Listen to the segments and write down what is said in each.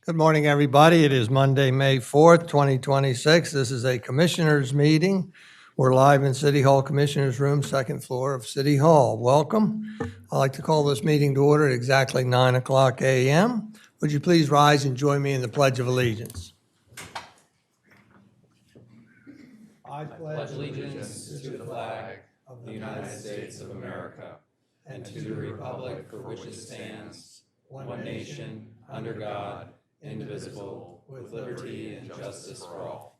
Good morning, everybody. It is Monday, May 4th, 2026. This is a commissioners' meeting. We're live in City Hall Commissioners' Room, second floor of City Hall. Welcome. I'd like to call this meeting to order at exactly 9 o'clock a.m. Would you please rise and join me in the Pledge of Allegiance? I pledge allegiance to the flag of the United States of America and to the republic for which it stands, one nation, under God, indivisible, with liberty and justice for all.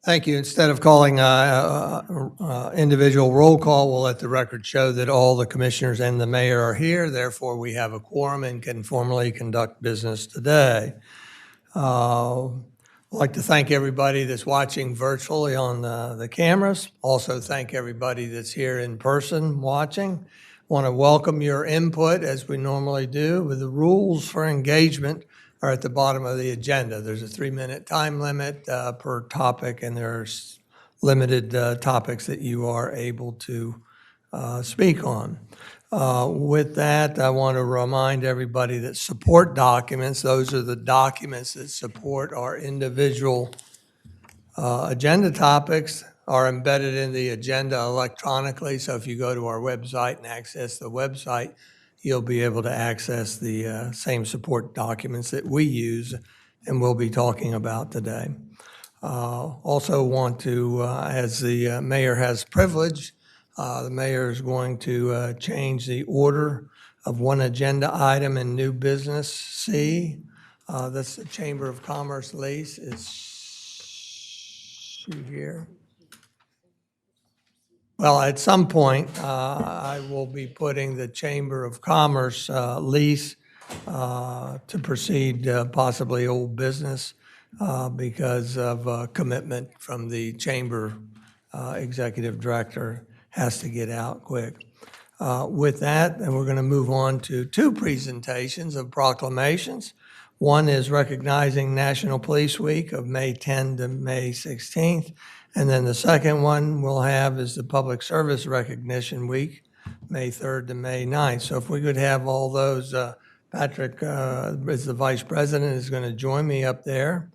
Thank you. Instead of calling individual roll call, we'll let the record show that all the commissioners and the mayor are here. Therefore, we have a quorum and can formally conduct business today. I'd like to thank everybody that's watching virtually on the cameras. Also thank everybody that's here in person watching. Want to welcome your input as we normally do. With the rules for engagement are at the bottom of the agenda. There's a 3-minute time limit per topic, and there's limited topics that you are able to speak on. With that, I want to remind everybody that support documents, those are the documents that support our individual agenda topics, are embedded in the agenda electronically. So if you go to our website and access the website, you'll be able to access the same support documents that we use and we'll be talking about today. Also want to, as the mayor has privilege, the mayor is going to change the order of one agenda item in new business C. That's the Chamber of Commerce lease. Is she here? Well, at some point, I will be putting the Chamber of Commerce lease to proceed possibly old business because of commitment from the Chamber Executive Director has to get out quick. With that, and we're going to move on to 2 presentations of proclamations. One is recognizing National Police Week of May 10 to May 16th. And then the second one we'll have is the Public Service Recognition Week, May 3rd to May 9th. So if we could have all those, Patrick, as the Vice President, is going to join me up there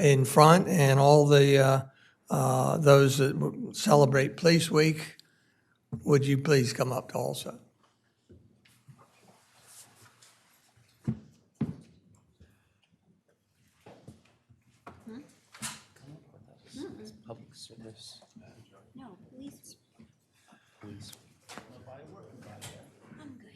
in front, and all the those that celebrate Police Week, would you please come up also? Public service. No, please. Please. I'm good.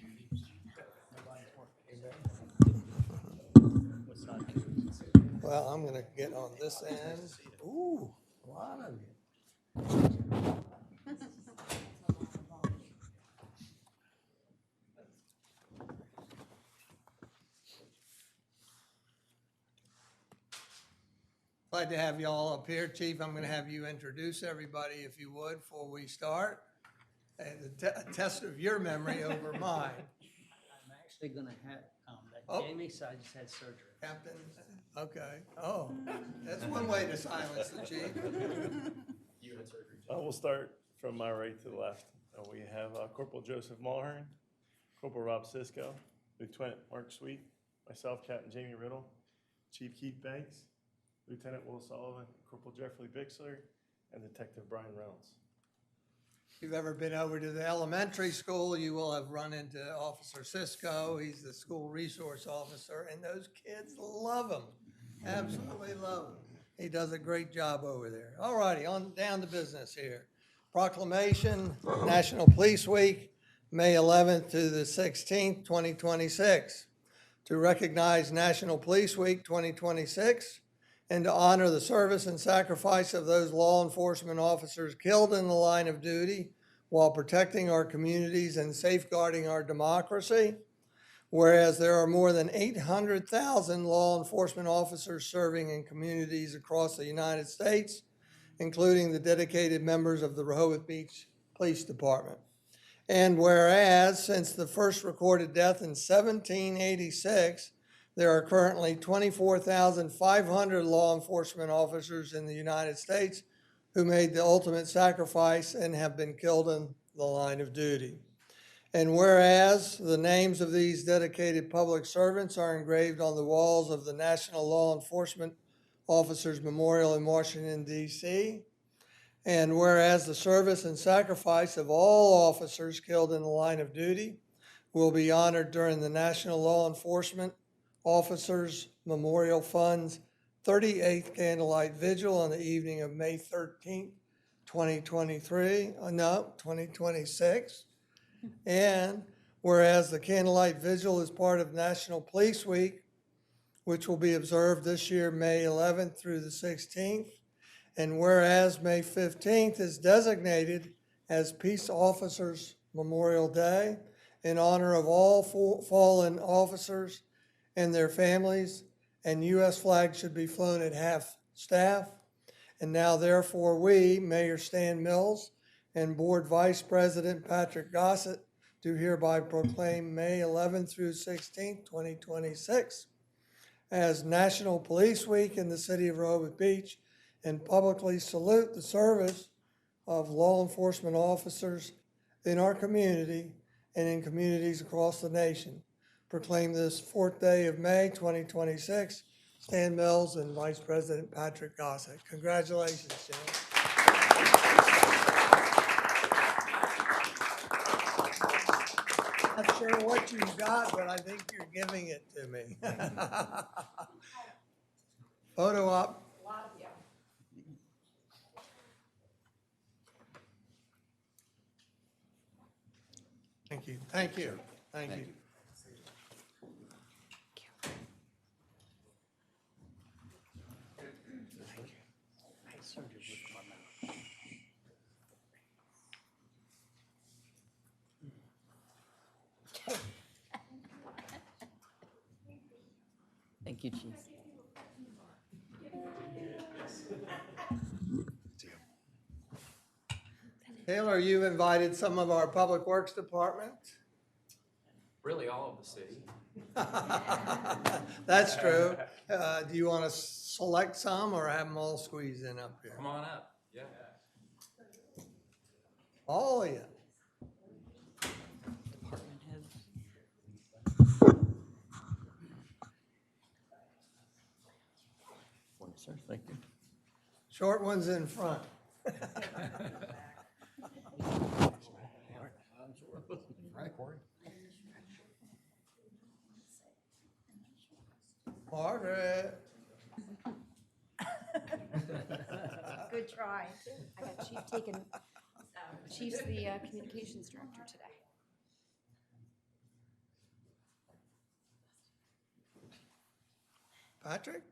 Well, I'm going to get on this end. Ooh, a lot of you. Glad to have you all up here. Chief, I'm going to have you introduce everybody, if you would, before we start. And a test of your memory over mine. I'm actually gonna have, Oh. Jamie, so I just had surgery. Captain, okay. Oh, that's one way to silence the chief. We'll start from my right to the left. We have Corporal Joseph Mulhern, Corporal Rob Sisko, Lieutenant Mark Sweet, myself, Captain Jamie Riddle, Chief Keith Banks, Lieutenant Will Sullivan, Corporal Jeffrey Bixler, and Detective Brian Reynolds. If you've ever been over to the elementary school, you will have run into Officer Sisko. He's the school resource officer, and those kids love him, absolutely love him. He does a great job over there. All righty, on down to business here. Proclamation, National Police Week, May 11th to the 16th, 2026. To recognize National Police Week 2026 and to honor the service and sacrifice of those law enforcement officers killed in the line of duty while protecting our communities and safeguarding our democracy. Whereas there are more than 800,000 law enforcement officers serving in communities across the United States, including the dedicated members of the Rehoboth Beach Police Department. And whereas since the first recorded death in 1786, there are currently 24,500 law enforcement officers in the United States who made the ultimate sacrifice and have been killed in the line of duty. And whereas the names of these dedicated public servants are engraved on the walls of the National Law Enforcement Officers Memorial in Washington, D.C., and whereas the service and sacrifice of all officers killed in the line of duty will be honored during the National Law Enforcement Officers Memorial Fund's 38th Candlelight Vigil on the evening of May 13th, 2026. And whereas the Candlelight Vigil is part of National Police Week, which will be observed this year, May 11th through the 16th. And whereas May 15th is designated as Peace Officers Memorial Day in honor of all fallen officers and their families, and U.S. flags should be flown at half staff. And now therefore we, Mayor Stan Mills, and Board Vice President Patrick Gossett, do hereby proclaim May 11th through 16th, 2026 as National Police Week in the city of Rehoboth Beach, and publicly salute the service of law enforcement officers in our community and in communities across the nation. Proclaim this 4th day of May, 2026, Stan Mills and Vice President Patrick Gossett. Congratulations, Jim. Not sure what you got, but I think you're giving it to me. Photo op. A lot of you. Thank you, thank you, thank you. I started with my mouth. Thank you, Chief. Taylor, you've invited some of our Public Works Department. Really, all of the city. That's true. Do you want to select some or have them all squeezed in up here? Come on up, yeah. All of you. Department heads. Morning, sir. Thank you. Short ones in front. Margaret. Good try. I got Chief taken, Chief's the communications director today. Patrick?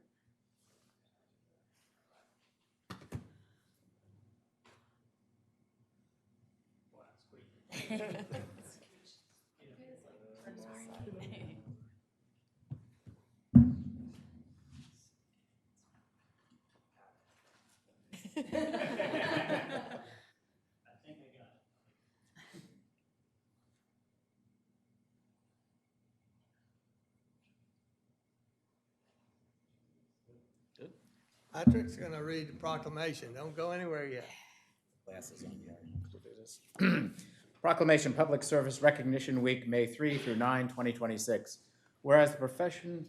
Patrick's gonna read the proclamation. Don't go anywhere yet. Proclamation Public Service Recognition Week, May 3 through 9, 2026. Whereas the profession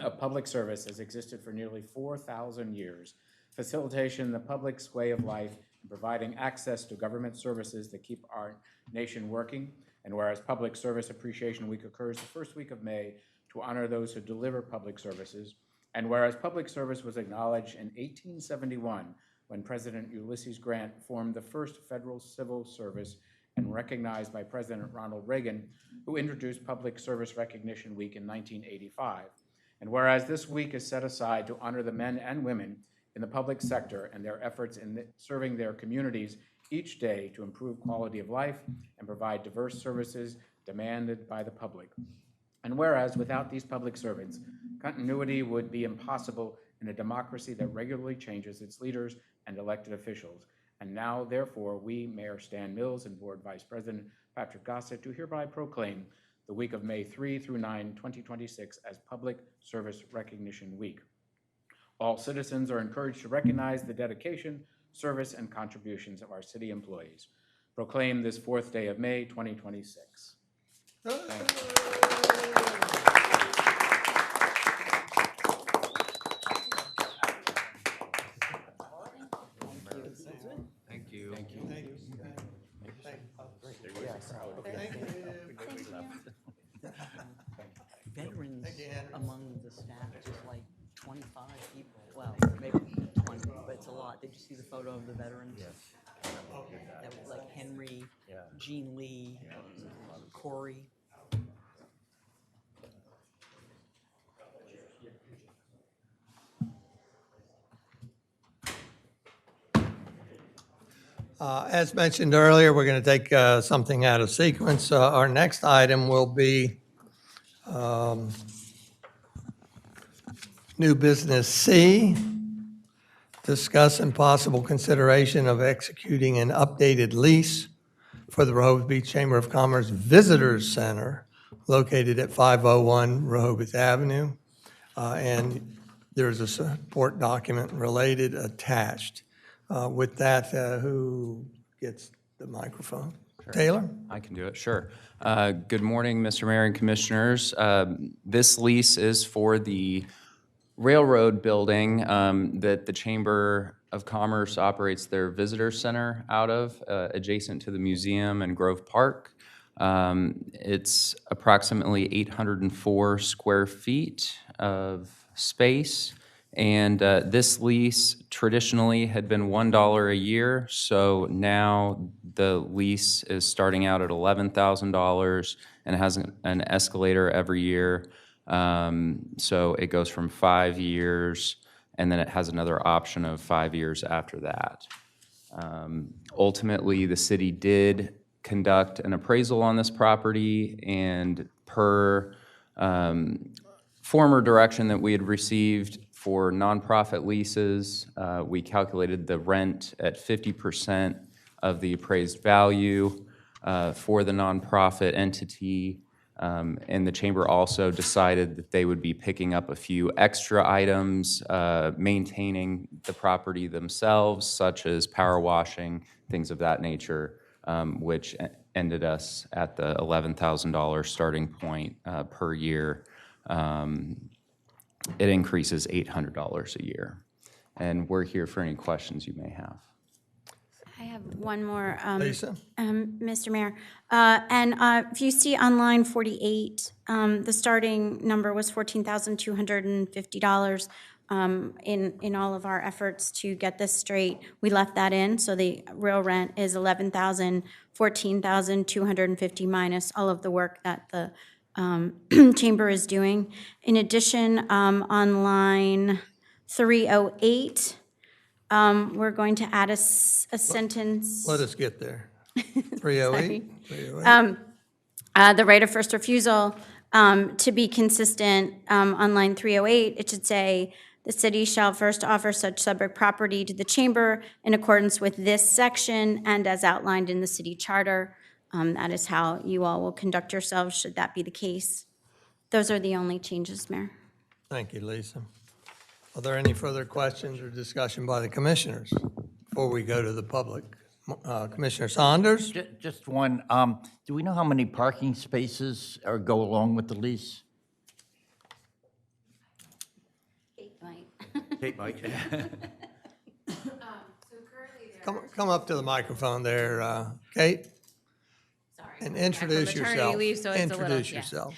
of public service has existed for nearly 4,000 years, facilitation the public's way of life and providing access to government services that keep our nation working, and whereas Public Service Appreciation Week occurs the first week of May to honor those who deliver public services, and whereas public service was acknowledged in 1871 when President Ulysses Grant formed the first federal civil service and recognized by President Ronald Reagan, who introduced Public Service Recognition Week in 1985. And whereas this week is set aside to honor the men and women in the public sector and their efforts in serving their communities each day to improve quality of life and provide diverse services demanded by the public. And whereas without these public servants, continuity would be impossible in a democracy that regularly changes its leaders and elected officials. And now, therefore, we, Mayor Stan Mills and Board Vice President Patrick Gossett, do hereby proclaim the week of May 3 through 9, 2026 as Public Service Recognition Week. All citizens are encouraged to recognize the dedication, service and contributions of our city employees. Proclaim this 4th day of May, 2026. Thank you. Veterans Thank you, Henry. among the staff, just like 25 people. Well, maybe 20, but it's a lot. Did you see the photo of the veterans? Yes. That was like Henry, Jean Lee, Corey. As mentioned earlier, we're going to take something out of sequence. Our next item will be new business C, discuss and possible consideration of executing an updated lease for the Rehoboth Beach Chamber of Commerce Visitors Center located at 501 Rehoboth Avenue. And there's a support document related attached. With that, who gets the microphone? Taylor? I can do it, sure. Good morning, Mr. Mayor and Commissioners. This lease is for the railroad building that the Chamber of Commerce operates their visitor center out of, adjacent to the museum and Grove Park. It's approximately 804 square feet of space. And this lease traditionally had been $1 a year, so now the lease is starting out at $11,000 and has an escalator every year. So it goes from 5 years, and then it has another option of 5 years after that. Ultimately, the city did conduct an appraisal on this property, and per former direction that we had received for nonprofit leases, we calculated the rent at 50% of the appraised value for the nonprofit entity. And the chamber also decided that they would be picking up a few extra items, maintaining the property themselves, such as power washing, things of that nature, which ended us at the $11,000 starting point per year. It increases $800 a year. And we're here for any questions you may have. I have one more. Lisa? Mr. Mayor. If you see on line 48, the starting number was $14,250. In all of our efforts to get this straight, we left that in, so the real rent is $14,250 minus all of the work that the chamber is doing. In addition, on line 308, we're going to add a sentence. Let us get there. 308? 308. The right of first refusal, to be consistent, on line 308, it should say, the city shall first offer such subject property to the chamber in accordance with this section and as outlined in the city charter. That is how you all will conduct yourselves, should that be the case. Those are the only changes, Mayor. Thank you, Lisa. Are there any further questions or discussion by the commissioners before we go to the public? Commissioner Saunders? Just one, do we know how many parking spaces go along with the lease? Kate might. Come up to the microphone there, Kate, Sorry. and Back from introduce maternity yourself. leave, so it's a little- Introduce yeah. yourself.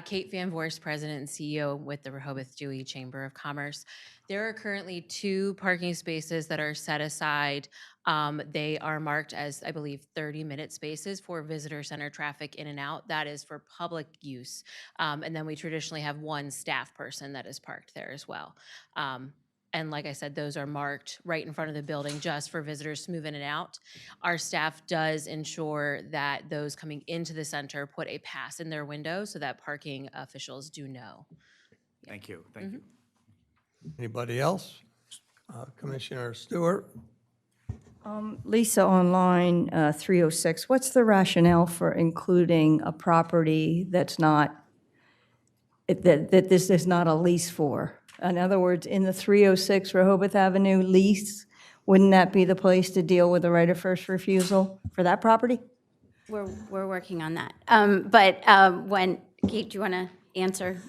Kate Van Voorst, President and CEO with the Rehoboth Dewey Chamber of Commerce. There are currently 2 parking spaces that are set aside. They are marked as, I believe, 30-minute spaces for visitor center traffic in and out. That is for public use. And then we traditionally have 1 staff person that is parked there as well. And like I said, those are marked right in front of the building just for visitors to move in and out. Our staff does ensure that those coming into the center put a pass in their window so that parking officials do know. Thank you, thank you. Anybody else? Commissioner Stewart? Lisa, on line 306, what's the rationale for including a property that's not, that this is not a lease for? In other words, in the 306 Rehoboth Avenue lease, Wouldn't that be the place to deal with the right of first refusal for that property? We're working on that. But when, Kate, do you want to answer?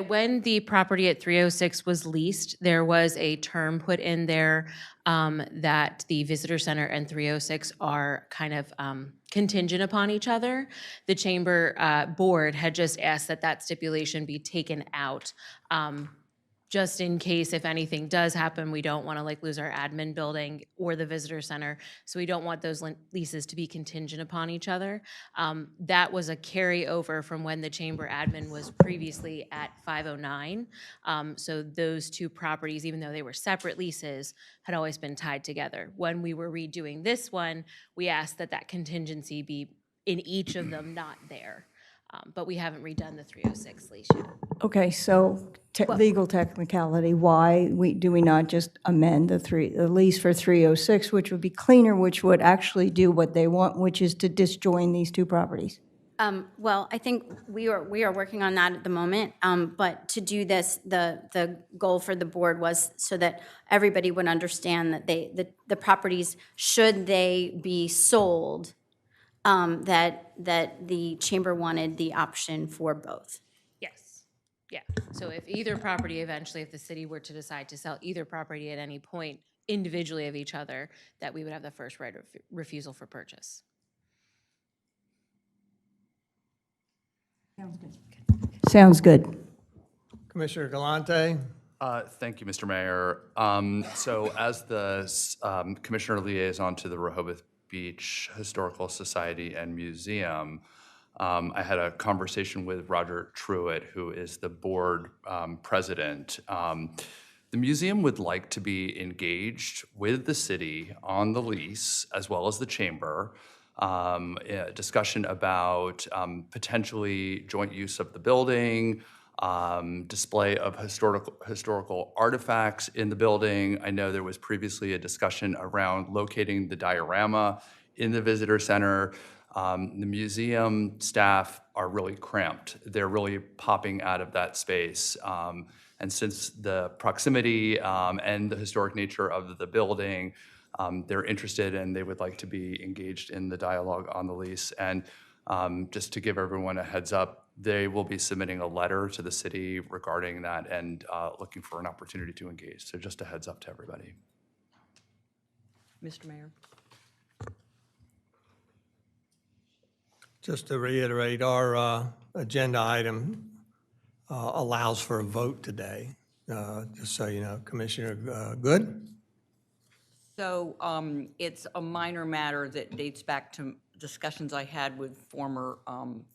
When the property at 306 was leased, there was a term put in there that the visitor center and 306 are kind of contingent upon each other. The chamber board had just asked that that stipulation be taken out. Just in case if anything does happen, we don't want to like lose our admin building or the visitor center. So we don't want those leases to be contingent upon each other. That was a carryover from when the chamber admin was previously at 509. So those two properties, even though they were separate leases, had always been tied together. When we were redoing this one, we asked that that contingency be in each of them, not there. But we haven't redone the 306 lease yet. Okay, so legal technicality, why do we not just amend the lease for 306, which would be cleaner, which would actually do what they want, which is to disjoin these two properties? Well, I think we are working on that at the moment, but to do this, the goal for the board was so that everybody would understand that the properties, should they be sold, that the chamber wanted the option for both. Yes, yeah. So if either property eventually, if the city were to decide to sell either property at any point individually of each other, that we would have the first right of refusal for purchase. Sounds good. Commissioner Galante? Thank you, Mr. Mayor. So as the Commissioner Liaison to the Rehoboth Beach Historical Society and Museum, I had a conversation with Roger Truitt, who is the board president. The museum would like to be engaged with the city on the lease, as well as the chamber, a discussion about potentially joint use of the building, display of historical artifacts in the building. I know there was previously a discussion around locating the diorama in the visitor center. The museum staff are really cramped. They're really popping out of that space. And since the proximity and the historic nature of the building, they're interested and they would like to be engaged in the dialogue on the lease. And just to give everyone a heads up, they will be submitting a letter to the city regarding that and looking for an opportunity to engage. So just a heads up to everybody. Mr. Mayor? Just to reiterate, our agenda item allows for a vote today. Just so you know, Commissioner Good? So it's a minor matter that dates back to discussions I had with former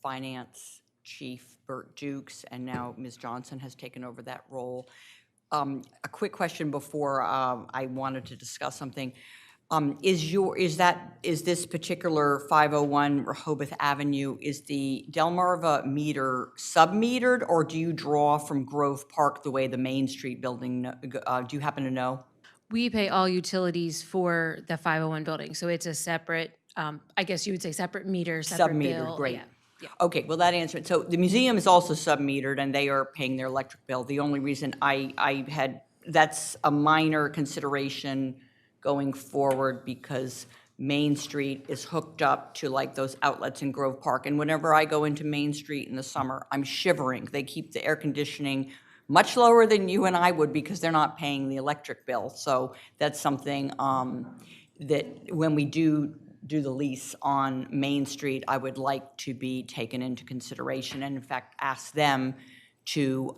finance chief Bert Dukes, and now Ms. Johnson has taken over that role. A quick question before I wanted to discuss something. Is this particular 501 Rehoboth Avenue, is the Delmarva meter sub-metered, or do you draw from Grove Park the way the Main Street building, do you happen to know? We pay all utilities for the 501 building, so it's a separate, I guess you would say separate meter, separate bill. Sub-metered, great. Yeah, yeah. Okay, well, that answered it. So the museum is also sub-metered, and they are paying their electric bill. The only reason I had, that's a minor consideration going forward because Main Street is hooked up to like those outlets in Grove Park. And whenever I go into Main Street in the summer, I'm shivering. They keep the air conditioning much lower than you and I would because they're not paying the electric bill. So that's something that when we do the lease on Main Street, I would like to be taken into consideration and in fact ask them to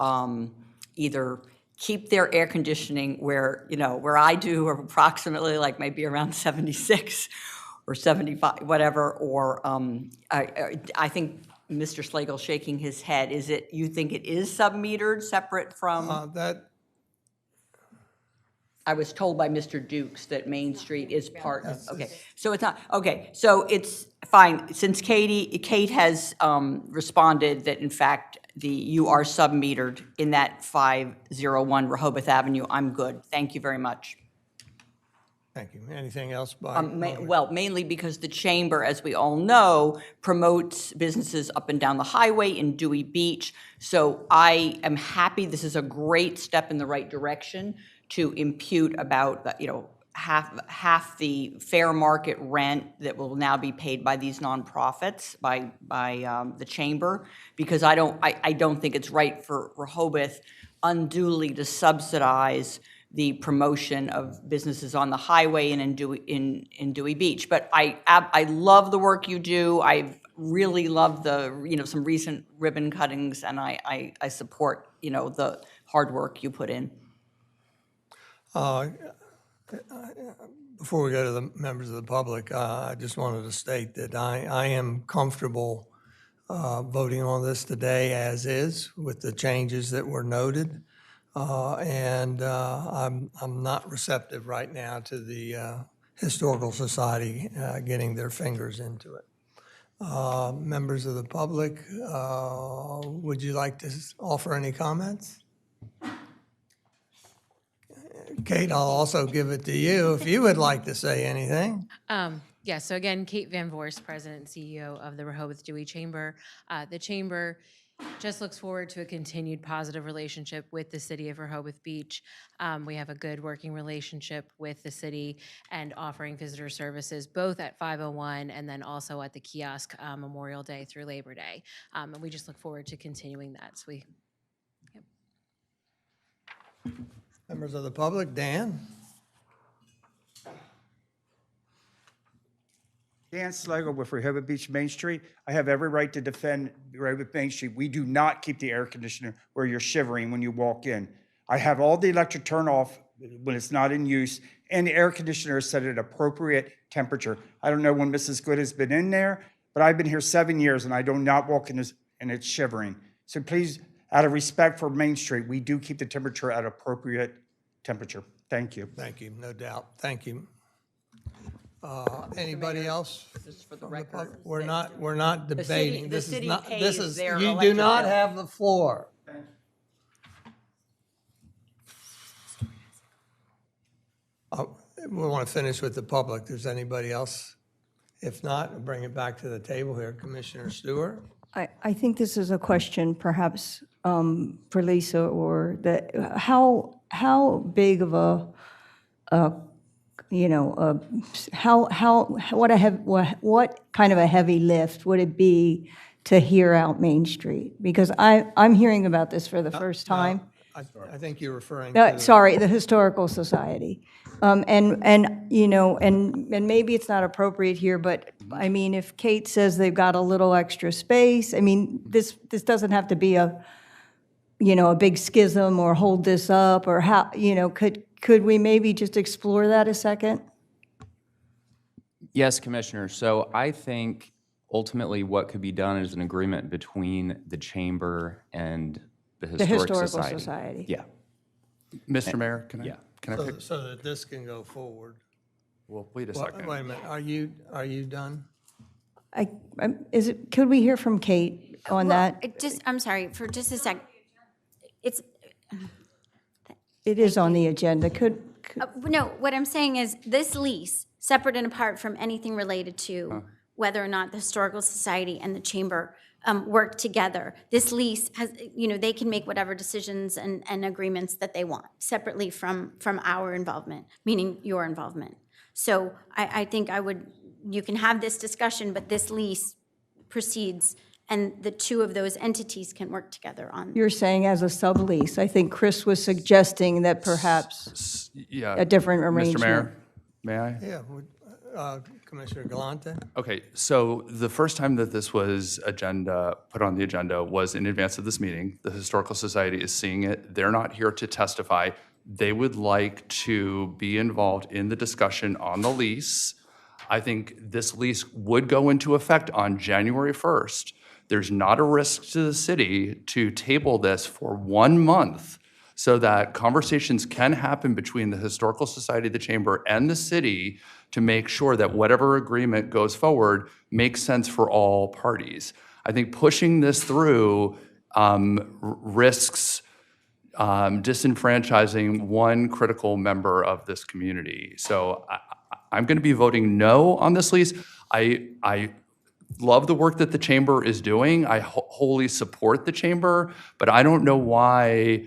either keep their air conditioning where, you know, where I do, or approximately like maybe around 76 or 75, whatever, or I think Mr. Slagle shaking his head, is it, you think it is sub-metered, separate from? I was told by Mr. Dukes that Main Street is part of, okay. So it's not, okay, so it's fine. Since Kate has responded that in fact you are sub-metered in that 501 Rehoboth Avenue, I'm good. Thank you very much. Thank you. Anything else by? Well, mainly because the chamber, as we all know, promotes businesses up and down the highway in Dewey Beach. So I am happy, this is a great step in the right direction to impute about, half the fair market rent that will now be paid by these nonprofits, by the chamber, because I don't think it's right for Rehoboth unduly to subsidize the promotion of businesses on the highway and in Dewey Beach. But I love the work you do. I really love some recent ribbon cuttings, and I support, the hard work you put in. Before we go to the members of the public, I just wanted to state that I am comfortable voting on this today as is with the changes that were noted. And I'm not receptive right now to the Historical Society getting their fingers into it. Members of the public, would you like to offer any comments? Kate, I'll also give it to you if you would like to say anything. Yeah, so again, Kate Van Voorst, President and CEO of the Rehoboth Dewey Chamber. The Chamber just looks forward to a continued positive relationship with the city of Rehoboth Beach. We have a good working relationship with the city and offering visitor services both at 501 and then also at the kiosk Memorial Day through Labor Day. And we just look forward to continuing that. So Members of the public, Dan? Dan Slagle with Rehoboth Beach Main Street. I have every right to defend Rehoboth Main Street. We do not keep the air conditioner where you're shivering when you walk in. I have all the electric turn off when it's not in use, and the air conditioner is set at appropriate temperature. I don't know when Mrs. Good has been in there, but I've been here 7 years and I do not walk in this and it's shivering. So please, out of respect for Main Street, we do keep the temperature at appropriate temperature. Thank you. Thank you, no doubt. Thank you. Anybody else? Just for the from the record. public? We're not debating. the This is city not, pays this is, their you do electric not bill. have the floor. We want to finish with the public. Does anybody else? If not, I'll bring it back to the table here. Commissioner Stewart? I think this is a question perhaps for Lisa, or that, how big of what kind of a heavy lift would it be to hear out Main Street? Because I'm hearing about this for the first time. I think you're referring to. Sorry, the Historical Society. And maybe it's not appropriate here, but I mean, if Kate says they've got a little extra space, I mean, this doesn't have to be a big schism or hold this up, or how, could we maybe just explore that a second? Yes, Commissioner. So I think ultimately what could be done is an agreement between the chamber and the Historical Society. Yeah. Mr. Mayor, can I? Yeah. Can I pick? So that this can go forward. Well, wait a Well, second. wait a minute, are you done? Could we hear from Kate on that? I'm sorry, for just a sec. It's, It is on the agenda. no, what I'm saying is this lease, separate and apart from anything related to whether or not the Historical Society and the Chamber work together. This lease has, they can make whatever decisions and agreements that they want, separately from our involvement, meaning your involvement. So I think you can have this discussion, but this lease proceeds, and the two of those entities can work together on. You're saying as a sublease. I think Chris was suggesting that perhaps Yeah. a different arrangement. Mr. Mayor, may I? Yeah, Commissioner Galante? Okay, so the first time that this was put on the agenda was in advance of this meeting. The Historical Society is seeing it. They're not here to testify. They would like to be involved in the discussion on the lease. I think this lease would go into effect on January 1st. There's not a risk to the city to table this for 1 month so that conversations can happen between the Historical Society, the Chamber, and the city to make sure that whatever agreement goes forward makes sense for all parties. I think pushing this through risks disenfranchising one critical member of this community. So I'm going to be voting no on this lease. I love the work that the chamber is doing. I wholly support the chamber, but I don't know why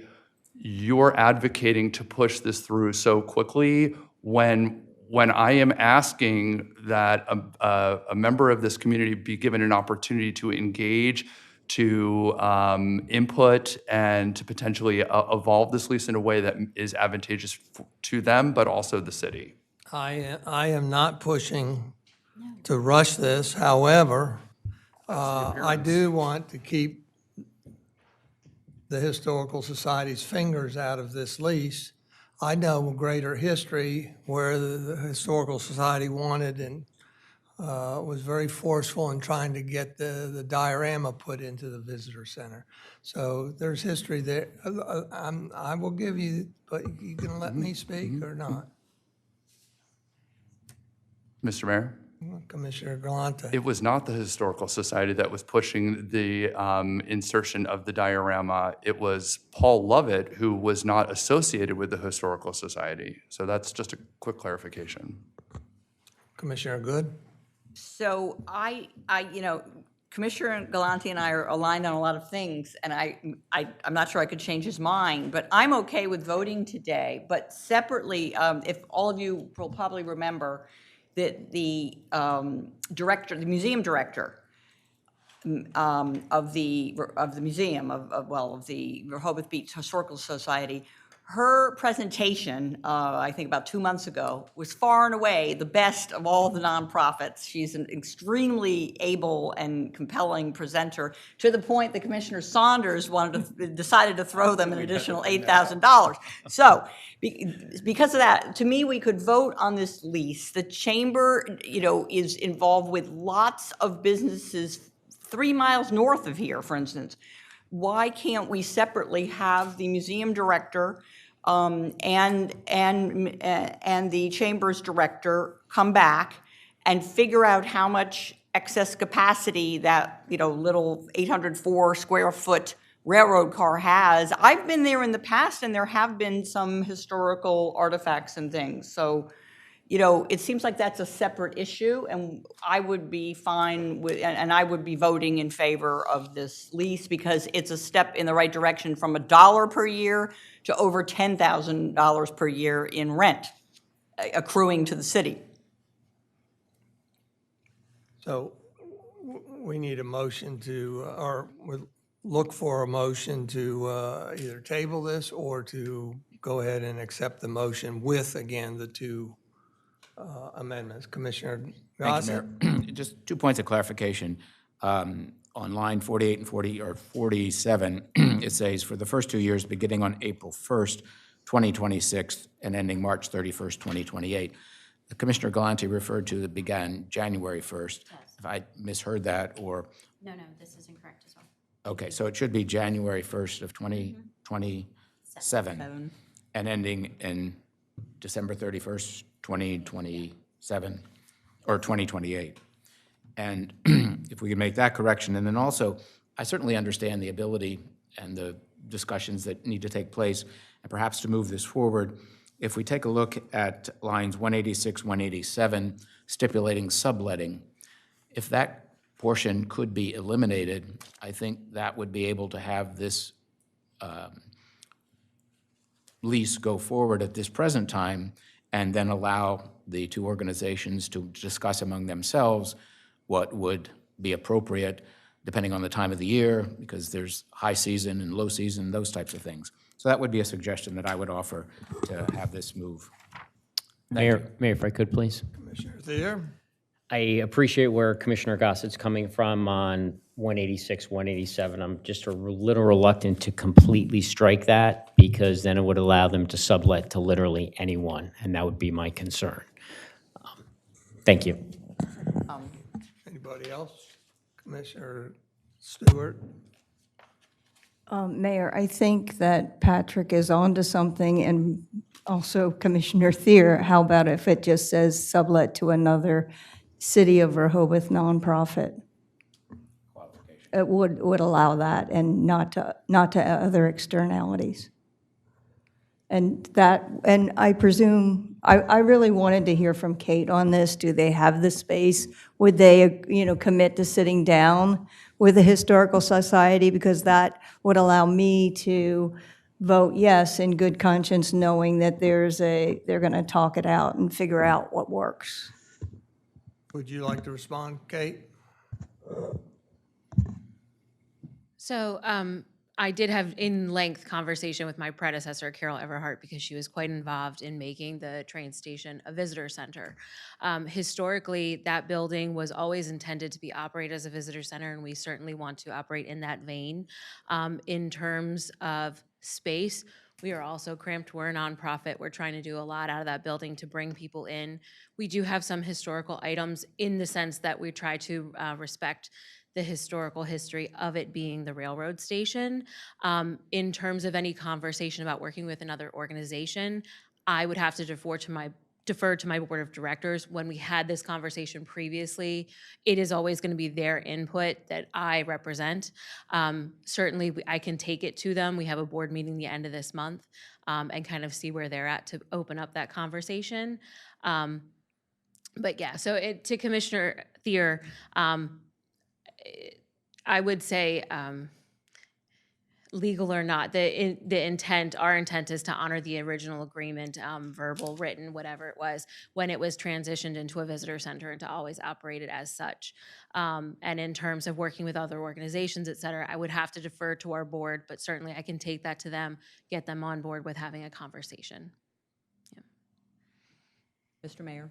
you're advocating to push this through so quickly when I am asking that a member of this community be given an opportunity to engage, to input, and to potentially evolve this lease in a way that is advantageous to them, but also the city. I am not pushing to rush this. However, I do want to keep the Historical Society's fingers out of this lease. I know greater history where the Historical Society wanted and was very forceful in trying to get the diorama put into the visitor center. So there's history there. I will give you, but you can let me speak or not? Mr. Mayor? Commissioner Galante. It was not the Historical Society that was pushing the insertion of the diorama. It was Paul Lovett, who was not associated with the Historical Society. So that's just a quick clarification. Commissioner Good? So Commissioner Galante and I are aligned on a lot of things, and I'm not sure I could change his mind, but I'm okay with voting today. But separately, if all of you will probably remember that the director, the museum director of the museum of the Rehoboth Beach Historical Society, her presentation, I think about 2 months ago, was far and away the best of all the nonprofits. She's an extremely able and compelling presenter, to the point that Commissioner Saunders decided to throw them an additional $8,000. So, because of that, to me, we could vote on this lease. The chamber, is involved with lots of businesses 3 miles north of here, for instance. Why can't we separately have the museum director and the chamber's director come back and figure out how much excess capacity that little 804 square foot railroad car has? I've been there in the past, and there have been some historical artifacts and things. So, it seems like that's a separate issue, and I would be fine with, and I would be voting in favor of this lease because it's a step in the right direction from $1 per year to over $10,000 per year in rent accruing to the city. So we need a motion to, or look for a motion to either table this or to go ahead and accept the motion with, again, the two amendments. Commissioner Thank you, Gossett? Mayor. Just 2 points of clarification. On line 48 and 47, it says, for the first 2 years beginning on April 1st, 2026, and ending March 31st, 2028. Commissioner Galante referred to that began January 1st. If I misheard that, or... No, this is incorrect as well. Okay, so it should be January 1st of 2027, and ending in December 31st, 2027, or 2028. And if we could make that correction, and then also, I certainly understand the ability and the discussions that need to take place, and perhaps to move this forward, if we take a look at lines 186, 187, stipulating subletting, if that portion could be eliminated, I think that would be able to have this lease go forward at this present time, and then allow the two organizations to discuss among themselves what would be appropriate depending on the time of the year, because there's high season and low season, those types of things. So that would be a suggestion that I would offer to have this move. Mayor, if I could, please. Commissioner Thier? I appreciate where Commissioner Gossett's coming from on 186, 187. I'm just a little reluctant to completely strike that, because then it would allow them to sublet to literally anyone, and that would be my concern. Thank you. Anybody else? Commissioner Stewart? Mayor, I think that Patrick is onto something, and also Commissioner Thier. How about if it just says sublet to another City of Rehoboth nonprofit? It would allow that, and not to other externalities. And I presume, I really wanted to hear from Kate on this. Do they have the space? Would they, commit to sitting down with the Historical Society? Because that would allow me to vote yes in good conscience, knowing that they're going to talk it out and figure out what works. Would you like to respond, Kate? So I did have in-length conversation with my predecessor, Carol Everhart, because she was quite involved in making the train station a visitor center. Historically, that building was always intended to be operated as a visitor center, and we certainly want to operate in that vein. In terms of space, we are also cramped. We're a nonprofit. We're trying to do a lot out of that building to bring people in. We do have some historical items in the sense that we try to respect the historical history of it being the railroad station. In terms of any conversation about working with another organization, I would have to defer to my board of directors. When we had this conversation previously, it is always going to be their input that I represent. Certainly, I can take it to them. We have a board meeting the end of this month and kind of see where they're at to open up that conversation. But yeah, so to Commissioner Thier, I would say, legal or not, our intent is to honor the original agreement, verbal, written, whatever it was, when it was transitioned into a visitor center and to always operate it as such. And in terms of working with other organizations, et cetera, I would have to defer to our board, but certainly I can take that to them, get them on board with having a conversation. Mr. Mayor?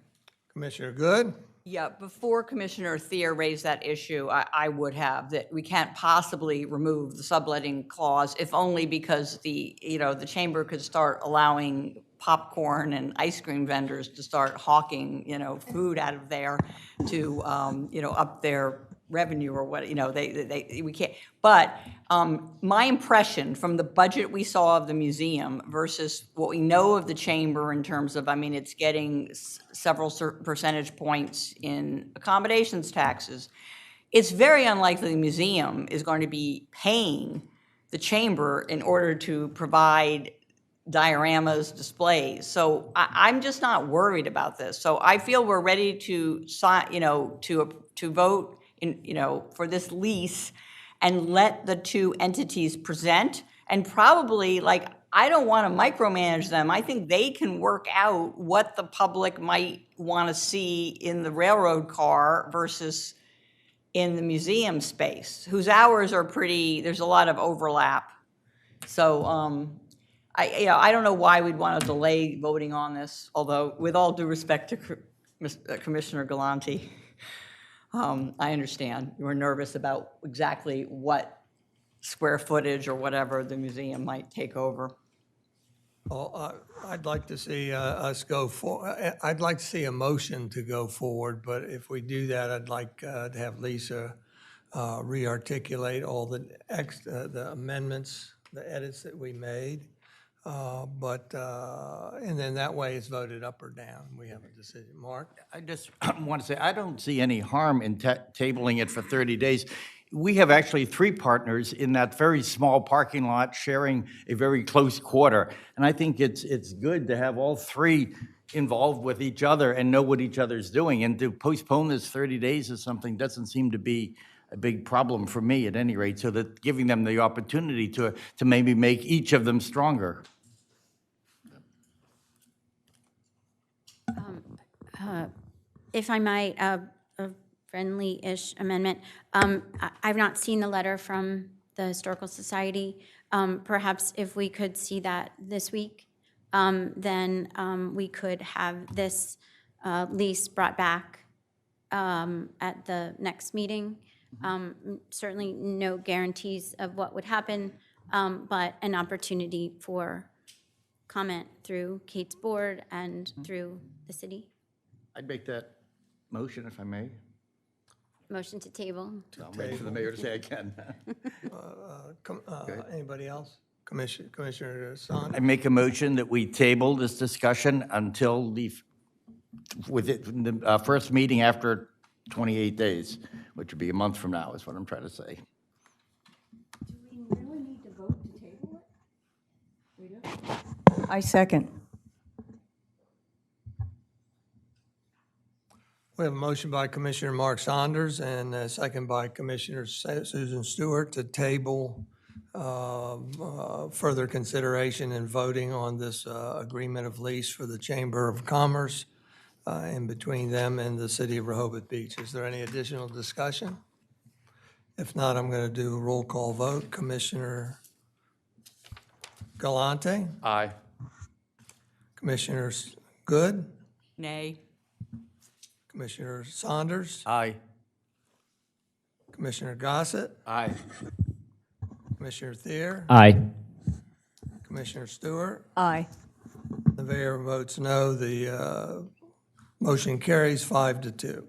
Commissioner Good? Yeah, before Commissioner Thier raised that issue, I would have, that we can't possibly remove the subletting clause, if only because the chamber could start allowing popcorn and ice cream vendors to start hawking, food out of there to, up their revenue or what, we can't. But my impression from the budget we saw of the museum versus what we know of the chamber in terms of, it's getting several percentage points in accommodations taxes, it's very unlikely the museum is going to be paying the chamber in order to provide dioramas, displays. So I'm just not worried about this. So I feel we're ready to sign, to vote for this lease and let the two entities present, and probably, I don't want to micromanage them. I think they can work out what the public might want to see in the railroad car versus in the museum space, whose hours are there's a lot of overlap. So I don't know why we'd want to delay voting on this, although with all due respect to Commissioner Gallanti, I understand you were nervous about exactly what square footage or whatever the museum might take over. Well, I'd like to see us go I'd like to see a motion to go forward, but if we do that, I'd like to have Lisa re-articulate all the amendments, the edits that we made. And then that way it's voted up or down. We have a decision. Mark? I just want to say, I don't see any harm in tabling it for 30 days. We have actually 3 partners in that very small parking lot sharing a very close quarter. And I think it's good to have all 3 involved with each other and know what each other's doing. And to postpone this 30 days or something doesn't seem to be a big problem for me at any rate, so that giving them the opportunity to maybe make each of them stronger. If I might, a friendly-ish amendment. I've not seen the letter from the Historical Society. Perhaps if we could see that this week, then we could have this lease brought back at the next meeting. Certainly no guarantees of what would happen, but an opportunity for comment through Kate's board and through the city. I'd make that motion if I may. Motion to table. I'll wait for the mayor to say I can. Anybody else? Commissioner Son? I make a motion that we table this discussion until the first meeting after 28 days, which would be a month from now, is what I'm trying to say. Do we really need to vote to table it? We do? I second. We have a motion by Commissioner Mark Saunders and a second by Commissioner Susan Stewart to table further consideration and voting on this agreement of lease for the Chamber of Commerce in between them and the City of Rehoboth Beach. Is there any additional discussion? If not, I'm going to do a roll call vote. Commissioner Galante? Aye. Commissioner Good? Nay. Commissioner Saunders? Aye. Commissioner Gossett? Aye. Commissioner Thier? Aye. Commissioner Stewart? Aye. The mayor votes no. The motion carries 5-2.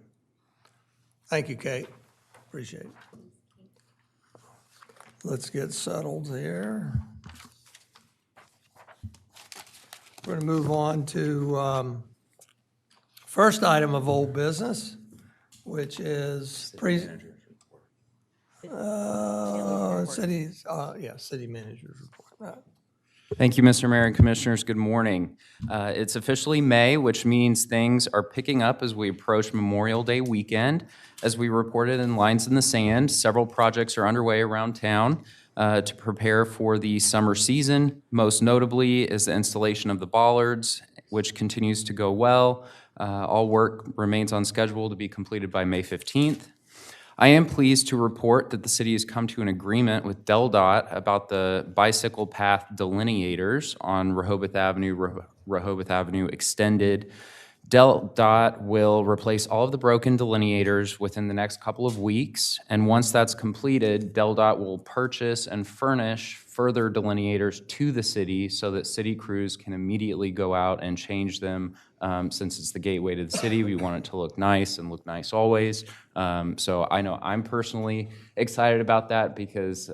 Thank you, Kate. Appreciate it. Let's get settled here. We're going to move on to first item of old business, which is city manager's report. Right. Thank you, Mr. Mayor and Commissioners. Good morning. It's officially May, which means things are picking up as we approach Memorial Day weekend. As we reported in Lines in the Sand, several projects are underway around town to prepare for the summer season. Most notably is the installation of the bollards, which continues to go well. All work remains on schedule to be completed by May 15th. I am pleased to report that the city has come to an agreement with DelDOT about the bicycle path delineators on Rehoboth Avenue Extended. DelDOT will replace all of the broken delineators within the next couple of weeks, and once that's completed, DelDOT will purchase and furnish further delineators to the city so that city crews can immediately go out and change them. Since it's the gateway to the city, we want it to look nice and look nice always. So I know I'm personally excited about that because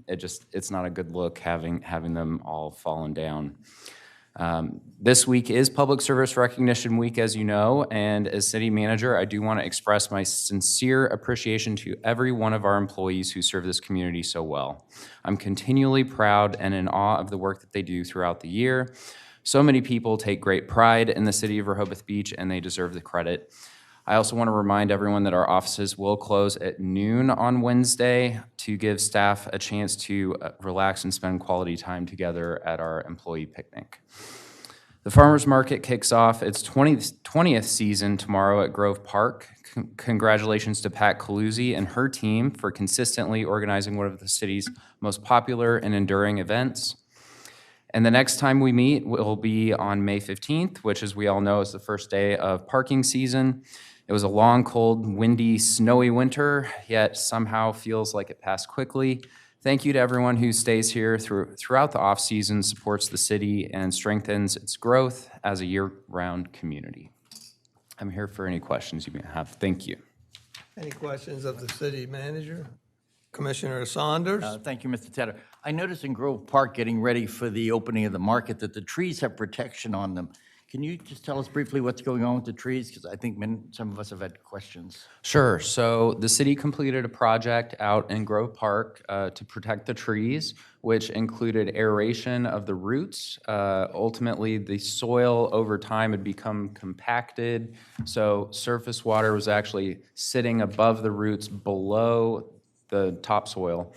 it's not a good look having them all fallen down. This week is Public Service Recognition Week, as you know, and as city manager, I do want to express my sincere appreciation to every one of our employees who serve this community so well. I'm continually proud and in awe of the work that they do throughout the year. So many people take great pride in the city of Rehoboth Beach, and they deserve the credit. I also want to remind everyone that our offices will close at noon on Wednesday to give staff a chance to relax and spend quality time together at our employee picnic. The Farmers Market kicks off its 20th season tomorrow at Grove Park. Congratulations to Pat Caluzzi and her team for consistently organizing one of the city's most popular and enduring events. And the next time we meet will be on May 15th, which, as we all know, is the first day of parking season. It was a long, cold, windy, snowy winter, yet somehow feels like it passed quickly. Thank you to everyone who stays here throughout the off-season, supports the city, and strengthens its growth as a year-round community. I'm here for any questions you may have. Thank you. Any questions of the city manager? Commissioner Saunders? Thank you, Mr. Tedder. I noticed in Grove Park, getting ready for the opening of the market, that the trees have protection on them. Can you just tell us briefly what's going on with the trees? Because I think some of us have had questions. Sure. So the city completed a project out in Grove Park to protect the trees, which included aeration of the roots. Ultimately, the soil over time had become compacted, so surface water was actually sitting above the roots below the topsoil.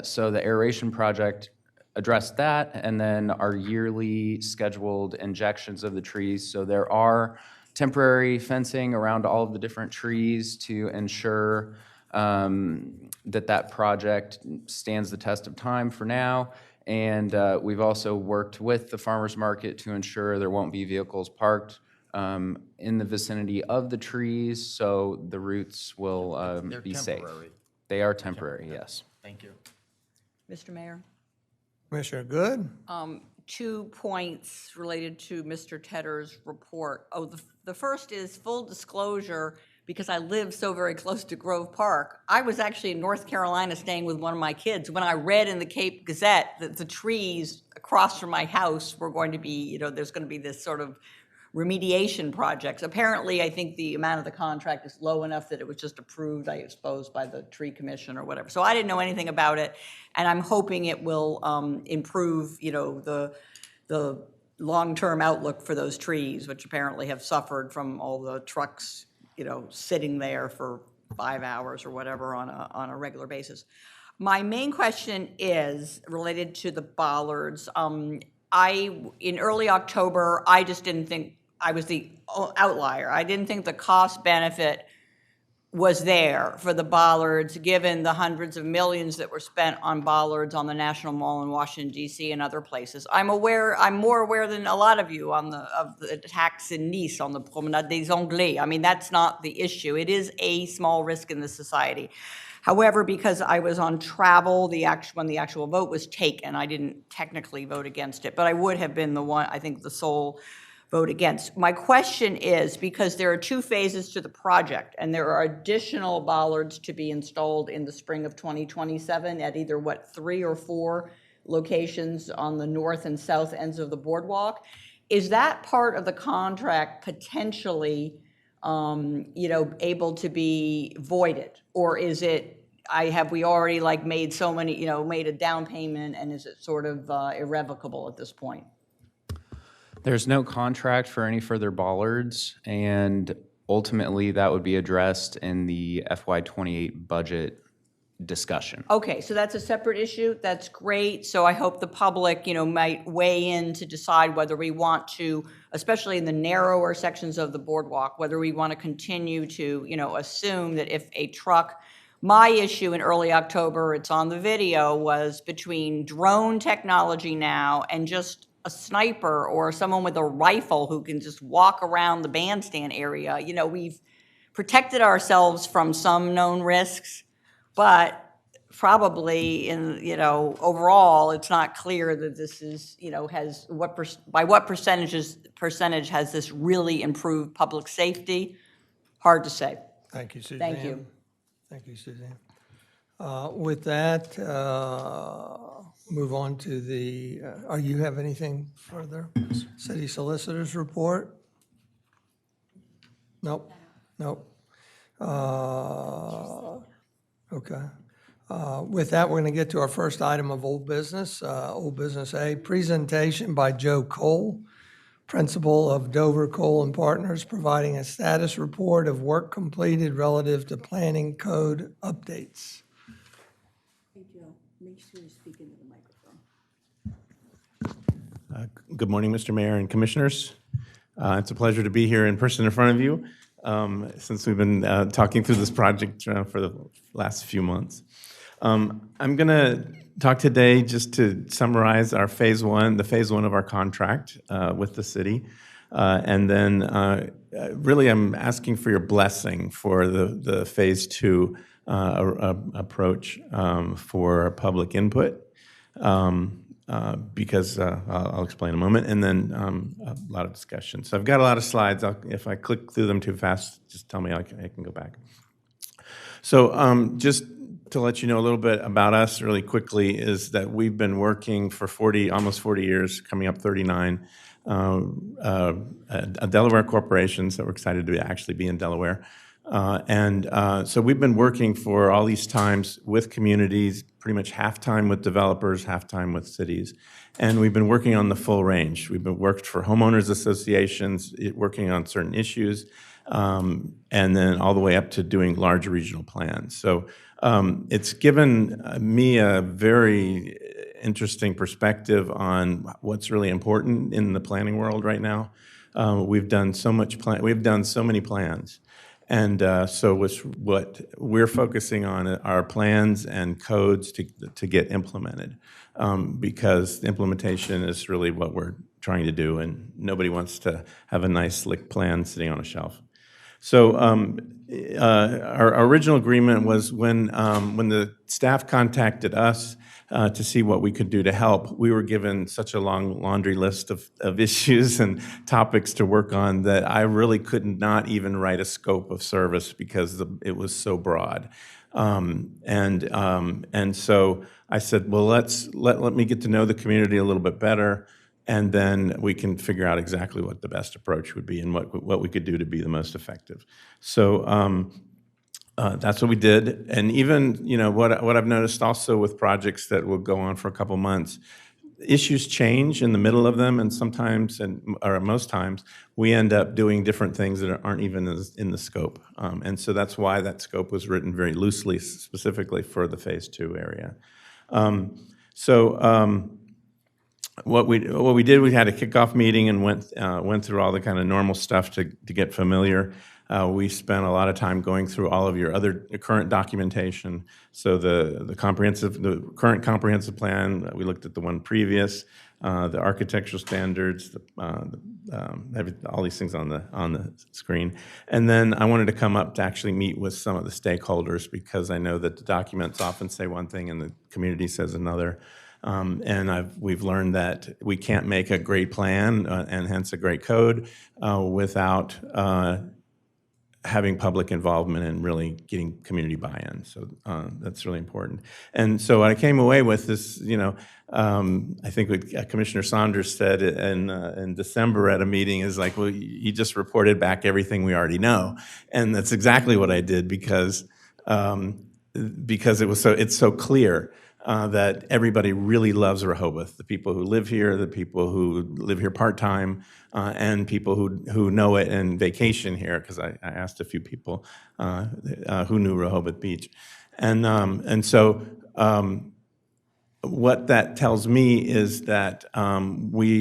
So the aeration project addressed that, and then our yearly scheduled injections of the trees. So there are temporary fencing around all of the different trees to ensure that project stands the test of time for now. And we've also worked with the farmers market to ensure there won't be vehicles parked in the vicinity of the trees, so the roots will be safe. Temporary. They are temporary, yes. Thank you. Mr. Mayor? Commissioner Good? 2 points related to Mr. Tedder's report. Oh, the first is full disclosure, because I live so very close to Grove Park. I was actually in North Carolina staying with one of my kids when I read in the Cape Gazette that the trees across from my house were going to be, there's going to be this sort of remediation projects. Apparently, I think the amount of the contract is low enough that it was just approved, I suppose, by the tree commission or whatever. So I didn't know anything about it, and I'm hoping it will improve, the long-term outlook for those trees, which apparently have suffered from all the trucks, sitting there for 5 hours or whatever on a regular basis. My main question is related to the bollards. In early October, I just didn't think, I was the outlier. I didn't think the cost benefit was there for the bollards, given the hundreds of millions that were spent on bollards on the National Mall in Washington, D.C. and other places. I'm more aware than a lot of you of the attacks in Nice on the Promenade des Anglais. I mean, that's not the issue. It is a small risk in the society. However, because I was on travel, when the actual vote was taken, I didn't technically vote against it, but I would have been the sole vote against. My question is, because there are 2 phases to the project, and there are additional bollards to be installed in the spring of 2027 at either, 3 or 4 locations on the north and south ends of the boardwalk. Is that part of the contract potentially, able to be voided? Or is it, have we already made so many, made a down payment, and is it sort of irrevocable at this point? There's no contract for any further bollards, and ultimately that would be addressed in the FY28 budget discussion. Okay, so that's a separate issue. That's great. So I hope the public, might weigh in to decide whether we want to, especially in the narrower sections of the boardwalk, whether we want to continue to, assume that if a truck, my issue in early October, it's on the video, was between drone technology now and just a sniper or someone with a rifle who can just walk around the bandstand area. We've protected ourselves from some known risks, but probably overall, it's not clear that this is, by what percentage has this really improved public safety? Hard to say. Thank you, Suzanne. Thank you. Thank you, Suzanne. With that, move on to the, you have anything further? City Solicitor's report? Nope, nope. Okay. With that, we're going to get to our first item of old business. Old business A, presentation by Joe Kohl, Principal of Dover Kohl and Partners, providing a status report of work completed relative to planning code updates. Hey, Joe, make sure you speak into the microphone. Good morning, Mr. Mayor and Commissioners. It's a pleasure to be here in person in front of you since we've been talking through this project for the last few months. I'm going to talk today just to summarize our phase 1, the phase 1 of our contract with the city. And then really I'm asking for your blessing for the phase 2 approach for public input. Because I'll explain in a moment, and then a lot of discussion. So I've got a lot of slides. If I click through them too fast, just tell me I can go back. So just to let you know a little bit about us really quickly is that we've been working for almost 40 years, coming up 39, a Delaware corporation, so we're excited to actually be in Delaware. So we've been working for all these times with communities, pretty much half-time with developers, half-time with cities. And we've been working on the full range. We've been worked for homeowners associations, working on certain issues, and then all the way up to doing large regional plans. So it's given me a very interesting perspective on what's really important in the planning world right now. We've done so many plans. And so what we're focusing on are plans and codes to get implemented, because the implementation is really what we're trying to do, and nobody wants to have a nice slick plan sitting on a shelf. So our original agreement was when the staff contacted us to see what we could do to help, we were given such a long laundry list of issues and topics to work on that I really could not even write a scope of service because it was so broad. And so I said, well, let me get to know the community a little bit better, and then we can figure out exactly what the best approach would be and what we could do to be the most effective. So that's what we did. And even, what I've noticed also with projects that will go on for a couple months, issues change in the middle of them, and sometimes, or most times, we end up doing different things that aren't even in the scope. And so that's why that scope was written very loosely, specifically for the Phase 2 area. What we did, we had a kickoff meeting and went through all the kind of normal stuff to get familiar. We spent a lot of time going through all of your other current documentation. So the current comprehensive plan, we looked at the one previous, the architectural standards, all these things on the screen. And then I wanted to come up to actually meet with some of the stakeholders, because I know that the documents often say one thing and the community says another. And we've learned that we can't make a great plan and hence a great code without having public involvement and really getting community buy-in. So that's really important. And so what I came away with is, I think what Commissioner Saunders said in December at a meeting is like, well, you just reported back everything we already know. And that's exactly what I did, because it's so clear that everybody really loves Rehoboth. The people who live here, the people who live here part-time, and people who know it and vacation here, because I asked a few people who knew Rehoboth Beach. And so what that tells me is that what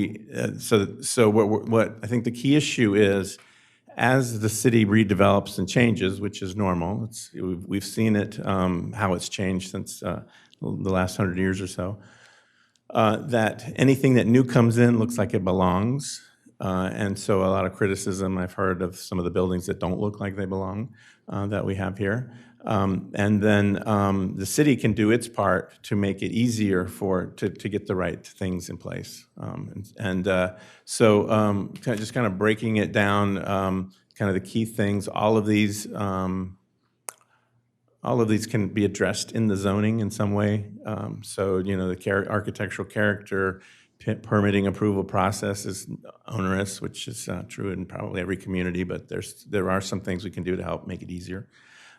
I think the key issue is, as the city redevelops and changes, which is normal, we've seen it, how it's changed since the last 100 years or so, that anything that new comes in looks like it belongs. And so a lot of criticism I've heard of some of the buildings that don't look like they belong that we have here. And then the city can do its part to make it easier to get the right things in place. So just kind of breaking it down, kind of the key things, all of these can be addressed in the zoning in some way. So, the architectural character, permitting approval process is onerous, which is true in probably every community, but there are some things we can do to help make it easier.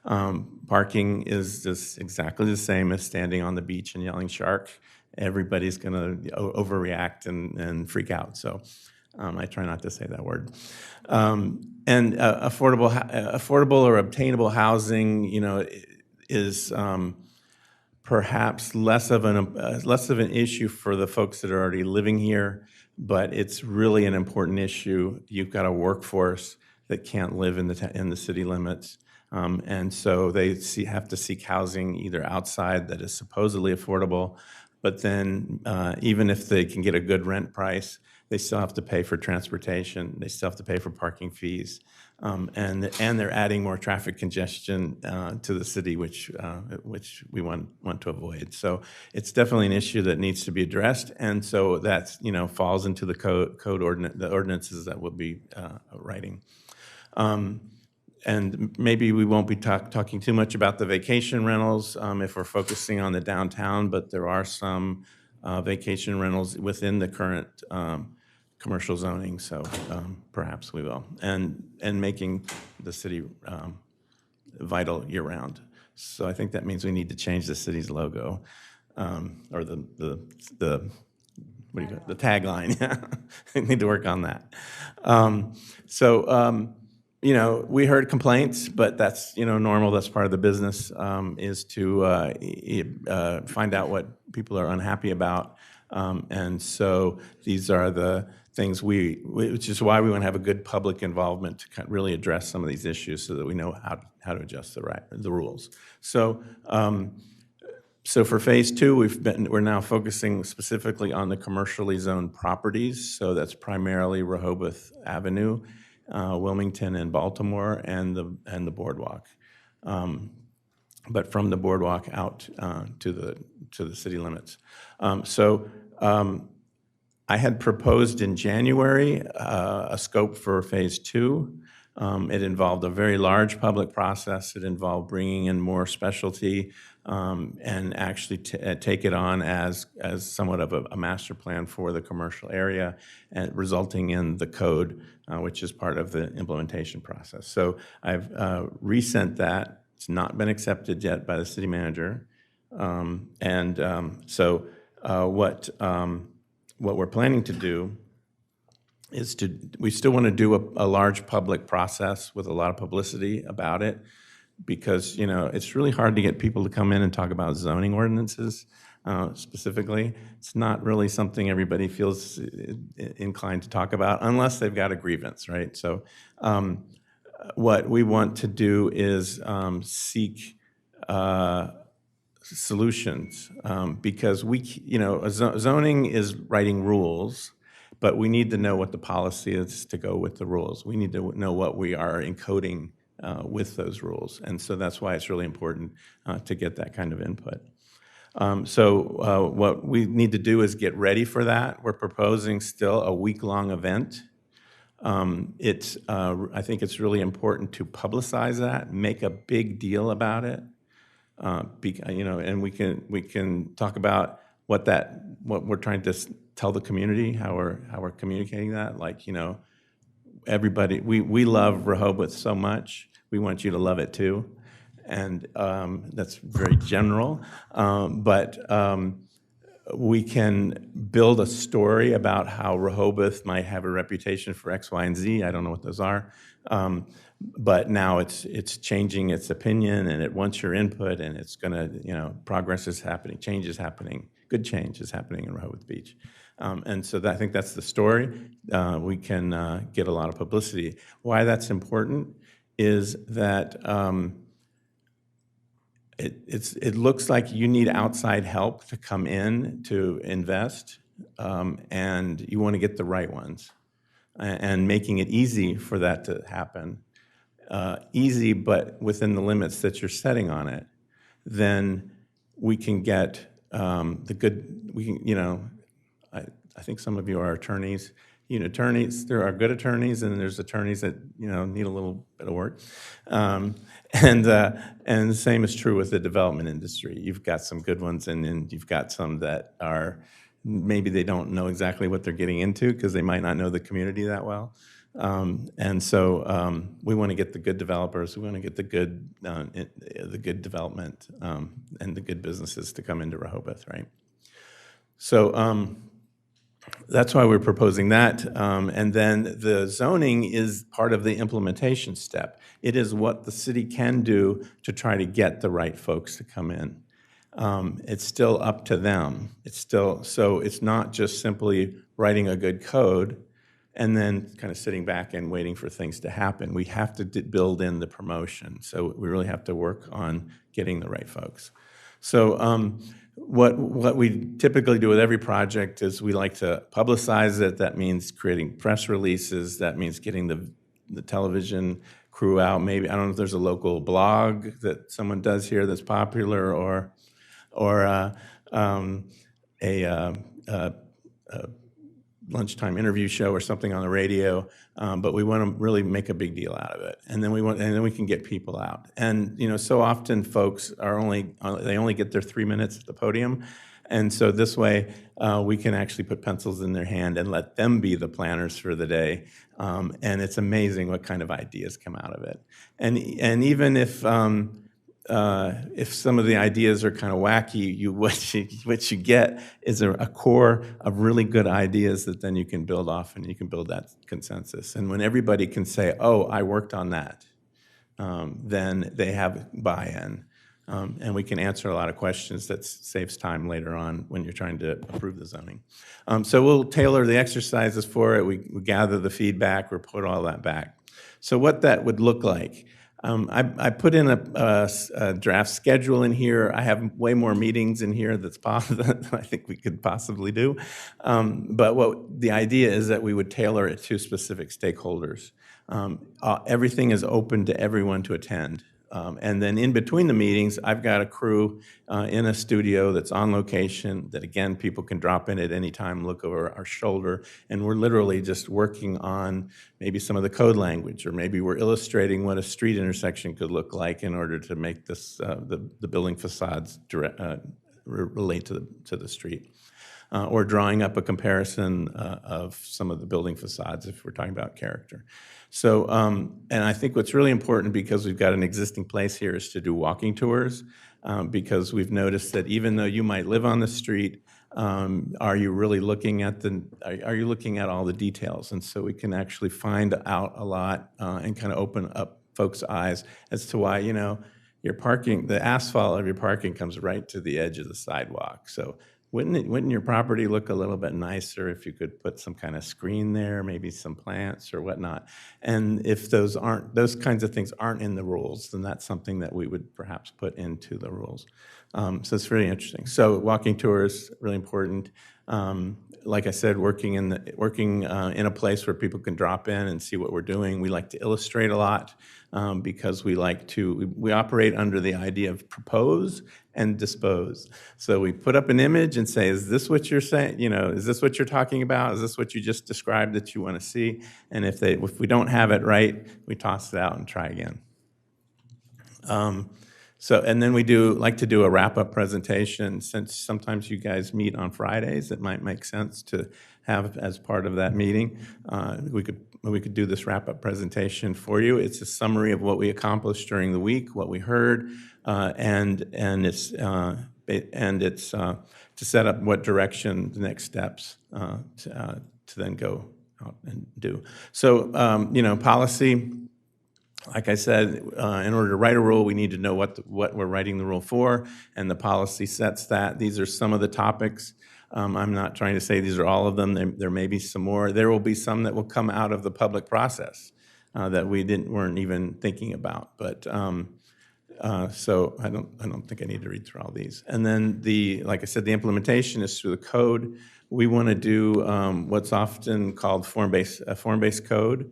Parking is just exactly the same as standing on the beach and yelling shark. Everybody's going to overreact and freak out. So I try not to say that word. And affordable or obtainable housing, is perhaps less of an issue for the folks that are already living here, but it's really an important issue. You've got a workforce that can't live in the city limits, and so they have to seek housing either outside that is supposedly affordable, but then even if they can get a good rent price, they still have to pay for transportation. They still have to pay for parking fees. And they're adding more traffic congestion to the city, which we want to avoid. So it's definitely an issue that needs to be addressed, and so that falls into the the ordinances that we'll be writing. And maybe we won't be talking too much about the vacation rentals if we're focusing on the downtown, but there are some vacation rentals within the current commercial zoning, so perhaps we will, and making the city vital year-round. So I think that means we need to change the city's logo, or the tagline. We need to work on that. We heard complaints, but that's normal. That's part of the business, is to find out what people are unhappy about, and so these are the things which is why we want to have a good public involvement to really address some of these issues, so that we know how to adjust the rules. So for Phase 2, we're now focusing specifically on the commercially zoned properties. So that's primarily Rehoboth Avenue, Wilmington and Baltimore, and the boardwalk. But from the boardwalk out to the city limits. I had proposed in January a scope for Phase 2. It involved a very large public process. It involved bringing in more specialty and actually take it on as somewhat of a master plan for the commercial area, and resulting in the code, which is part of the implementation process. So I've resent that. It's not been accepted yet by the city manager. what we're planning to do is we still want to do a large public process with a lot of publicity about it, because, it's really hard to get people to come in and talk about zoning ordinances specifically. It's not really something everybody feels inclined to talk about unless they've got a grievance, right? So what we want to do is seek solutions, because zoning is writing rules, but we need to know what the policy is to go with the rules. We need to know what we are encoding with those rules. And so that's why it's really important to get that kind of input. So what we need to do is get ready for that. We're proposing still a week-long event. I think it's really important to publicize that, make a big deal about it. And we can talk about what we're trying to tell the community, how we're communicating that. Like, everybody, we love Rehoboth so much. We want you to love it too. And that's very general. But we can build a story about how Rehoboth might have a reputation for X, Y, and Z. I don't know what those are. But now it's changing its opinion, and it wants your input, and it's going to, progress is happening, change is happening, good change is happening in Rehoboth Beach. And so I think that's the story. We can get a lot of publicity. Why that's important is that it looks like you need outside help to come in to invest, and you want to get the right ones, and making it easy for that to happen. Easy, but within the limits that you're setting on it, then we can get the good, I think some of you are attorneys. Attorneys, there are good attorneys, and there's attorneys that, need a little bit of work. And the same is true with the development industry. You've got some good ones, and then you've got some that are, maybe they don't know exactly what they're getting into because they might not know the community that well. And so we want to get the good developers, we want to get the good development and the good businesses to come into Rehoboth, right? So that's why we're proposing that. And then the zoning is part of the implementation step. It is what the city can do to try to get the right folks to come in. It's still up to them. So it's not just simply writing a good code and then kind of sitting back and waiting for things to happen. We have to build in the promotion. So we really have to work on getting the right folks. So what we typically do with every project is we like to publicize it. That means creating press releases. That means getting the television crew out. Maybe, I don't know if there's a local blog that someone does here that's popular, or a lunchtime interview show or something on the radio, but we want to really make a big deal out of it, and then we can get people out. And so often folks they only get their 3 minutes at the podium, and so this way we can actually put pencils in their hand and let them be the planners for the day. And it's amazing what kind of ideas come out of it. And even if some of the ideas are kind of wacky, what you get is a core of really good ideas that then you can build off, and you can build that consensus. And when everybody can say, oh, I worked on that, then they have buy-in. And we can answer a lot of questions that saves time later on when you're trying to approve the zoning. So we'll tailor the exercises for it. We gather the feedback, report all that back. So what that would look like. I put in a draft schedule in here. I have way more meetings in here that's possible than I think we could possibly do. But the idea is that we would tailor it to specific stakeholders. Everything is open to everyone to attend. And then in between the meetings, I've got a crew in a studio that's on location that, again, people can drop in at any time, look over our shoulder, and we're literally just working on maybe some of the code language, or maybe we're illustrating what a street intersection could look like in order to make this the building facades relate to the street. Or drawing up a comparison of some of the building facades if we're talking about character. So, and I think what's really important, because we've got an existing place here, is to do walking tours, because we've noticed that even though you might live on the street, Are you really looking at are you looking at all the details? And so we can actually find out a lot and kind of open up folks' eyes as to why, your parking, the asphalt of your parking comes right to the edge of the sidewalk. So wouldn't your property look a little bit nicer if you could put some kind of screen there, maybe some plants or whatnot? And if those kinds of things aren't in the rules, then that's something that we would perhaps put into the rules. So it's really interesting. So walking tours, really important. Like I said, working in a place where people can drop in and see what we're doing. We like to illustrate a lot because we operate under the idea of propose and dispose. So we put up an image and say, is this what you're saying? Is this what you're talking about? Is this what you just described that you want to see? And if we don't have it right, we toss it out and try again. And then we like to do a wrap-up presentation. Since sometimes you guys meet on Fridays, it might make sense to have as part of that meeting. We could do this wrap-up presentation for you. It's a summary of what we accomplished during the week, what we heard, and it's to set up what direction, the next steps to then go out and do. So, policy. Like I said, in order to write a rule, we need to know what we're writing the rule for, and the policy sets that. These are some of the topics. I'm not trying to say these are all of them. There may be some more. There will be some that will come out of the public process that we weren't even thinking about. But so I don't think I need to read through all these. And then like I said, the implementation is through the code. We want to do what's often called form-based code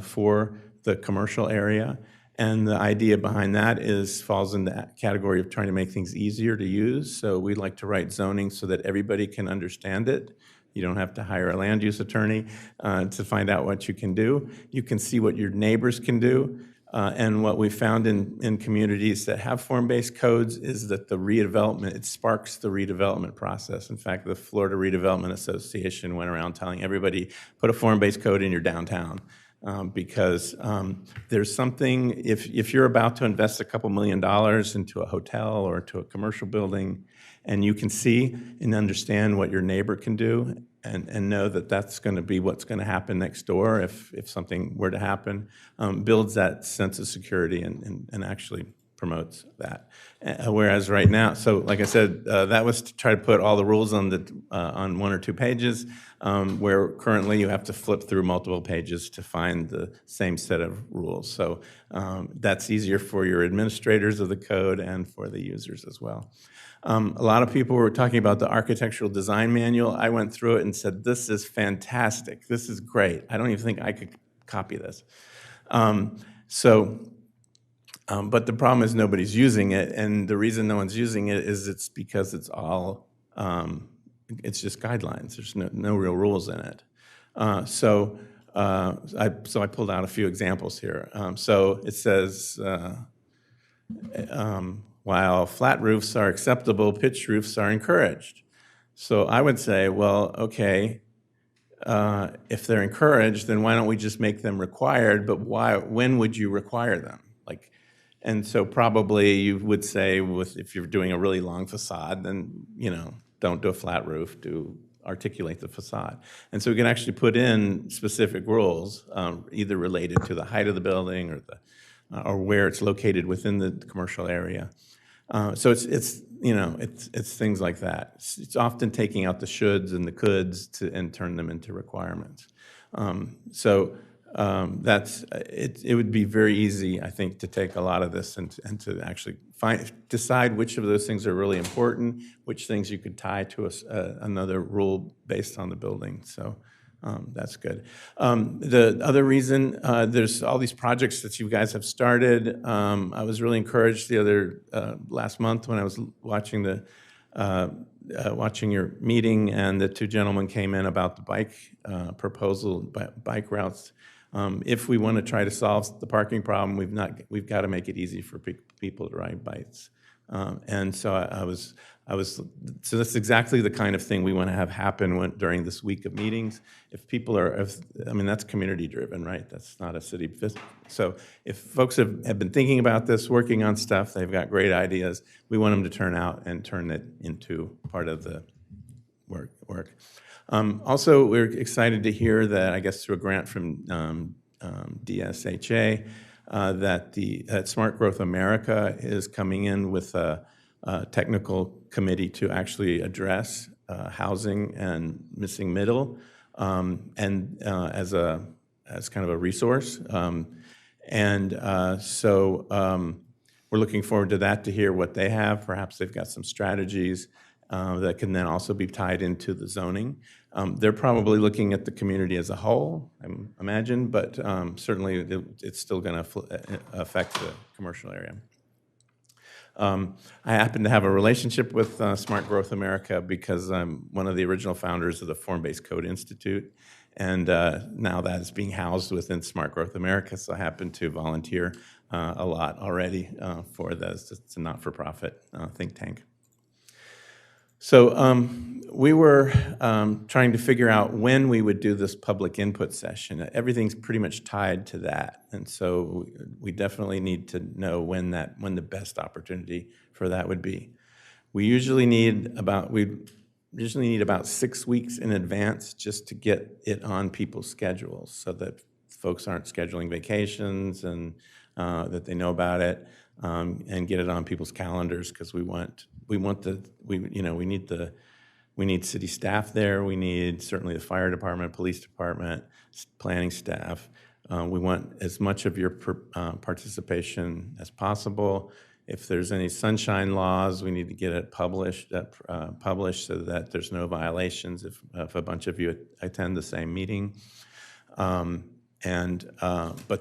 for the commercial area. And the idea behind that falls in the category of trying to make things easier to use. So we like to write zoning so that everybody can understand it. You don't have to hire a land use attorney to find out what you can do. You can see what your neighbors can do. And what we found in communities that have form-based codes is that it sparks the redevelopment process. In fact, the Florida Redevelopment Association went around telling everybody, put a form-based code in your downtown. Because there's something, if you're about to invest a couple $1 million into a hotel or to a commercial building, and you can see and understand what your neighbor can do and know that that's going to be what's going to happen next door if something were to happen, builds that sense of security and actually promotes that. Whereas right now, so like I said, that was to try to put all the rules on 1 or 2 pages, where currently you have to flip through multiple pages to find the same set of rules. So that's easier for your administrators of the code and for the users as well. A lot of people were talking about the architectural design manual. I went through it and said, this is fantastic. This is great. I don't even think I could copy this. But the problem is nobody's using it, and the reason no one's using it is it's because it's all, it's just guidelines. There's no real rules in it. So I pulled out a few examples here. So it says, while flat roofs are acceptable, pitched roofs are encouraged. So I would say, well, okay, if they're encouraged, then why don't we just make them required? But when would you require them? And so probably you would say, if you're doing a really long facade, then don't do a flat roof, articulate the facade. And so we can actually put in specific rules, either related to the height of the building or where it's located within the commercial area. So it's things like that. It's often taking out the shoulds and the coulds and turn them into requirements. It would be very easy, I think, to take a lot of this and to actually decide which of those things are really important, which things you could tie to another rule based on the building. So that's good. The other reason, there's all these projects that you guys have started. I was really encouraged last month when I was watching your meeting, and the 2 gentlemen came in about the bike proposal, bike routes. If we want to try to solve the parking problem, we've got to make it easy for people to ride bikes. And so so that's exactly the kind of thing we want to have happen during this week of meetings. If people that's community driven, right? That's not a city visit. So if folks have been thinking about this, working on stuff, they've got great ideas, we want them to turn out and turn it into part of the work. Also, we're excited to hear that, I guess through a grant from DSHA, that Smart Growth America is coming in with a technical committee to actually address housing and missing middle, and as kind of a resource. We're looking forward to that, to hear what they have. Perhaps they've got some strategies that can then also be tied into the zoning. They're probably looking at the community as a whole, I imagine, but certainly it's still going to affect the commercial area. I happen to have a relationship with Smart Growth America because I'm one of the original founders of the Form-Based Code Institute, and now that is being housed within Smart Growth America, so I happen to volunteer a lot already for this. It's a not-for-profit think tank. So we were trying to figure out when we would do this public input session. Everything's pretty much tied to that, and so we definitely need to know when the best opportunity for that would be. We usually need about 6 weeks in advance just to get it on people's schedules, so that folks aren't scheduling vacations, and that they know about it, and get it on people's calendars, because we need city staff there. We need certainly the fire department, police department, planning staff. We want as much of your participation as possible. If there's any sunshine laws, we need to get it published so that there's no violations if a bunch of you attend the same meeting. But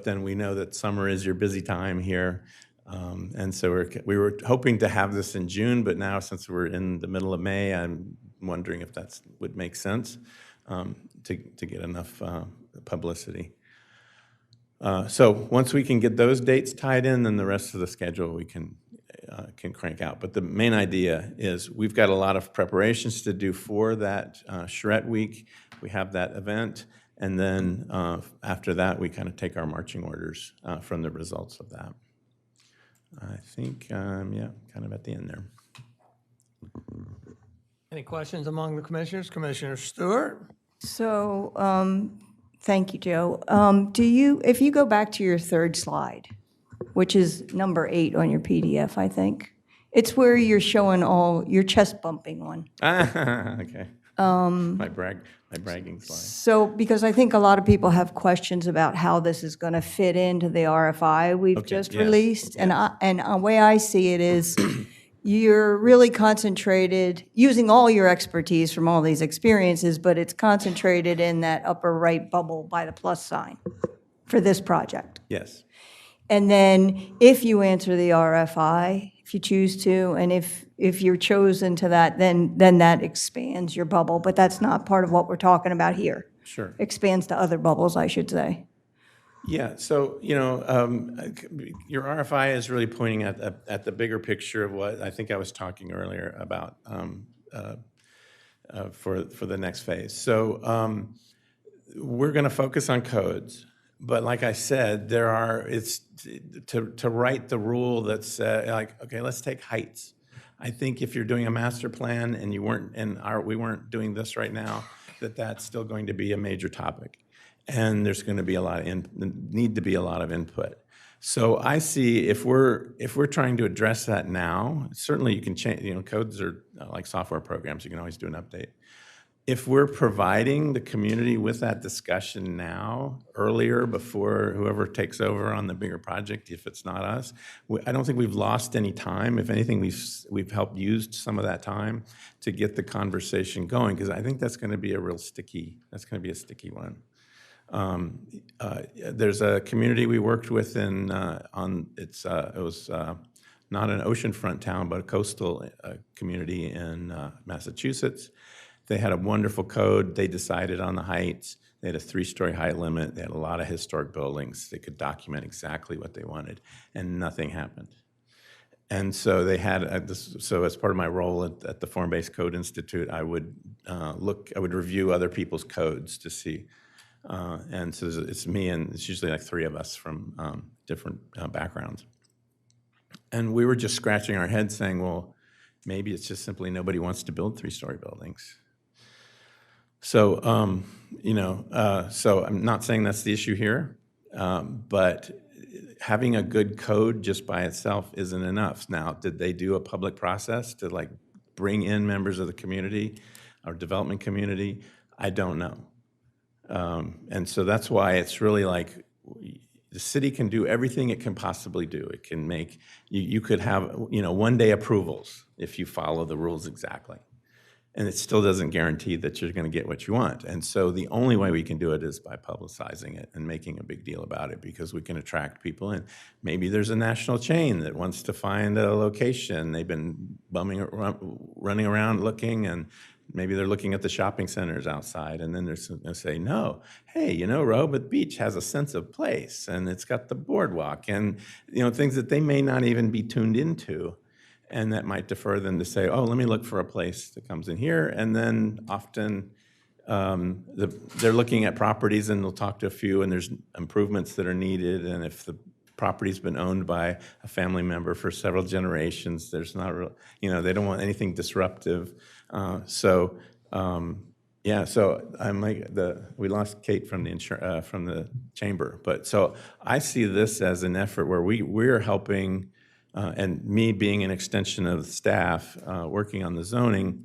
then we know that summer is your busy time here. And so we were hoping to have this in June, but now since we're in the middle of May, I'm wondering if that would make sense to get enough publicity. So once we can get those dates tied in, then the rest of the schedule we can crank out. But the main idea is we've got a lot of preparations to do for that charrette week. We have that event, and then after that, we kind of take our marching orders from the results of that. I think, yeah, kind of at the end there. Any questions among the commissioners? Commissioner Stewart? So, thank you, Joe. If you go back to your third slide, which is number 8 on your PDF, I think, it's where you're showing all your chest bumping one. Okay. My bragging slide. So, because I think a lot of people have questions about how this is going to fit into the RFI we've just yes, released. And the way I see it is you're really concentrated, using all your expertise from all these experiences, but it's concentrated in that upper right bubble by the plus sign for this project. Yes. And then if you answer the RFI, if you choose to, and if you're chosen to that, then that expands your bubble. But that's not part of what we're talking about here. Sure. Expands to other bubbles, I should say. Yeah, so, your RFI is really pointing at the bigger picture of what I think I was talking earlier about for the next phase. So we're going to focus on codes. But like I said, it's to write the rule that's okay, let's take heights. I think if you're doing a master plan and we weren't doing this right now, that's still going to be a major topic, and there's going to be need to be a lot of input. So I see if we're trying to address that now, certainly you can change. Codes are like software programs; you can always do an update. If we're providing the community with that discussion now, earlier, before whoever takes over on the bigger project, if it's not us, I don't think we've lost any time. If anything, we've helped use some of that time to get the conversation going, because I think that's going to be a sticky one. There's a community we worked with it was not an oceanfront town, but a coastal community in Massachusetts. They had a wonderful code. They decided on the heights. They had a 3-story height limit. They had a lot of historic buildings. They could document exactly what they wanted, and nothing happened. And so they had so as part of my role at the Form-Based Code Institute, I would review other people's codes to see. And so it's me, and it's usually like 3 of us from different backgrounds. And we were just scratching our heads saying, well, maybe it's just simply nobody wants to build 3-story buildings. So, so I'm not saying that's the issue here, but having a good code just by itself isn't enough. Now, did they do a public process to like bring in members of the community or development community? I don't know. And so that's why it's really like the city can do everything it can possibly do. It can make, you could have, one-day approvals if you follow the rules exactly. And it still doesn't guarantee that you're going to get what you want. And so the only way we can do it is by publicizing it and making a big deal about it, because we can attract people. And maybe there's a national chain that wants to find a location. They've been running around looking, and maybe they're looking at the shopping centers outside, and then they'll say, no, hey, Rehoboth Beach has a sense of place, and it's got the boardwalk, and things that they may not even be tuned into. And that might defer them to say, oh, let me look for a place that comes in here. And then often they're looking at properties, and they'll talk to a few, and there's improvements that are needed. And if the property's been owned by a family member for several generations, there's not real, they don't want anything disruptive. So I'm like we lost Kate from the chamber. But so I see this as an effort where we're helping. And me being an extension of the staff working on the zoning,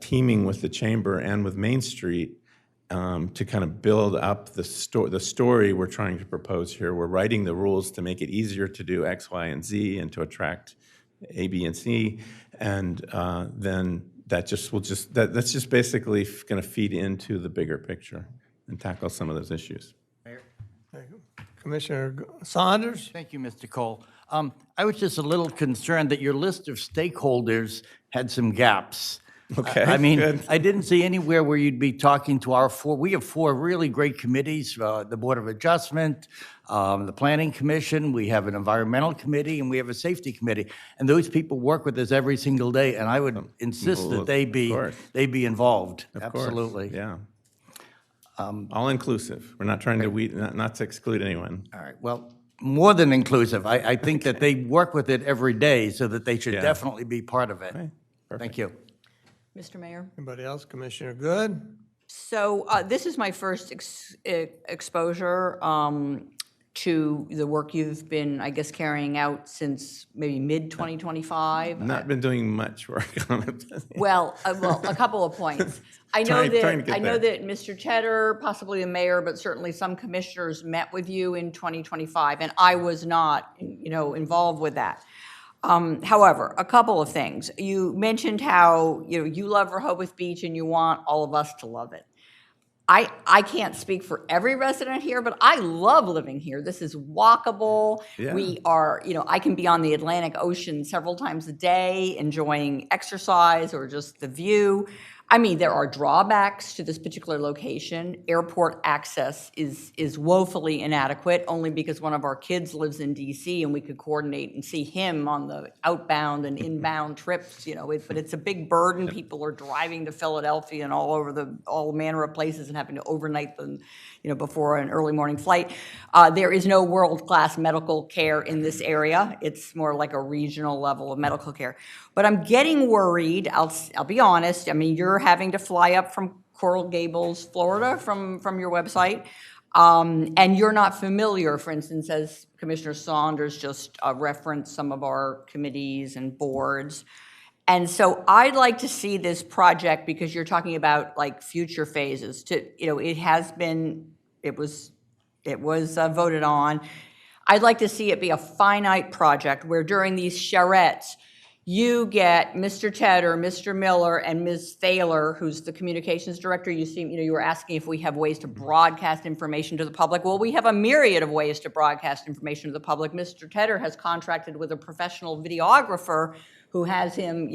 teaming with the chamber and with Main Street to kind of build up the story we're trying to propose here. We're writing the rules to make it easier to do X, Y, and Z, and to attract A, B, and C, and then that's just basically going to feed into the bigger picture and tackle some of those issues. Commissioner Saunders? Thank you, Mr. Kohl. I was just a little concerned that your list of stakeholders had some gaps. Okay, I mean, good. I didn't see anywhere where you'd be talking to we have 4 really great committees, the Board of Adjustment, the Planning Commission, we have an Environmental Committee, and we have a Safety Committee. And those people work with us every single day, and I would insist that they be involved. Of course, Absolutely. yeah. All inclusive. We're not trying to not to exclude anyone. All right, well, more than inclusive. I think that they work with it every day, so that they should definitely be part of it. Okay, perfect. Thank you. Mr. Mayor? Anybody else? Commissioner Good? So this is my first exposure to the work you've been, I guess, carrying out since maybe mid-2025. Not been doing much work on it. Well, a couple of points. I know Trying to that get I know there. that Mr. Cheddar, possibly the mayor, but certainly some commissioners met with you in 2025, and I was not, involved with that. However, a couple of things. You mentioned how you love Rehoboth Beach and you want all of us to love it. I can't speak for every resident here, but I love living here. This is walkable. Yeah. We are, I can be on the Atlantic Ocean several times a day, enjoying exercise or just the view. I mean, there are drawbacks to this particular location. Airport access is woefully inadequate, only because one of our kids lives in DC and we could coordinate and see him on the outbound and inbound trips, but it's a big burden. People are driving to Philadelphia and all manner of places and having to overnight them, before an early morning flight. There is no world-class medical care in this area. It's more like a regional level of medical care. But I'm getting worried, I'll be honest. I mean, you're having to fly up from Coral Gables, Florida from your website. And you're not familiar, for instance, as Commissioner Saunders just referenced some of our committees and boards. And so I'd like to see this project, because you're talking about like future phases, it was voted on. I'd like to see it be a finite project where during these charrettes, you get Mr. Tedder, Mr. Miller, and Ms. Thaler, who's the communications director. You were asking if we have ways to broadcast information to the public. Well, we have a myriad of ways to broadcast information to the public. Mr. Tedder has contracted with a professional videographer who has him,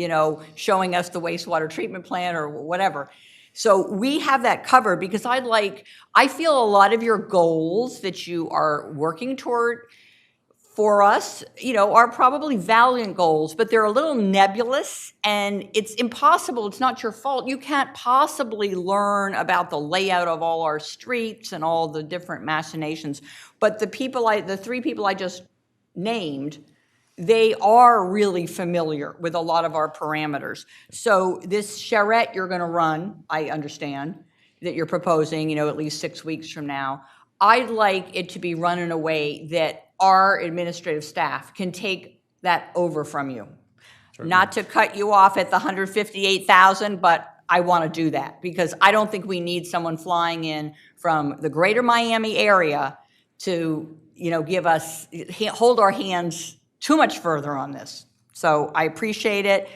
showing us the wastewater treatment plant or whatever. So we have that covered, because I feel a lot of your goals that you are working toward for us, are probably valiant goals, but they're a little nebulous, and it's impossible. It's not your fault. You can't possibly learn about the layout of all our streets and all the different machinations. But the 3 people I just named, they are really familiar with a lot of our parameters. So this charrette you're gonna run, I understand, that you're proposing, you know, at least 6 weeks from now, I'd like it to be run in a way that our administrative staff can take that over from you. Not to cut you off at the 158,000, but I want to do that because I don't think we need someone flying in from the greater Miami area to, you know, give us, hold our hands too much further on this. So I appreciate it.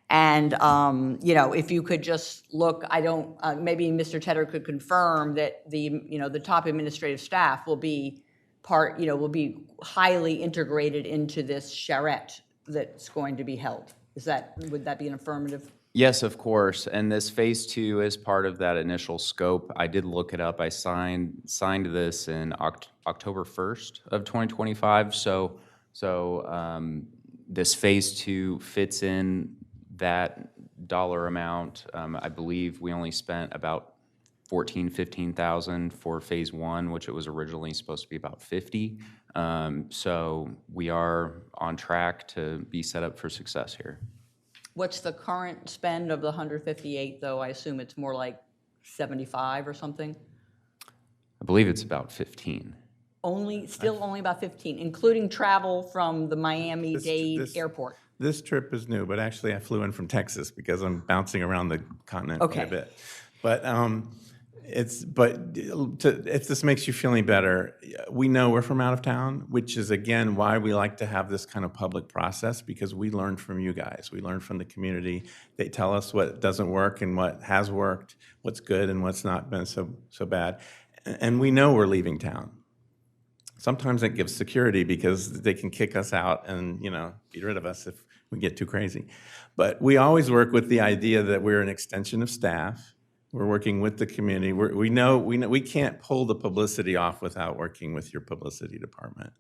And, you know, if you could just look, I don't, maybe Mr. Tedder could confirm that the, you know, the top administrative staff will be part, you know, will be highly integrated into this charrette that's going to be held. Is that, would that be an affirmative? Yes, of course, and this Phase 2 is part of that initial scope. I did look it up. I signed this in October 1st of 2025, so this Phase 2 fits in that dollar amount. I believe we only spent about $15,000 for Phase 1, which it was originally supposed to be about 50. So we are on track to be set up for success here. What's the current spend of the 158, though? I assume it's more like 75 or something? I believe it's about 15. Still only about 15, including travel from the Miami-Dade airport. This trip is new, but actually I flew in from Texas because I'm bouncing around the continent quite a bit. But if this makes you feel any better, we know we're from out of town, which is, again, why we like to have this kind of public process, because we learn from you guys. We learn from the community. They tell us what doesn't work and what has worked, what's good and what's not been so bad. And we know we're leaving town. Sometimes it gives security because they can kick us out and, you know, get rid of us if we get too crazy. But we always work with the idea that we're an extension of staff. We're working with the community. We know we can't pull the publicity off without working with your publicity department.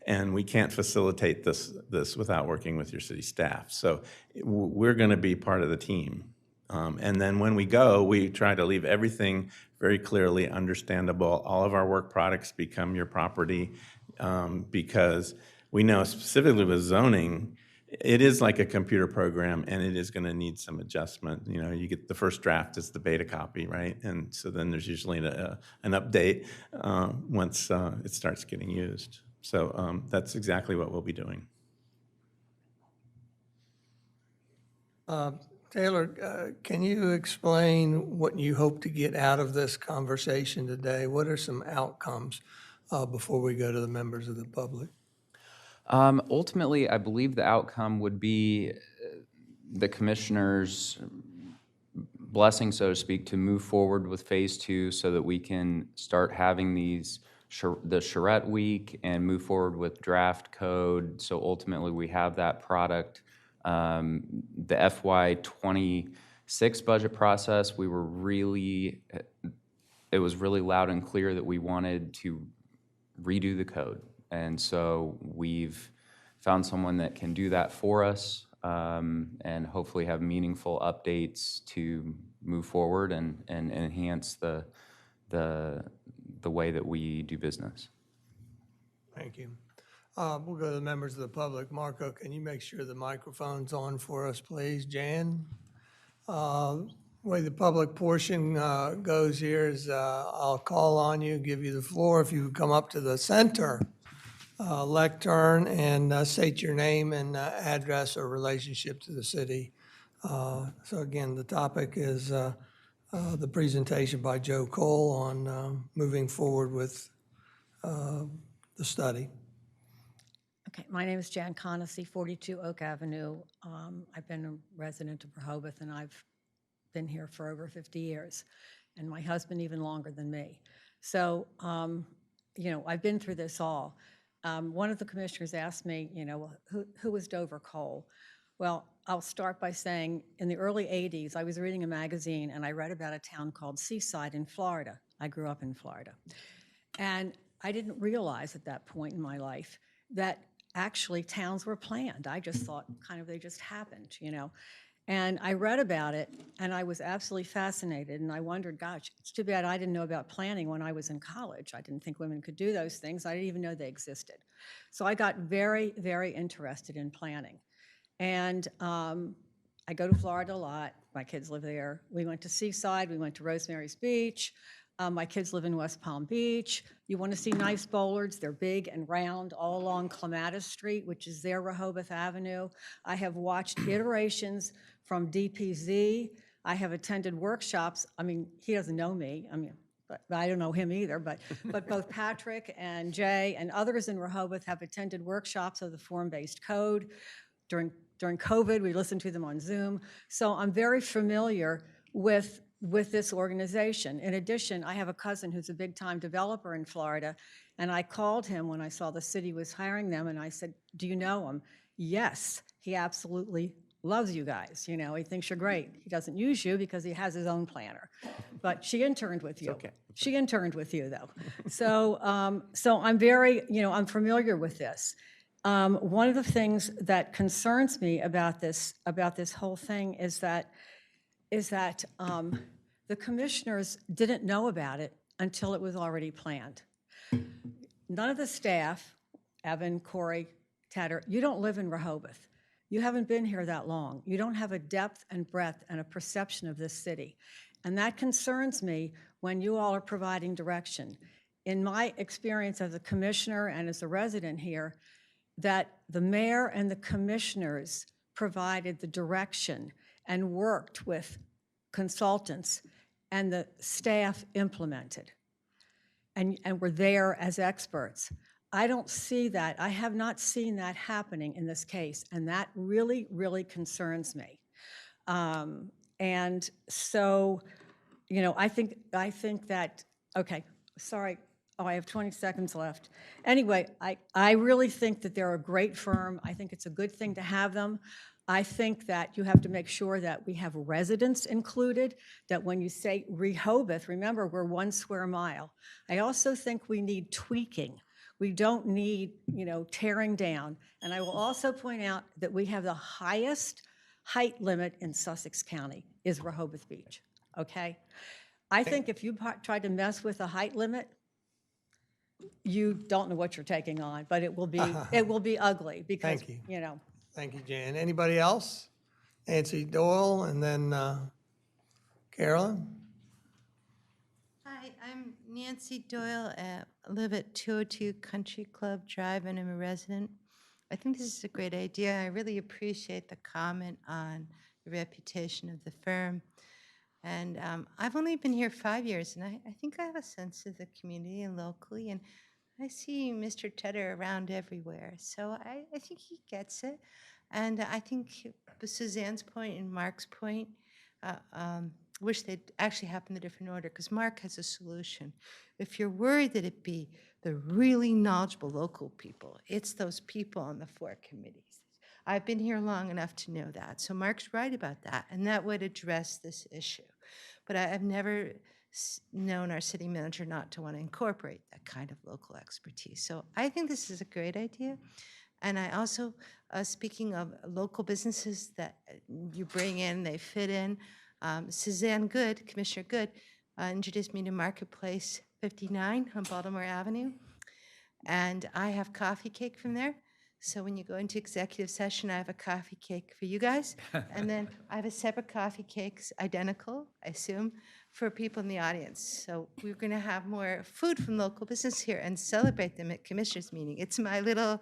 And we can't facilitate this without working with your city staff. So we're going to be part of the team. And then when we go, we try to leave everything very clearly understandable. All of our work products become your property because we know specifically with zoning, it is like a computer program, and it is going to need some adjustment. You know, you get the first draft is the beta copy, right? And so then there's usually an update once it starts getting used. So that's exactly what we'll be doing. Taylor, can you explain what you hope to get out of this conversation today? What are some outcomes before we go to the members of the public? Ultimately, I believe the outcome would be the commissioner's blessing, so to speak, to move forward with Phase 2 so that we can start having the charrette week and move forward with draft code. So ultimately, we have that product. The FY26 budget process, it was really loud and clear that we wanted to redo the code. And so we've found someone that can do that for us and hopefully have meaningful updates to move forward and enhance the way that we do business. Thank you. We'll go to the members of the public. Marco, can you make sure the microphone's on for us, please? Jan? Way the public portion goes here is I'll call on you, give you the floor. If you would come up to the center lectern and state your name and address or relationship to the city. So again, the topic is the presentation by Joe Kohl on moving forward with the study. Okay, my name is Jan Conacy, 42 Oak Avenue. I've been a resident of Rehoboth, and I've been here for over 50 years, and my husband even longer than me. So, you know, I've been through this all. One of the commissioners asked me, you know, who was Dover Kohl? Well, I'll start by saying in the early 80s, I was reading a magazine and I read about a town called Seaside in Florida. I grew up in Florida. And I didn't realize at that point in my life that actually towns were planned. I just thought kind of they just happened, you know. And I read about it, and I was absolutely fascinated, and I wondered, gosh, it's too bad I didn't know about planning when I was in college. I didn't think women could do those things. I didn't even know they existed. So I got very, very interested in planning. And I go to Florida a lot. My kids live there. We went to Seaside. We went to Rosemary's Beach. My kids live in West Palm Beach. You want to see nice bollards? They're big and round all along Clematis Street, which is their Rehoboth Avenue. I have watched iterations from DPZ. I have attended workshops. I mean, he doesn't know me. But I don't know him either, but both Patrick and Jay and others in Rehoboth have attended workshops of the form-based code. During COVID, we listened to them on Zoom. So I'm very familiar with this organization. In addition, I have a cousin who's a big-time developer in Florida, and I called him when I saw the city was hiring them, and I said, do you know him? Yes, he absolutely loves you guys. You know, he thinks you're great. He doesn't use you because he has his own planner. But she interned with you. okay. She interned with you, though. So, so I'm very, I'm familiar with this. One of the things that concerns me about this whole thing is that the commissioners didn't know about it until it was already planned. None of the staff, Evan, Corey, Tedder, you don't live in Rehoboth. You haven't been here that long. You don't have a depth and breadth and a perception of this city. And that concerns me when you all are providing direction. In my experience as a commissioner and as a resident here, that the mayor and the commissioners provided the direction and worked with consultants, and the staff implemented and were there as experts. I don't see that. I have not seen that happening in this case, and that really, really concerns me. And so, I think that, okay, sorry. Oh, I have 20 seconds left. Anyway, I really think that they're a great firm. I think it's a good thing to have them. I think that you have to make sure that we have residents included, that when you say Rehoboth, remember, we're 1 square mile. I also think we need tweaking. We don't need, tearing down. And I will also point out that we have the highest height limit in Sussex County is Rehoboth Beach, okay? I think if you try to mess with the height limit, you don't know what you're taking on, but it will be ugly because, Thank you. Thank you, Jan. Anybody else? Nancy Doyle and then Carolyn? Hi, I'm Nancy Doyle. I live at 202 Country Club Drive, and I'm a resident. I think this is a great idea. I really appreciate the comment on the reputation of the firm. And I've only been here 5 years, and I think I have a sense of the community and locally, and I see Mr. Tedder around everywhere. So I think he gets it. And I think Suzanne's point and Mark's point, wish they'd actually happen in a different order, because Mark has a solution. If you're worried that it be the really knowledgeable local people, it's those people on the 4 committees. I've been here long enough to know that. So Mark's right about that, and that would address this issue. But I've never known our city manager not to want to incorporate that kind of local expertise. So I think this is a great idea. And I also, speaking of local businesses that you bring in, they fit in, Suzanne Good, Commissioner Good, introduced me to Marketplace 59 on Baltimore Avenue. And I have coffee cake from there. So when you go into executive session, I have a coffee cake for you guys. And then I have a separate coffee cakes, identical, I assume, for people in the audience. So we're going to have more food from local business here and celebrate them at commissioners meeting. It's my little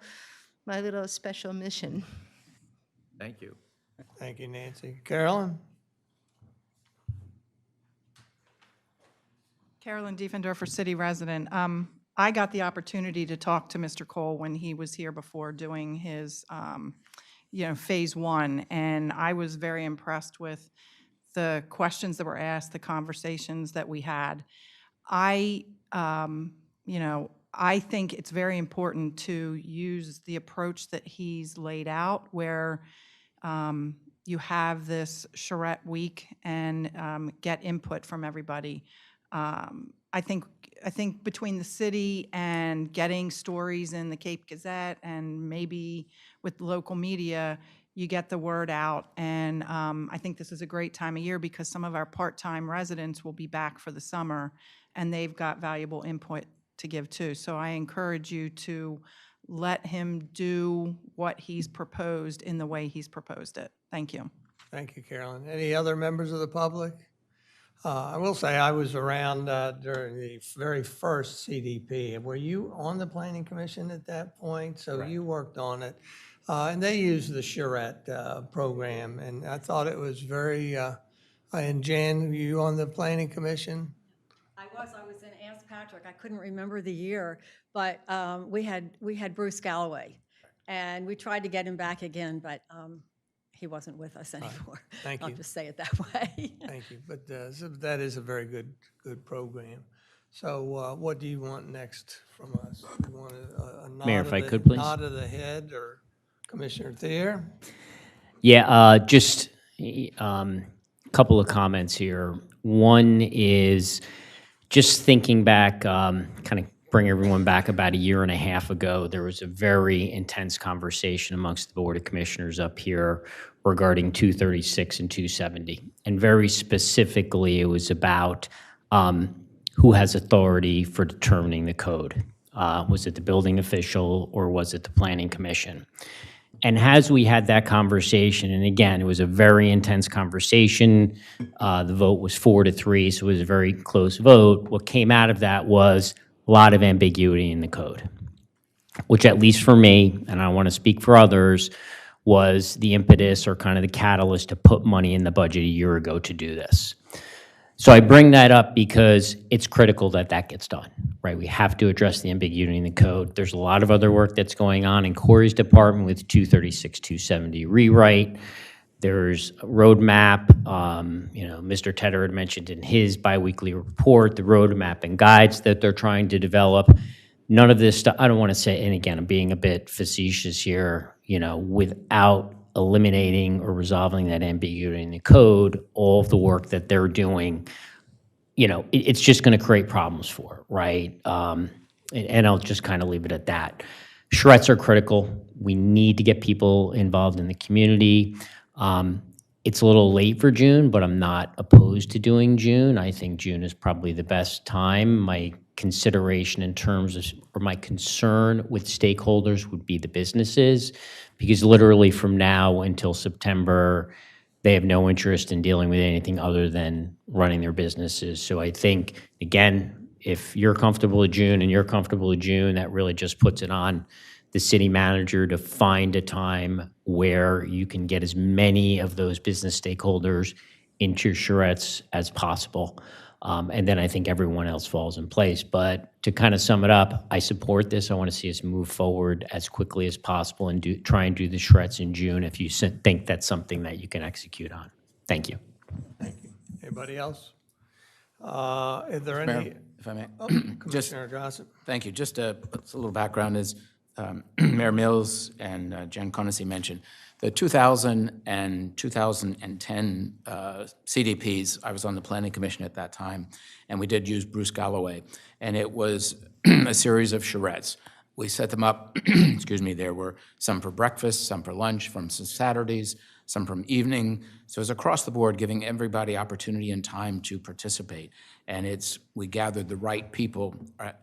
special mission. Thank you. Thank you, Nancy. Carolyn? Carolyn Diefendorfer, city resident. I got the opportunity to talk to Mr. Kohl when he was here before doing his, phase 1, and I was very impressed with the questions that were asked, the conversations that we had. I think it's very important to use the approach that he's laid out, where you have this charrette week and get input from everybody. I think between the city and getting stories in the Cape Gazette and maybe with local media, you get the word out. And I think this is a great time of year because some of our part-time residents will be back for the summer, and they've got valuable input to give too. So I encourage you to let him do what he's proposed in the way he's proposed it. Thank you. Thank you, Carolyn. Any other members of the public? I will say I was around during the very first CDP. Were you on the planning commission at that point? So you worked on it. And they used the charrette program, and I thought it was very, and Jan, were you on the planning commission? I was in Ask Patrick. I couldn't remember the year, but we had Bruce Galloway, and we tried to get him back again, but he wasn't with us anymore. Thank I'll you. just say it that way. Thank you. But so that is a very good program. So what do you want next from us? You want a nod Mayor, of if I the- could, please. Nod of the head, or Commissioner Thayer? Yeah, just a couple of comments here. One is just thinking back, kind of bring everyone back about a year and a half ago, there was a very intense conversation amongst the Board of Commissioners up here regarding 236 and 270. And very specifically, it was about who has authority for determining the code. Was it the building official or was it the Planning Commission? And as we had that conversation, and again, it was a very intense conversation, the vote was 4-3, so it was a very close vote. What came out of that was a lot of ambiguity in the code, which at least for me, and I want to speak for others, was the impetus or kind of the catalyst to put money in the budget a year ago to do this. So I bring that up because it's critical that that gets done, right? We have to address the ambiguity in the code. There's a lot of other work that's going on in Corey's department with 236, 270 rewrite. There's a roadmap. Mr. Tedder had mentioned in his biweekly report, the roadmap and guides that they're trying to develop. None of this stuff, I don't want to say, and again, I'm being a bit facetious here, without eliminating or resolving that ambiguity in the code, all of the work that they're doing, it's just going to create problems for it, right? And I'll just kind of leave it at that. Charrettes are critical. We need to get people involved in the community. It's a little late for June, but I'm not opposed to doing June. I think June is probably the best time. My consideration in terms of, or my concern with stakeholders would be the businesses, because literally from now until September, they have no interest in dealing with anything other than running their businesses. So I think, again, if you're comfortable with June and you're comfortable with June, that really just puts it on the city manager to find a time where you can get as many of those business stakeholders into charrettes as possible. And then I think everyone else falls in place. But to kind of sum it up, I support this. I want to see us move forward as quickly as possible and try and do the charrettes in June if you think that's something that you can execute on. Thank you. Thank you. Anybody else? Is there any? Mayor, if I may. Oh, Commissioner Gossett. Thank you. Just a little background is Mayor Mills and Jen Connesy mentioned the 2000 and 2010 CDPs. I was on the Planning Commission at that time, and we did use Bruce Galloway, and it was a series of charrettes. We set them up, excuse me, there were some for breakfast, some for lunch, some Saturdays, some from evening. So it was across the board, giving everybody opportunity and time to participate. And we gathered the right people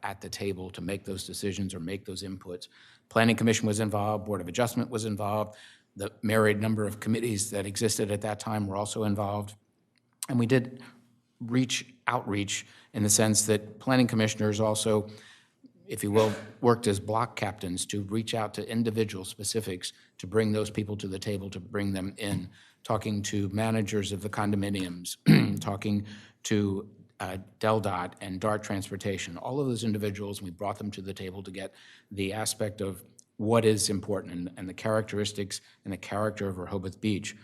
at the table to make those decisions or make those inputs. Planning Commission was involved, Board of Adjustment was involved, the myriad number of committees that existed at that time were also involved. And we did outreach in the sense that planning commissioners also, if you will, worked as block captains to reach out to individual specifics to bring those people to the table, to bring them in, talking to managers of the condominiums, talking to DelDOT and DART Transportation, all of those individuals, we brought them to the table to get the aspect of what is important and the characteristics and the character of Rehoboth Beach.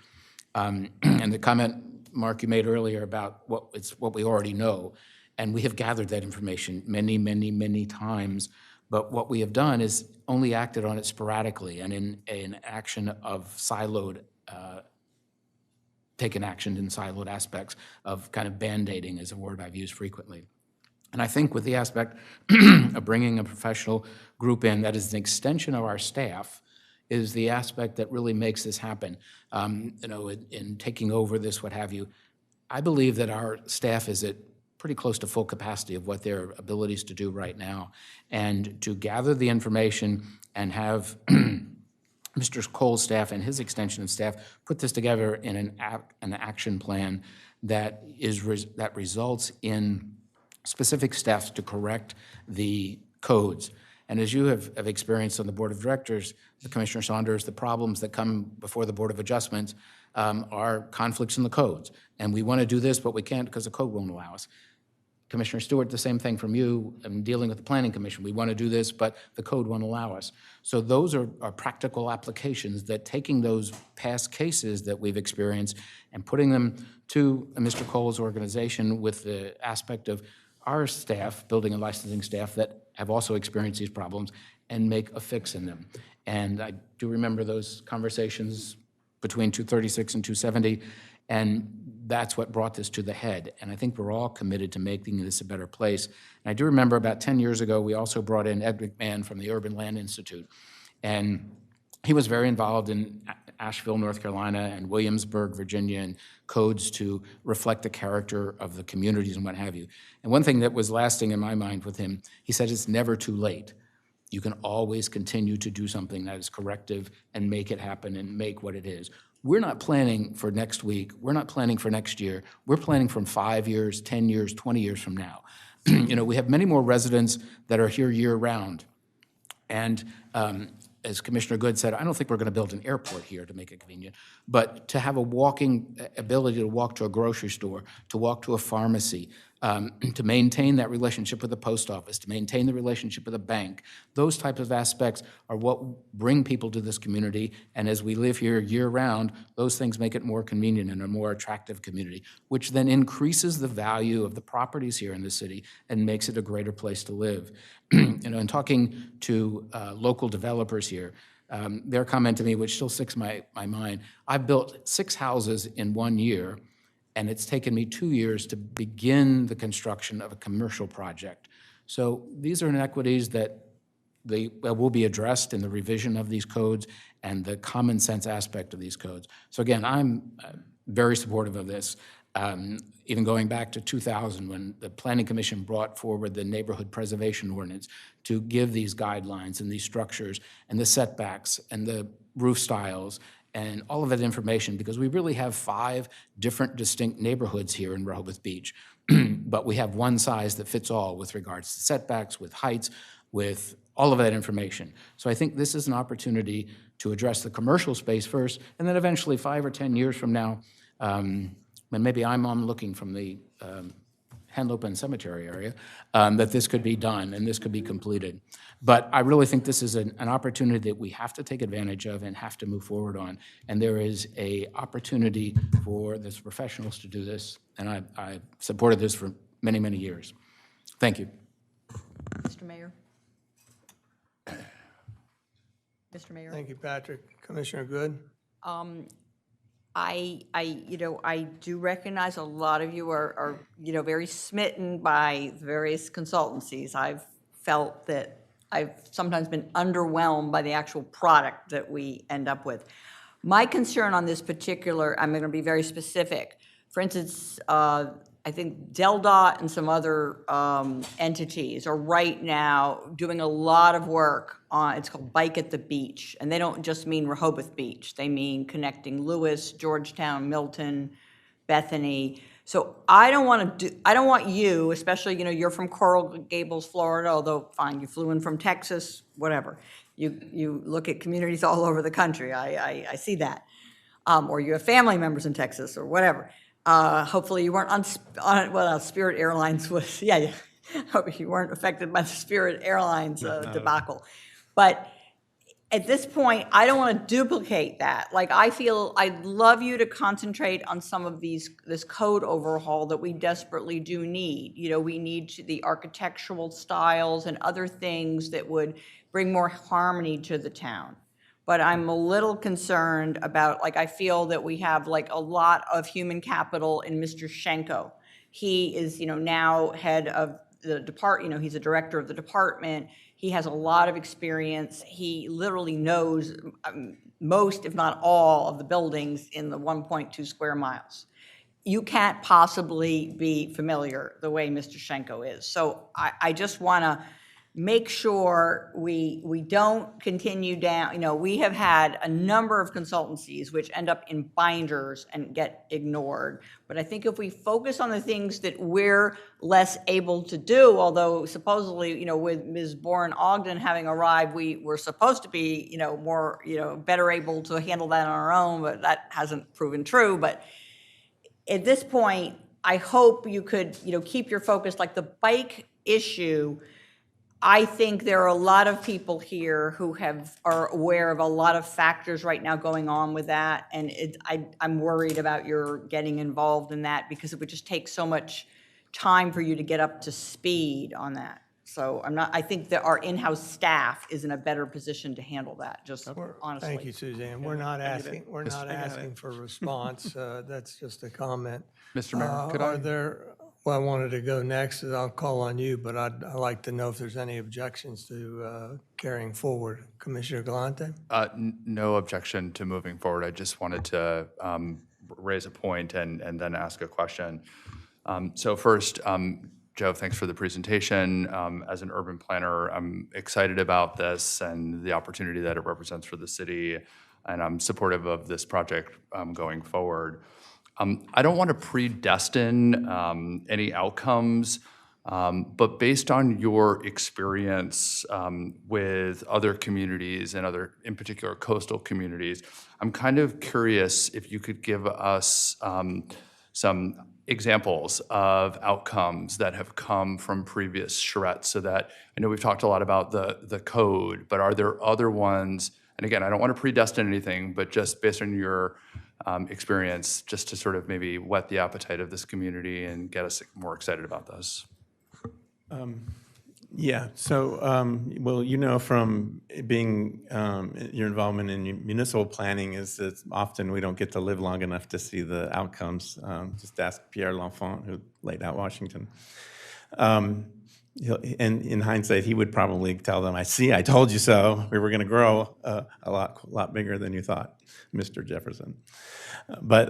And the comment, Mark, you made earlier about what we already know, and we have gathered that information many, many, many times, but what we have done is only acted on it sporadically and in an action of siloed, taken action in siloed aspects of kind of band-aiding is a word I've used frequently. And I think with the aspect of bringing a professional group in that is an extension of our staff is the aspect that really makes this happen. You know, in taking over this, what have you. I believe that our staff is at pretty close to full capacity of what their abilities to do right now. And to gather the information and have Mr. Kohl's staff and his extension of staff put this together in an action plan that that results in specific steps to correct the codes. And as you have experienced on the Board of Directors, Commissioner Saunders, the problems that come before the Board of Adjustments are conflicts in the codes. And we want to do this, but we can't because the code won't allow us. Commissioner Stewart, the same thing from you, dealing with the Planning Commission. We want to do this, but the code won't allow us. So those are practical applications that taking those past cases that we've experienced and putting them to Mr. Kohl's organization with the aspect of our staff, building and licensing staff that have also experienced these problems, and make a fix in them. And I do remember those conversations between 236 and 270, and that's what brought this to the head. And I think we're all committed to making this a better place. And I do remember about 10 years ago, we also brought in Ed McMahon from the Urban Land Institute. And he was very involved in Asheville, North Carolina, and Williamsburg, Virginia, and codes to reflect the character of the communities and what have you. And one thing that was lasting in my mind with him, he said it's never too late. You can always continue to do something that is corrective and make it happen and make what it is. We're not planning for next week. We're not planning for next year. We're planning from 5 years, 10 years, 20 years from now. You know, we have many more residents that are here year-round. And as Commissioner Good said, I don't think we're going to build an airport here to make it convenient, but to have a walking ability to walk to a grocery store, to walk to a pharmacy, to maintain that relationship with the post office, to maintain the relationship with a bank. Those types of aspects are what bring people to this community, and as we live here year-round, those things make it more convenient and a more attractive community, which then increases the value of the properties here in the city and makes it a greater place to live. You know, in talking to local developers here, their comment to me, which still sticks in my mind, I've built 6 houses in 1 year, and it's taken me 2 years to begin the construction of a commercial project. So these are inequities that will be addressed in the revision of these codes and the common sense aspect of these codes. So again, I'm very supportive of this. Even going back to 2000, when the Planning Commission brought forward the Neighborhood Preservation Ordinance to give these guidelines and these structures and the setbacks and the roof styles and all of that information, because we really have 5 different distinct neighborhoods here in Rehoboth Beach, but we have one size that fits all with regards to setbacks, with heights, with all of that information. So I think this is an opportunity to address the commercial space first, and then eventually 5 or 10 years from now, when maybe I'm looking from the Henlopen Cemetery area, that this could be done and this could be completed. But I really think this is an opportunity that we have to take advantage of and have to move forward on. And there is an opportunity for the professionals to do this, and I supported this for many, many years. Thank you. Mr. Mayor? Mr. Mayor? Thank you, Patrick. Commissioner Good? I do recognize a lot of you are very smitten by the various consultancies. I've felt that I've sometimes been underwhelmed by the actual product that we end up with. My concern on this particular, I'm going to be very specific. For instance, I think DelDOT and some other entities are right now doing a lot of work on, it's called Bike at the Beach. And they don't just mean Rehoboth Beach. They mean connecting Lewis, Georgetown, Milton, Bethany. So I don't want you, especially, you're from Coral Gables, Florida, although fine, you flew in from Texas, whatever. You look at communities all over the country. I see that. Or you have family members in Texas or whatever. Hopefully you weren't on Spirit Airlines was, yeah, hope you weren't affected by the Spirit Airlines debacle. But at this point, I don't want to duplicate that. Like, I feel I'd love you to concentrate on some of this code overhaul that we desperately do need. We need the architectural styles and other things that would bring more harmony to the town. But I'm a little concerned about, I feel that we have a lot of human capital in Mr. Schenko. He is, now head of he's a director of the department. He has a lot of experience. He literally knows most, if not all, of the buildings in the 1.2 square miles. You can't possibly be familiar the way Mr. Schenko is. So I just want to make sure we don't continue down. We have had a number of consultancies which end up in binders and get ignored. But I think if we focus on the things that we're less able to do, although supposedly, with Ms. Bourne-Ogden having arrived, we were supposed to be, more, better able to handle that on our own, but that hasn't proven true. But at this point, I hope you could, keep your focus. Like the bike issue, I think there are a lot of people here who are aware of a lot of factors right now going on with that, and I'm worried about your getting involved in that because it would just take so much time for you to get up to speed on that. So I think that our in-house staff is in a better position to handle that, just honestly. Thank you, Suzanne. We're not asking for a response. That's just a comment. Mr. Mayor, could I? Are there, well, I wanted to go next, and I'll call on you, but I'd like to know if there's any objections to carrying forward. Commissioner Galante? No objection to moving forward. I just wanted to raise a point and then ask a question. So first, Joe, thanks for the presentation. As an urban planner, I'm excited about this and the opportunity that it represents for the city, and I'm supportive of this project going forward. I don't want to predestine any outcomes, but based on your experience with other communities and in particular coastal communities, I'm kind of curious if you could give us some examples of outcomes that have come from previous charrettes, so that I know we've talked a lot about the code, but are there other ones? And again, I don't want to predestine anything, but just based on your experience, just to sort of maybe whet the appetite of this community and get us more excited about this. Yeah, so, well, from being, your involvement in municipal planning is that often we don't get to live long enough to see the outcomes. Just ask Pierre L'Enfant, who laid out Washington. And in hindsight, he would probably tell them, I told you so. We were going to grow a lot bigger than you thought, Mr. Jefferson. But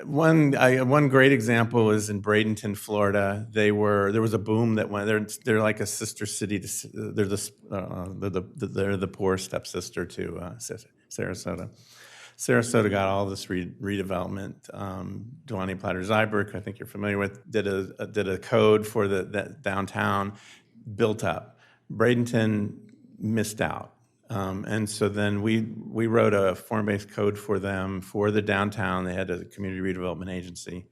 one great example is in Bradenton, Florida. There was a boom that went. They're like a sister city. They're the poor stepsister to Sarasota. Sarasota got all this redevelopment. Duane Platter-Zyberk, I think you're familiar with, did a code for the downtown, built up. Bradenton missed out. And so then we wrote a form-based code for them for the downtown. They had a community redevelopment agency.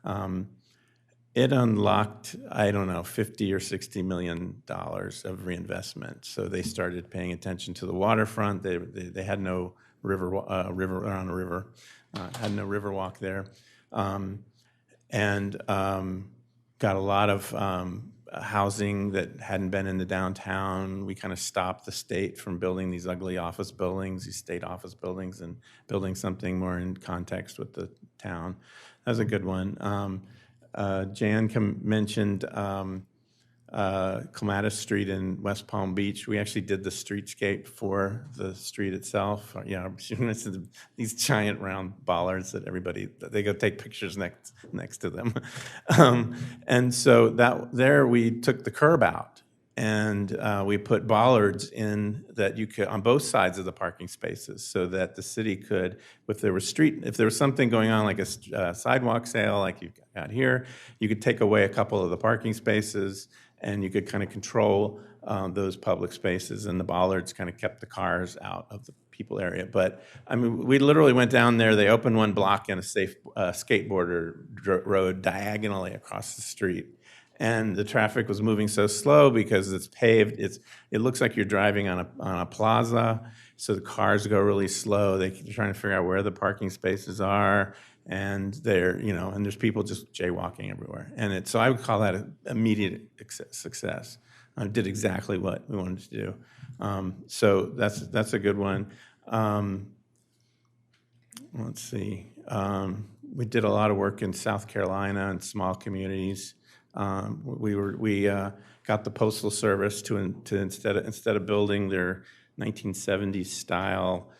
It unlocked, I don't know, $50 or $60 million of reinvestment. So they started paying attention to the waterfront. They had no had no river walk there, and got a lot of housing that hadn't been in the downtown. We kind of stopped the state from building these ugly office buildings, these state office buildings, and building something more in context with the town. That was a good one. Jan mentioned Clematis Street in West Palm Beach. We actually did the streetscape for the street itself. These giant round bollards that they go take pictures next to them. And so there we took the curb out, and we put bollards in that you could on both sides of the parking spaces, so that the city could, if there was something going on like a sidewalk sale like you've got here, you could take away a couple of the parking spaces, and you could kind of control those public spaces, and the bollards kind of kept the cars out of the people area. But I mean, we literally went down there. They opened one block in a safe skateboarder road diagonally across the street, and the traffic was moving so slow because it's paved. It looks like you're driving on a plaza, so the cars go really slow. They're trying to figure out where the parking spaces are. And and there's people just jaywalking everywhere. And so I would call that an immediate success. I did exactly what we wanted to do. So that's a good one. Let's see. We did a lot of work in South Carolina and small communities. We got the Postal Service to instead of building their 1970s style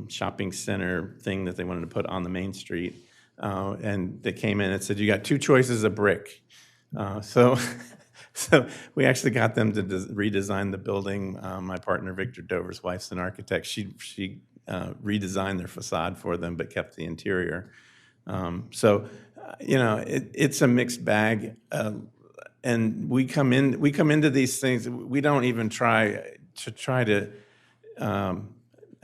shopping center thing that they wanted to put on the main street, and they came in and said, you got two choices of brick. So we actually got them to redesign the building. My partner, Victor Dover's wife's an architect. She redesigned their facade for them, but kept the interior. It's a mixed bag. And we come into these things, we don't even try to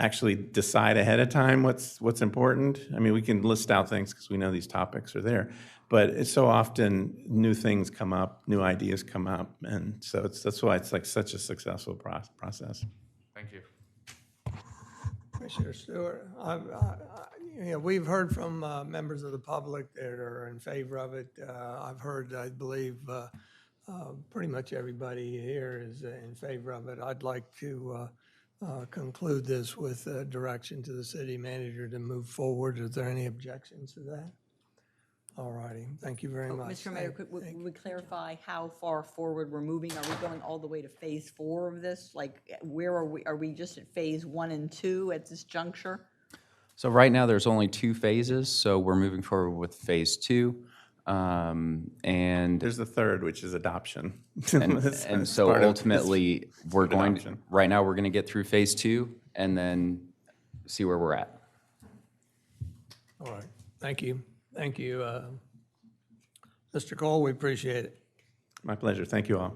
actually decide ahead of time what's important. I mean, we can list out things because we know these topics are there, but it's so often new things come up, new ideas come up, and so that's why it's like such a successful process. Thank you. Commissioner Stewart, we've heard from members of the public that are in favor of it. I've heard, I believe, pretty much everybody here is in favor of it. I'd like to conclude this with direction to the city manager to move forward. Is there any objections to that? All righty, thank you very much. Mr. Mayor, could we clarify how far forward we're moving? Are we going all the way to phase 4 of this? Like, where are we? Are we just at phase 1 and 2 at this juncture? So right now, there's only 2 phases, so we're moving forward with phase 2. And There's the third, which is adoption. and so ultimately, right now, we're going to get through phase 2 and then see where we're at. All right, thank you. Thank you, Mr. Kohl, we appreciate it. My pleasure. Thank you all.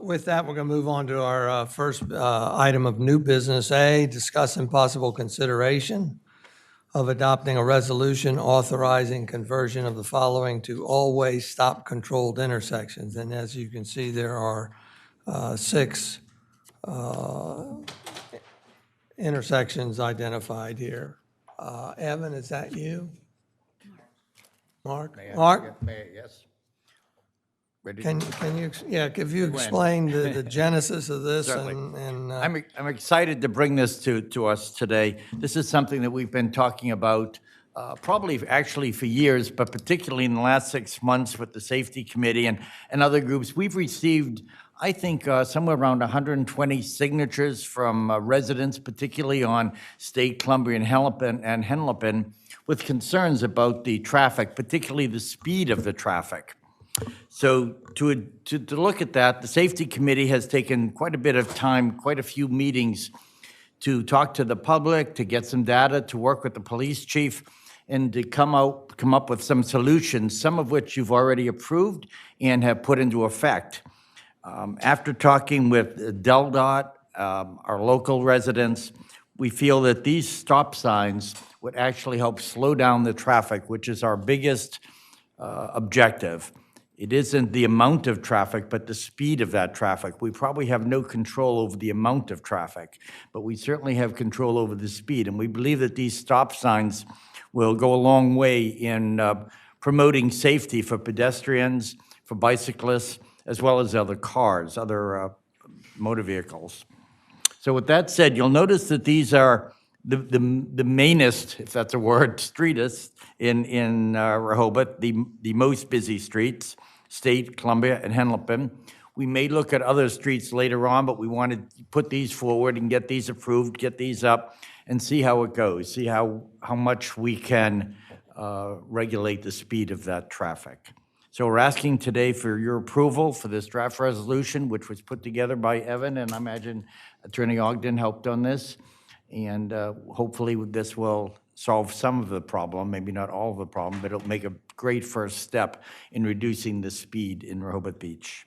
With that, we're going to move on to our first item of new business A, discuss and possible consideration of adopting a resolution authorizing conversion of the following to all-way stop-controlled intersections. And as you can see, there are 6 intersections identified here. Evan, is that you? Mark? Mark? Yes. Can you, if you explain the genesis of this Certainly. and I'm excited to bring this to us today. This is something that we've been talking about probably actually for years, but particularly in the last 6 months with the Safety Committee and other groups. We've received, I think, somewhere around 120 signatures from residents, particularly on State, Columbia, and Henlopen, with concerns about the traffic, particularly the speed of the traffic. So to look at that, the Safety Committee has taken quite a bit of time, quite a few meetings to talk to the public, to get some data, to work with the police chief, and to come up with some solutions, some of which you've already approved and have put into effect. After talking with DelDOT, our local residents, we feel that these stop signs would actually help slow down the traffic, which is our biggest objective. It isn't the amount of traffic, but the speed of that traffic. We probably have no control over the amount of traffic, but we certainly have control over the speed. And we believe that these stop signs will go a long way in promoting safety for pedestrians, for bicyclists, as well as other cars, other motor vehicles. So with that said, you'll notice that these are the mainest, if that's a word, streetest in Rehoboth, the most busy streets, State, Columbia, and Henlopen. We may look at other streets later on, but we want to put these forward and get these approved, get these up, and see how it goes, see how much we can regulate the speed of that traffic. So we're asking today for your approval for this draft resolution, which was put together by Evan, and I imagine Attorney Ogden helped on this. And hopefully this will solve some of the problem, maybe not all of the problem, but it'll make a great first step in reducing the speed in Rehoboth Beach.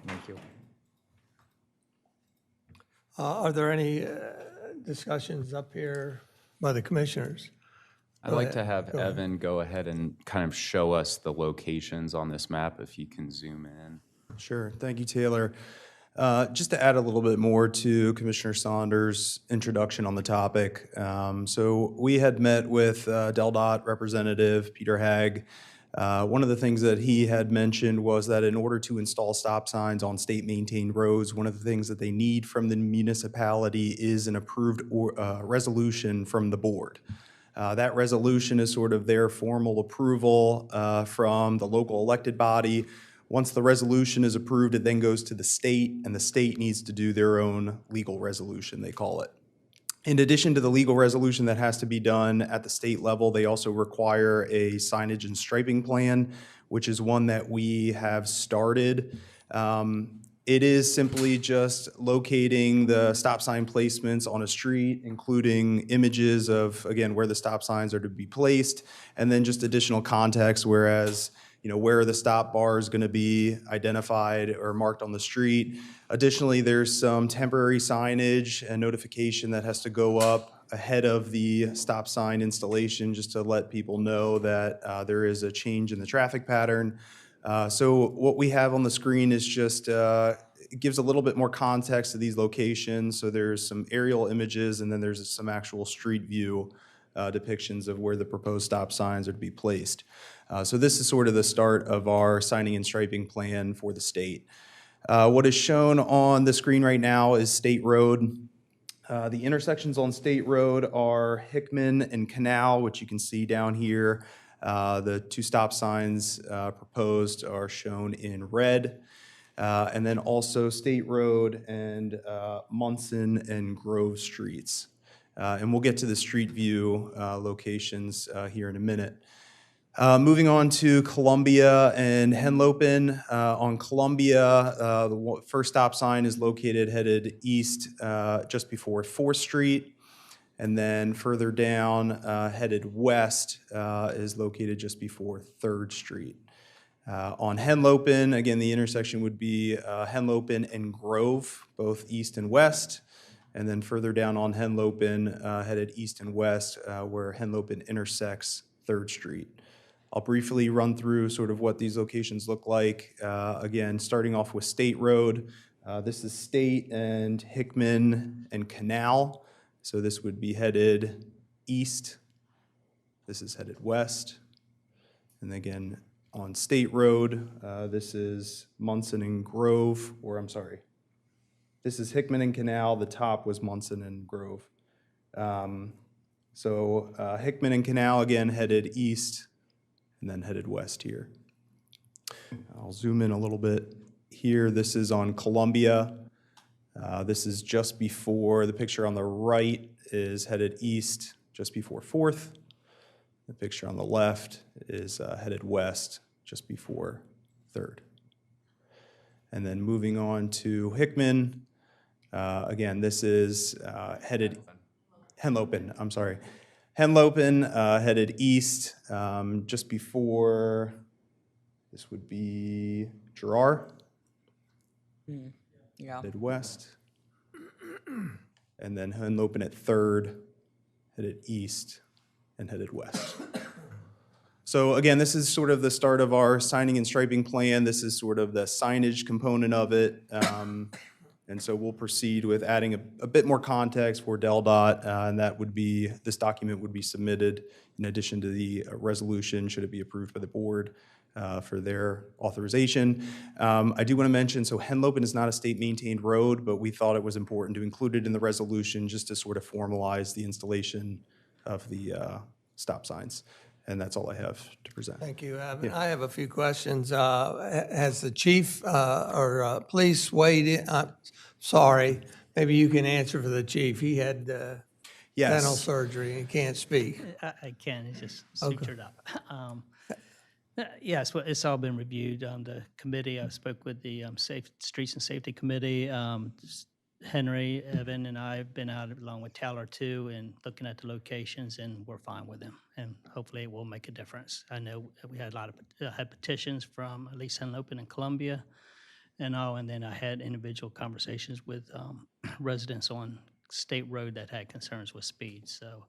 Thank you. are there any discussions up here by the commissioners? I'd like to have Evan go ahead and kind of show us the locations on this map, if you can zoom in. Sure. Thank you, Taylor. Just to add a little bit more to Commissioner Saunders' introduction on the topic. So we had met with DelDOT Representative Peter Hagg. One of the things that he had mentioned was that in order to install stop signs on state-maintained roads, one of the things that they need from the municipality is an approved resolution from the board. That resolution is sort of their formal approval from the local elected body. Once the resolution is approved, it then goes to the state, and the state needs to do their own legal resolution, they call it. In addition to the legal resolution that has to be done at the state level, they also require a signage and striping plan, which is one that we have started. It is simply just locating the stop sign placements on a street, including images of, again, where the stop signs are to be placed, and then just additional context, whereas, where are the stop bars going to be identified or marked on the street. Additionally, there's some temporary signage and notification that has to go up ahead of the stop sign installation, just to let people know that there is a change in the traffic pattern. So what we have on the screen is just, it gives a little bit more context to these locations. So there's some aerial images, and then there's some actual street view depictions of where the proposed stop signs are to be placed. So this is sort of the start of our signing and striping plan for the state. What is shown on the screen right now is State Road. The intersections on State Road are Hickman and Canal, which you can see down here. The two stop signs proposed are shown in red. And then also State Road and Munson and Grove Streets. And we'll get to the street view locations here in a minute. Moving on to Columbia and Henlopen. On Columbia, the first stop sign is located headed east just before 4th Street. And then further down, headed west, is located just before 3rd Street. On Henlopen, again, the intersection would be Henlopen and Grove, both east and west. And then further down on Henlopen, headed east and west, where Henlopen intersects 3rd Street. I'll briefly run through sort of what these locations look like. Again, starting off with State Road. This is State and Hickman and Canal. So this would be headed east. This is headed west. And again, on State Road, this is Munson and Grove, or I'm sorry. This is Hickman and Canal. The top was Munson and Grove. So Hickman and Canal, again, headed east and then headed west here. I'll zoom in a little bit here. This is on Columbia. This is just before, the picture on the right is headed east just before 4th. The picture on the left is headed west just before 3rd. And then moving on to Hickman. Again, this is headed, Henlopen, I'm sorry. Henlopen headed east just before, this would be Gerard. Yeah. Headed west. And then Henlopen at 3rd, headed east and headed west. So again, this is sort of the start of our signing and striping plan. This is sort of the signage component of it. And so we'll proceed with adding a bit more context for DelDOT, and that would be, this document would be submitted in addition to the resolution, should it be approved by the board for their authorization. I do want to mention, so Henlopen is not a state-maintained road, but we thought it was important to include it in the resolution just to sort of formalize the installation of the stop signs. And that's all I have to present. Thank you, Evan. I have a few questions. Has the chief or police weighed in? Sorry, maybe you can answer for the chief. He had Yes. dental surgery and can't speak. I can, it's just sutured up. Yes, well, it's all been reviewed. The committee, I spoke with the Streets and Safety Committee. Henry, Evan, and I have been out along with Taylor too, and looking at the locations, and we're fine with them. And hopefully it will make a difference. I know we had a lot of had petitions from at least Henlopen and Columbia and all, and then I had individual conversations with residents on State Road that had concerns with speed. So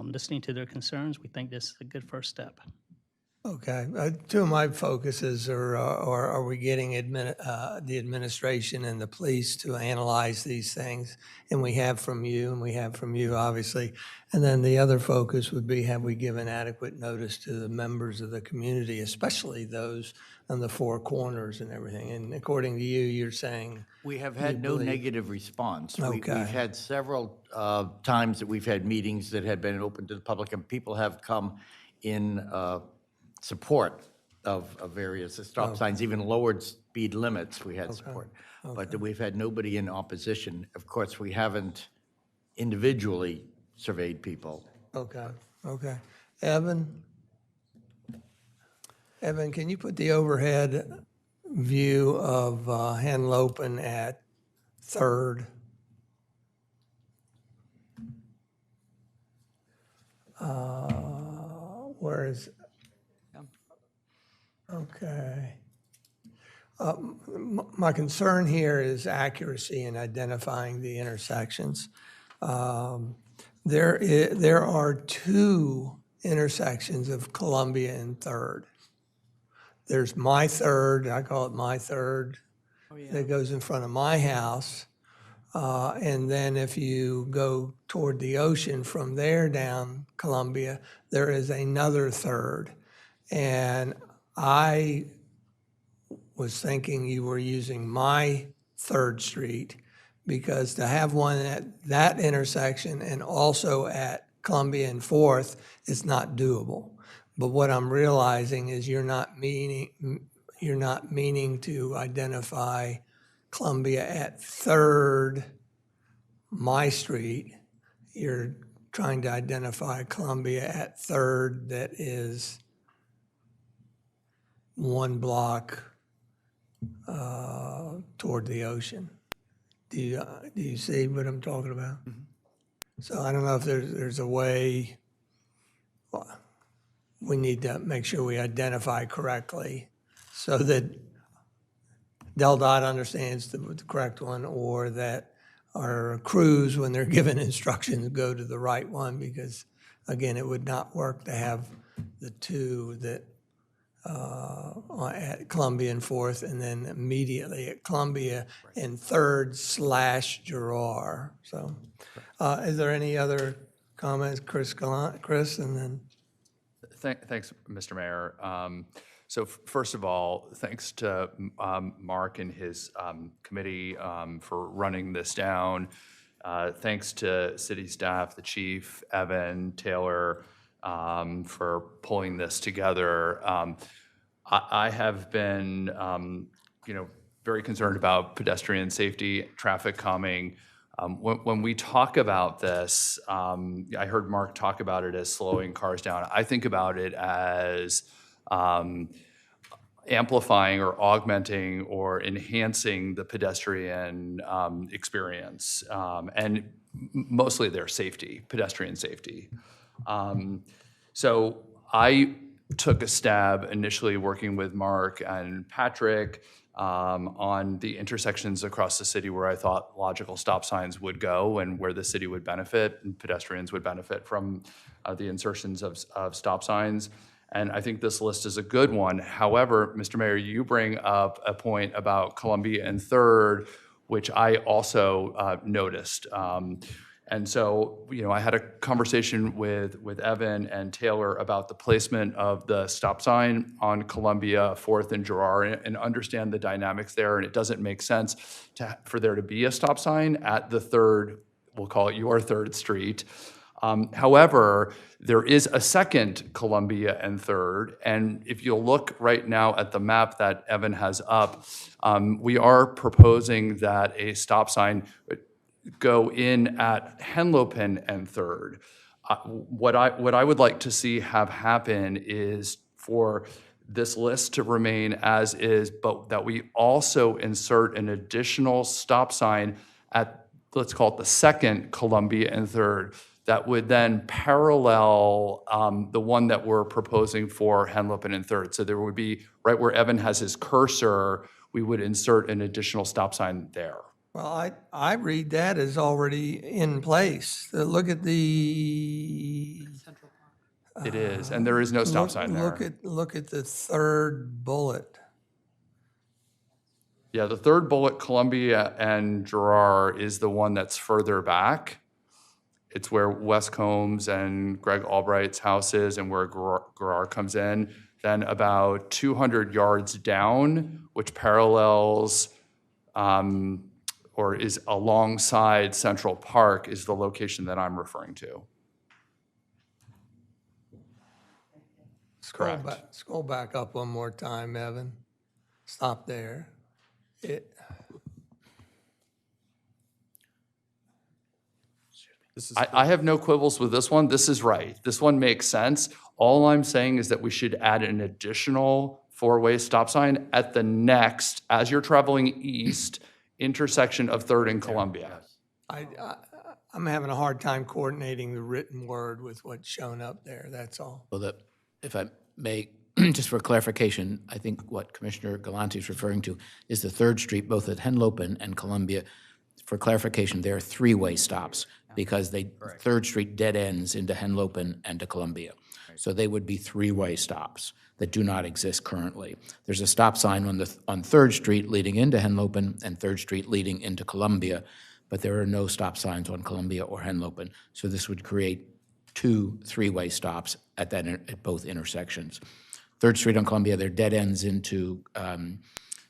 listening to their concerns, we think this is a good first step. Okay, two of my focuses are we getting the administration and the police to analyze these things? And we have from you, obviously. And then the other focus would be, have we given adequate notice to the members of the community, especially those on the four corners and everything? And according to you, you're saying. We have had no believe- negative response. Okay. We've had several times that we've had meetings that had been open to the public, and people have come in support of various stop signs, even lowered speed limits, we had support. But we've had nobody in opposition. Of course, we haven't individually surveyed people. Okay, okay. Evan, can you put the overhead view of Henlopen at Third? Where is, okay. My concern here is accuracy in identifying the intersections. There are two intersections of Columbia and Third. There's my Third, I call it my Third, that goes in front of my house. And then if you go toward the ocean from there down Columbia, there is another Third. And I was thinking you were using my Third Street, because to have one at that intersection and also at Columbia and Fourth is not doable. But what I'm realizing is you're not meaning to identify Columbia at Third, my street. You're trying to identify Columbia at Third that is one block toward the ocean. Do you see what I'm talking about? So I don't know if there's a way, we need to make sure we identify correctly so that Del Dot understands the correct one, or that our crews, when they're given instructions, go to the right one, because again, it would not work to have the two that at Columbia and Fourth, and then immediately at Columbia and Third / Girard. So is there any other comments, Chris, and then? Thanks, Mr. Mayor. So first of all, thanks to Mark and his committee for running this down. Thanks to city staff, the chief, Evan, Taylor, for pulling this together. I have been, very concerned about pedestrian safety, traffic calming. When we talk about this, I heard Mark talk about it as slowing cars down. I think about it as amplifying or augmenting or enhancing the pedestrian experience, and mostly their safety, pedestrian safety. So I took a stab initially working with Mark and Patrick on the intersections across the city where I thought logical stop signs would go and where the city would benefit and pedestrians would benefit from the insertions of stop signs. And I think this list is a good one. However, Mr. Mayor, you bring up a point about Columbia and Third, which I also noticed. And so, I had a conversation with Evan and Taylor about the placement of the stop sign on Columbia, Fourth, and Girard, and understand the dynamics there. And it doesn't make sense for there to be a stop sign at the Third, we'll call it your Third Street. However, there is a second Columbia and Third, and if you'll look right now at the map that Evan has up, we are proposing that a stop sign go in at Henlopen and Third. What I would like to see have happen is for this list to remain as is, but that we also insert an additional stop sign at, let's call it the second Columbia and Third, that would then parallel the one that we're proposing for Henlopen and Third. So there would be, right where Evan has his cursor, we would insert an additional stop sign there. Well, I read that as already in place. Look at the It is, and there is no stop sign there. Look at the third bullet. Yeah, the third bullet, Columbia and Gerard, is the one that's further back. It's where Wes Combs and Greg Albright's house is and where Gerard comes in. Then about 200 yards down, which parallels or is alongside Central Park, is the location that I'm referring to. Scroll back up one more time, Evan. Stop there. I have no quibbles with this one. This is right. This one makes sense. All I'm saying is that we should add an additional four-way stop sign at the next, as you're traveling east, intersection of 3rd and Columbia. I'm having a hard time coordinating the written word with what's shown up there, that's all. Well, if I may, just for clarification, I think what Commissioner Galante is referring to is the 3rd Street, both at Henlopen and Columbia. For clarification, there are three-way stops because 3rd Street dead ends into Henlopen and to Columbia. So they would be three-way stops that do not exist currently. There's a stop sign on 3rd Street leading into Henlopen and 3rd Street leading into Columbia, but there are no stop signs on Columbia or Henlopen. So this would create two three-way stops at both intersections. 3rd Street on Columbia, they're dead ends into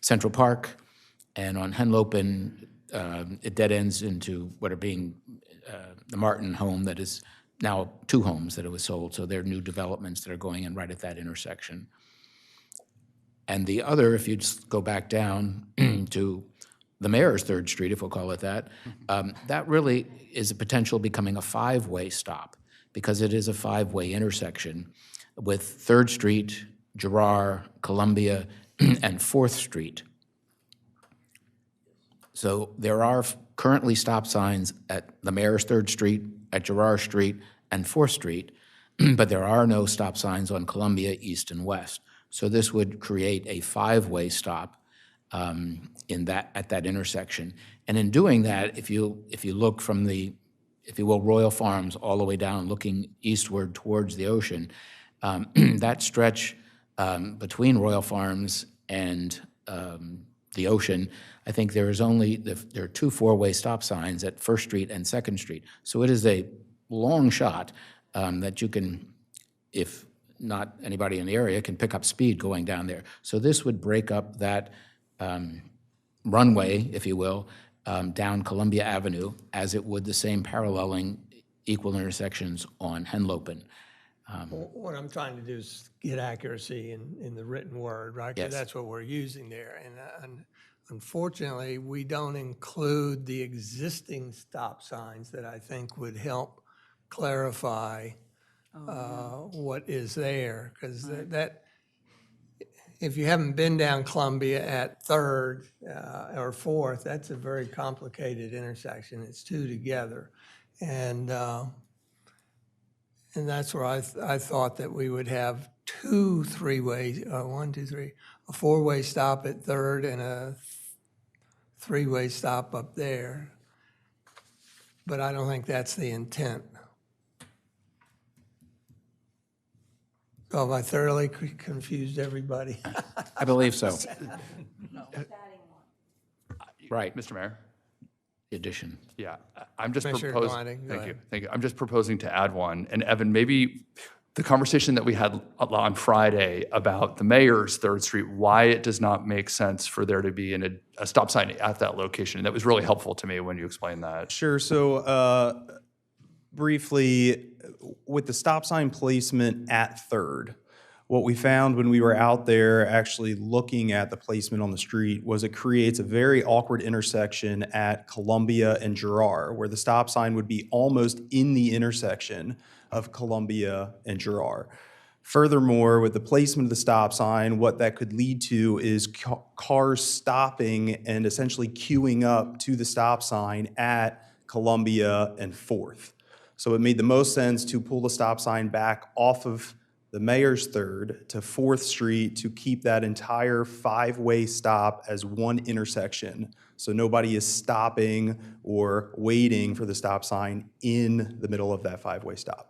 Central Park, and on Henlopen, it dead ends into what are being the Martin home that is now 2 homes that it was sold. So there are new developments that are going in right at that intersection. And the other, if you just go back down to the Mayor's 3rd Street, if we'll call it that, that really is a potential becoming a 5-way stop because it is a 5-way intersection with 3rd Street, Gerard, Columbia, and 4th Street. So there are currently stop signs at the Mayor's 3rd Street, at Gerard Street, and 4th Street, but there are no stop signs on Columbia East and West. So this would create a 5-way stop at that intersection. And in doing that, if you look from the, if you will, Royal Farms all the way down, looking eastward towards the ocean, that stretch between Royal Farms and the ocean, I think there are 2 4-way stop signs at 1st Street and 2nd Street. So it is a long shot that you can, if not anybody in the area, can pick up speed going down there. So this would break up that runway, if you will, down Columbia Avenue, as it would the same paralleling equal intersections on Henlopen. What I'm trying to do is get accuracy in the written word, right? 'Cause Yes. that's what we're using there. And unfortunately, we don't include the existing stop signs that I think would help clarify what is there. Because that, if you haven't been down Columbia at 3rd or 4th, that's a very complicated intersection. It's 2 together. And that's where I thought that we would have 2 3-way, 1, 2, 3, a 4-way stop at 3rd and a 3-way stop up there. But I don't think that's the intent. So have I thoroughly confused everybody? I believe so. Right, Mr. Mayor? the addition. Yeah, I'm just Commissioner proposing, Galante, go thank you, ahead. thank you. I'm just proposing to add one. And Evan, maybe the conversation that we had on Friday about the Mayor's 3rd Street, why it does not make sense for there to be a stop sign at that location. That was really helpful to me when you explained that. Sure. So briefly, with the stop sign placement at 3rd, what we found when we were out there actually looking at the placement on the street was it creates a very awkward intersection at Columbia and Gerard, where the stop sign would be almost in the intersection of Columbia and Gerard. Furthermore, with the placement of the stop sign, what that could lead to is cars stopping and essentially queuing up to the stop sign at Columbia and 4th. So it made the most sense to pull the stop sign back off of the Mayor's 3rd to 4th Street to keep that entire 5-way stop as one intersection. So nobody is stopping or waiting for the stop sign in the middle of that 5-way stop.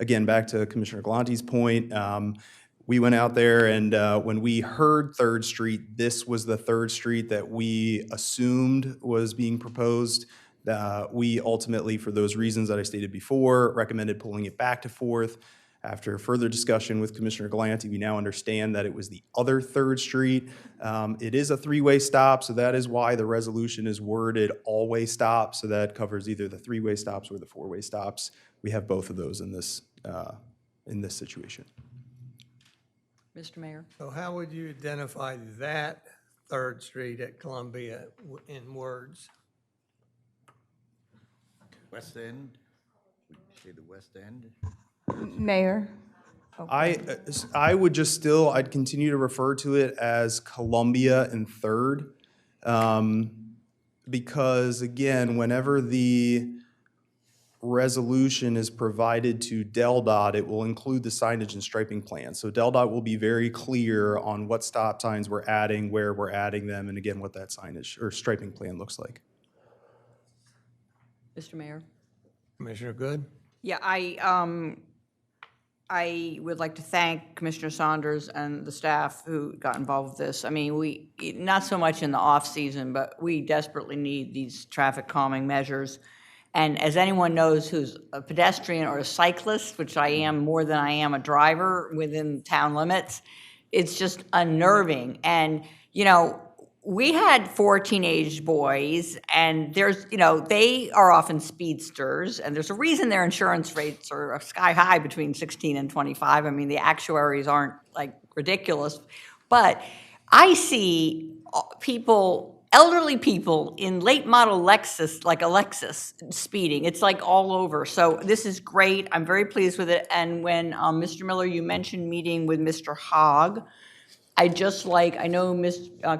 again, back to Commissioner Galante's point, we went out there and when we heard 3rd Street, this was the 3rd Street that we assumed was being proposed. We ultimately, for those reasons that I stated before, recommended pulling it back to 4th. After further discussion with Commissioner Galante, we now understand that it was the other 3rd Street. It is a 3-way stop, so that is why the resolution is worded all-way stop, so that covers either the 3-way stops or the 4-way stops. We have both of those in this situation. Mr. Mayor? So how would you identify that 3rd Street at Columbia in words? West End, we say the West End. Mayor? I would just still, I'd continue to refer to it as Columbia and 3rd. Because again, whenever the resolution is provided to DelDOT, it will include the signage and striping plan. So DelDOT will be very clear on what stop signs we're adding, where we're adding them, and again, what that signage or striping plan looks like. Mr. Mayor? Commissioner Good? Yeah, I would like to thank Commissioner Saunders and the staff who got involved with this. I mean, we, not so much in the off-season, but we desperately need these traffic calming measures. And as anyone knows who's a pedestrian or a cyclist, which I am more than I am a driver within town limits, it's just unnerving. And, you know, we had 4 teenage boys, and there's, you know, they are often speedsters, and there's a reason their insurance rates are sky high between 16 and 25. I mean, the actuaries aren't like ridiculous, but I see people, elderly people in late model Lexus, like a Lexus, speeding. It's like all over. So this is great. I'm very pleased with it. And when Mr. Miller, you mentioned meeting with Mr. Hogg, I know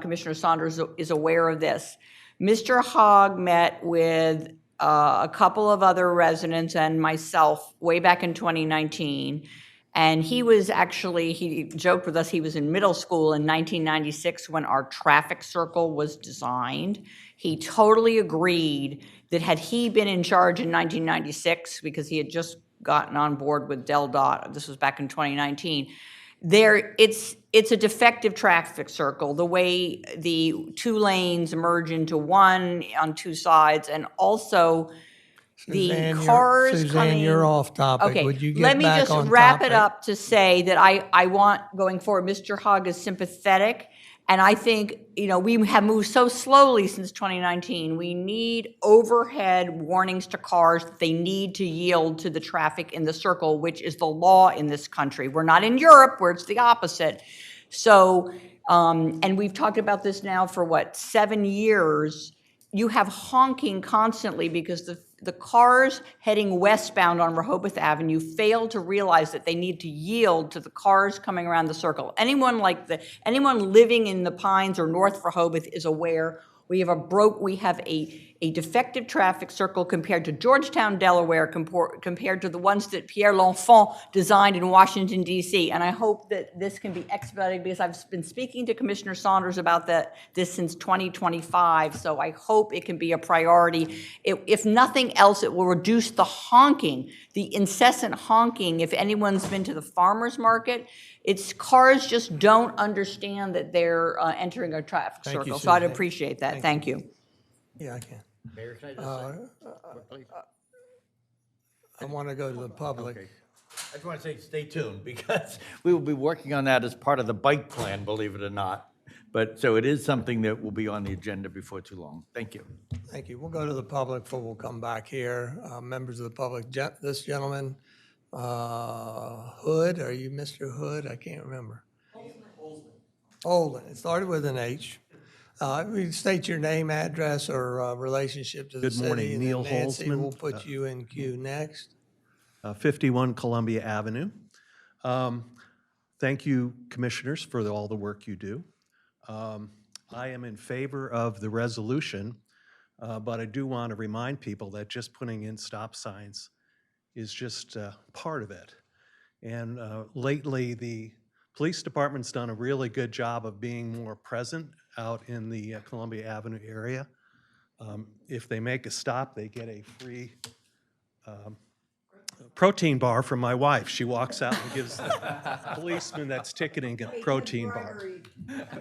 Commissioner Saunders is aware of this. Mr. Hogg met with a couple of other residents and myself way back in 2019. And he joked with us, he was in middle school in 1996 when our traffic circle was designed. He totally agreed that had he been in charge in 1996, because he had just gotten on board with DelDOT, this was back in 2019, it's a defective traffic circle, the way the 2 lanes merge into one on 2 sides, and also the cars Suzanne, coming. you're off topic. Okay, Would you get let me back just on wrap it topic? up to say that I want, going forward, Mr. Hogg is sympathetic, and I think, you know, we have moved so slowly since 2019. We need overhead warnings to cars that they need to yield to the traffic in the circle, which is the law in this country. We're not in Europe, where it's the opposite. So, and we've talked about this now for 7 years. You have honking constantly because the cars heading westbound on Rehoboth Avenue fail to realize that they need to yield to the cars coming around the circle. Anyone living in the Pines or North Rehoboth is aware we have a defective traffic circle compared to Georgetown, Delaware, compared to the ones that Pierre L'Enfant designed in Washington, D.C. And I hope that this can be expedited, because I've been speaking to Commissioner Saunders about this since 2025, so I hope it can be a priority. If nothing else, it will reduce the honking, the incessant honking. If anyone's been to the farmer's market, cars just don't understand that they're entering a traffic Thank you, circle. So I'd Suzanne. appreciate that. Thank you. Yeah, I can. Mayor, can I just say quickly? I want to go to the public. Okay. I just want to say, stay tuned, because we will be working on that as part of the bike plan, believe it or not. But, so it is something that will be on the agenda before too long. Thank you. Thank you. We'll go to the public before we'll come back here. Members of the public, this gentleman, Hood, are you Mr. Hood? I can't remember. Holden. It started with an H. We state your name, address, or relationship to the Good city. morning, and then Neil Nancy Holzman. will put you in queue next. 51 Columbia Avenue. Thank you, commissioners, for all the work you do. I am in favor of the resolution, but I do want to remind people that just putting in stop signs is just part of it. And lately, the police department's done a really good job of being more present out in the Columbia Avenue area. If they make a stop, they get a free protein bar from my wife. She walks out and gives the policeman that's ticketing a protein bar.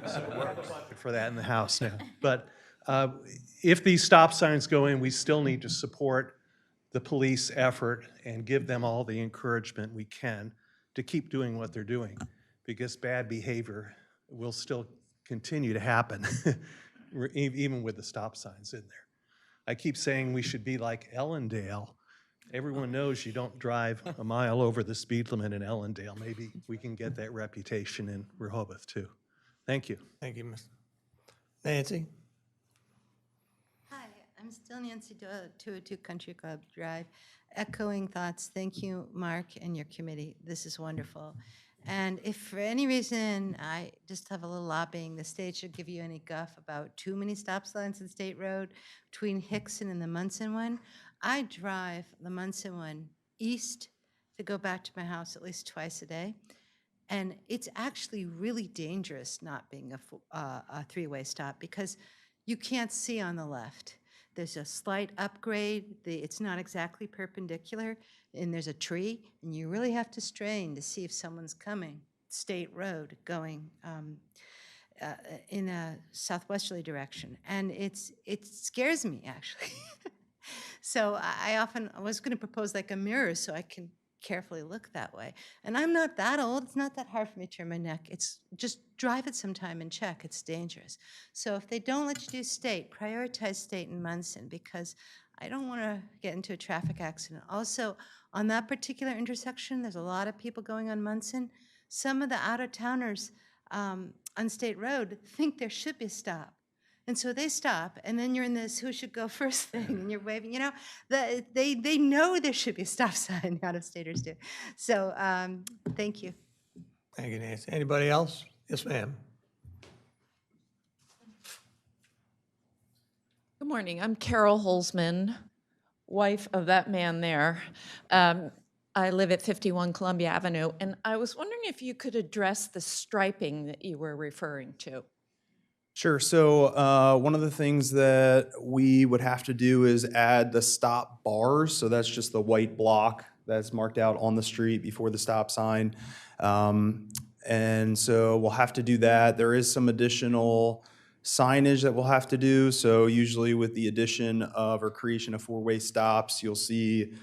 So we're looking for that in the house now. But if these stop signs go in, we still need to support the police effort and give them all the encouragement we can to keep doing what they're doing, because bad behavior will still continue to happen, even with the stop signs in there. I keep saying we should be like Ellendale. Everyone knows you don't drive a mile over the speed limit in Ellendale. Maybe we can get that reputation in Rehoboth too. Thank you. Thank you, Mr. Nancy? Hi, I'm still Nancy Doyle, 202 Country Club Drive. Echoing thoughts, thank you, Mark, and your committee. This is wonderful. And if for any reason I just have a little lobbying, the state should give you any guff about too many stop signs in State Road between Hickson and the Munson one, I drive the Munson one east to go back to my house at least twice a day. And it's actually really dangerous not being a three-way stop because you can't see on the left. There's a slight upgrade. It's not exactly perpendicular, and there's a tree, and you really have to strain to see if someone's coming. State Road going in a southwesterly direction, and it scares me, actually. So I was going to propose like a mirror so I can carefully look that way. And I'm not that old. It's not that hard for me to turn my neck. It's just drive it sometime and check. It's dangerous. So if they don't let you do state, prioritize state in Munson, because I don't want to get into a traffic accident. Also, on that particular intersection, there's a lot of people going on Munson. Some of the out-of-towners on State Road think there should be a stop. And so they stop, and then you're in this who should go first thing, and you're waving. You know, they know there should be a stop sign, out-of-staters do. So thank you. Thank you, Nancy. Anybody else? Yes, ma'am. Good morning. I'm Carol Holzman, wife of that man there. I live at 51 Columbia Avenue, and I was wondering if you could address the striping that you were referring to. Sure. So one of the things that we would have to do is add the stop bars. So that's just the white block that's marked out on the street before the stop sign. And so we'll have to do that. There is some additional signage that we'll have to do. So usually with the addition of or creation of four-way stops, you'll see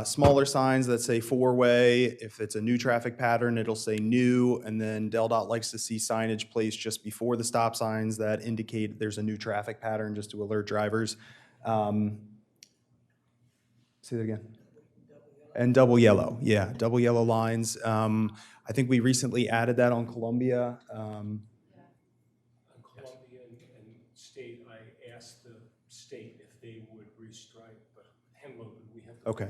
smaller signs that say four-way. If it's a new traffic pattern, it'll say new, and then DelDOT likes to see signage placed just before the stop signs that indicate there's a new traffic pattern, just to alert drivers. Say that again. And double yellow, yeah, double yellow lines. I think we recently added that on Columbia. Columbia and state, I asked the state if they would restripe, but Henlopen, we have to. Okay.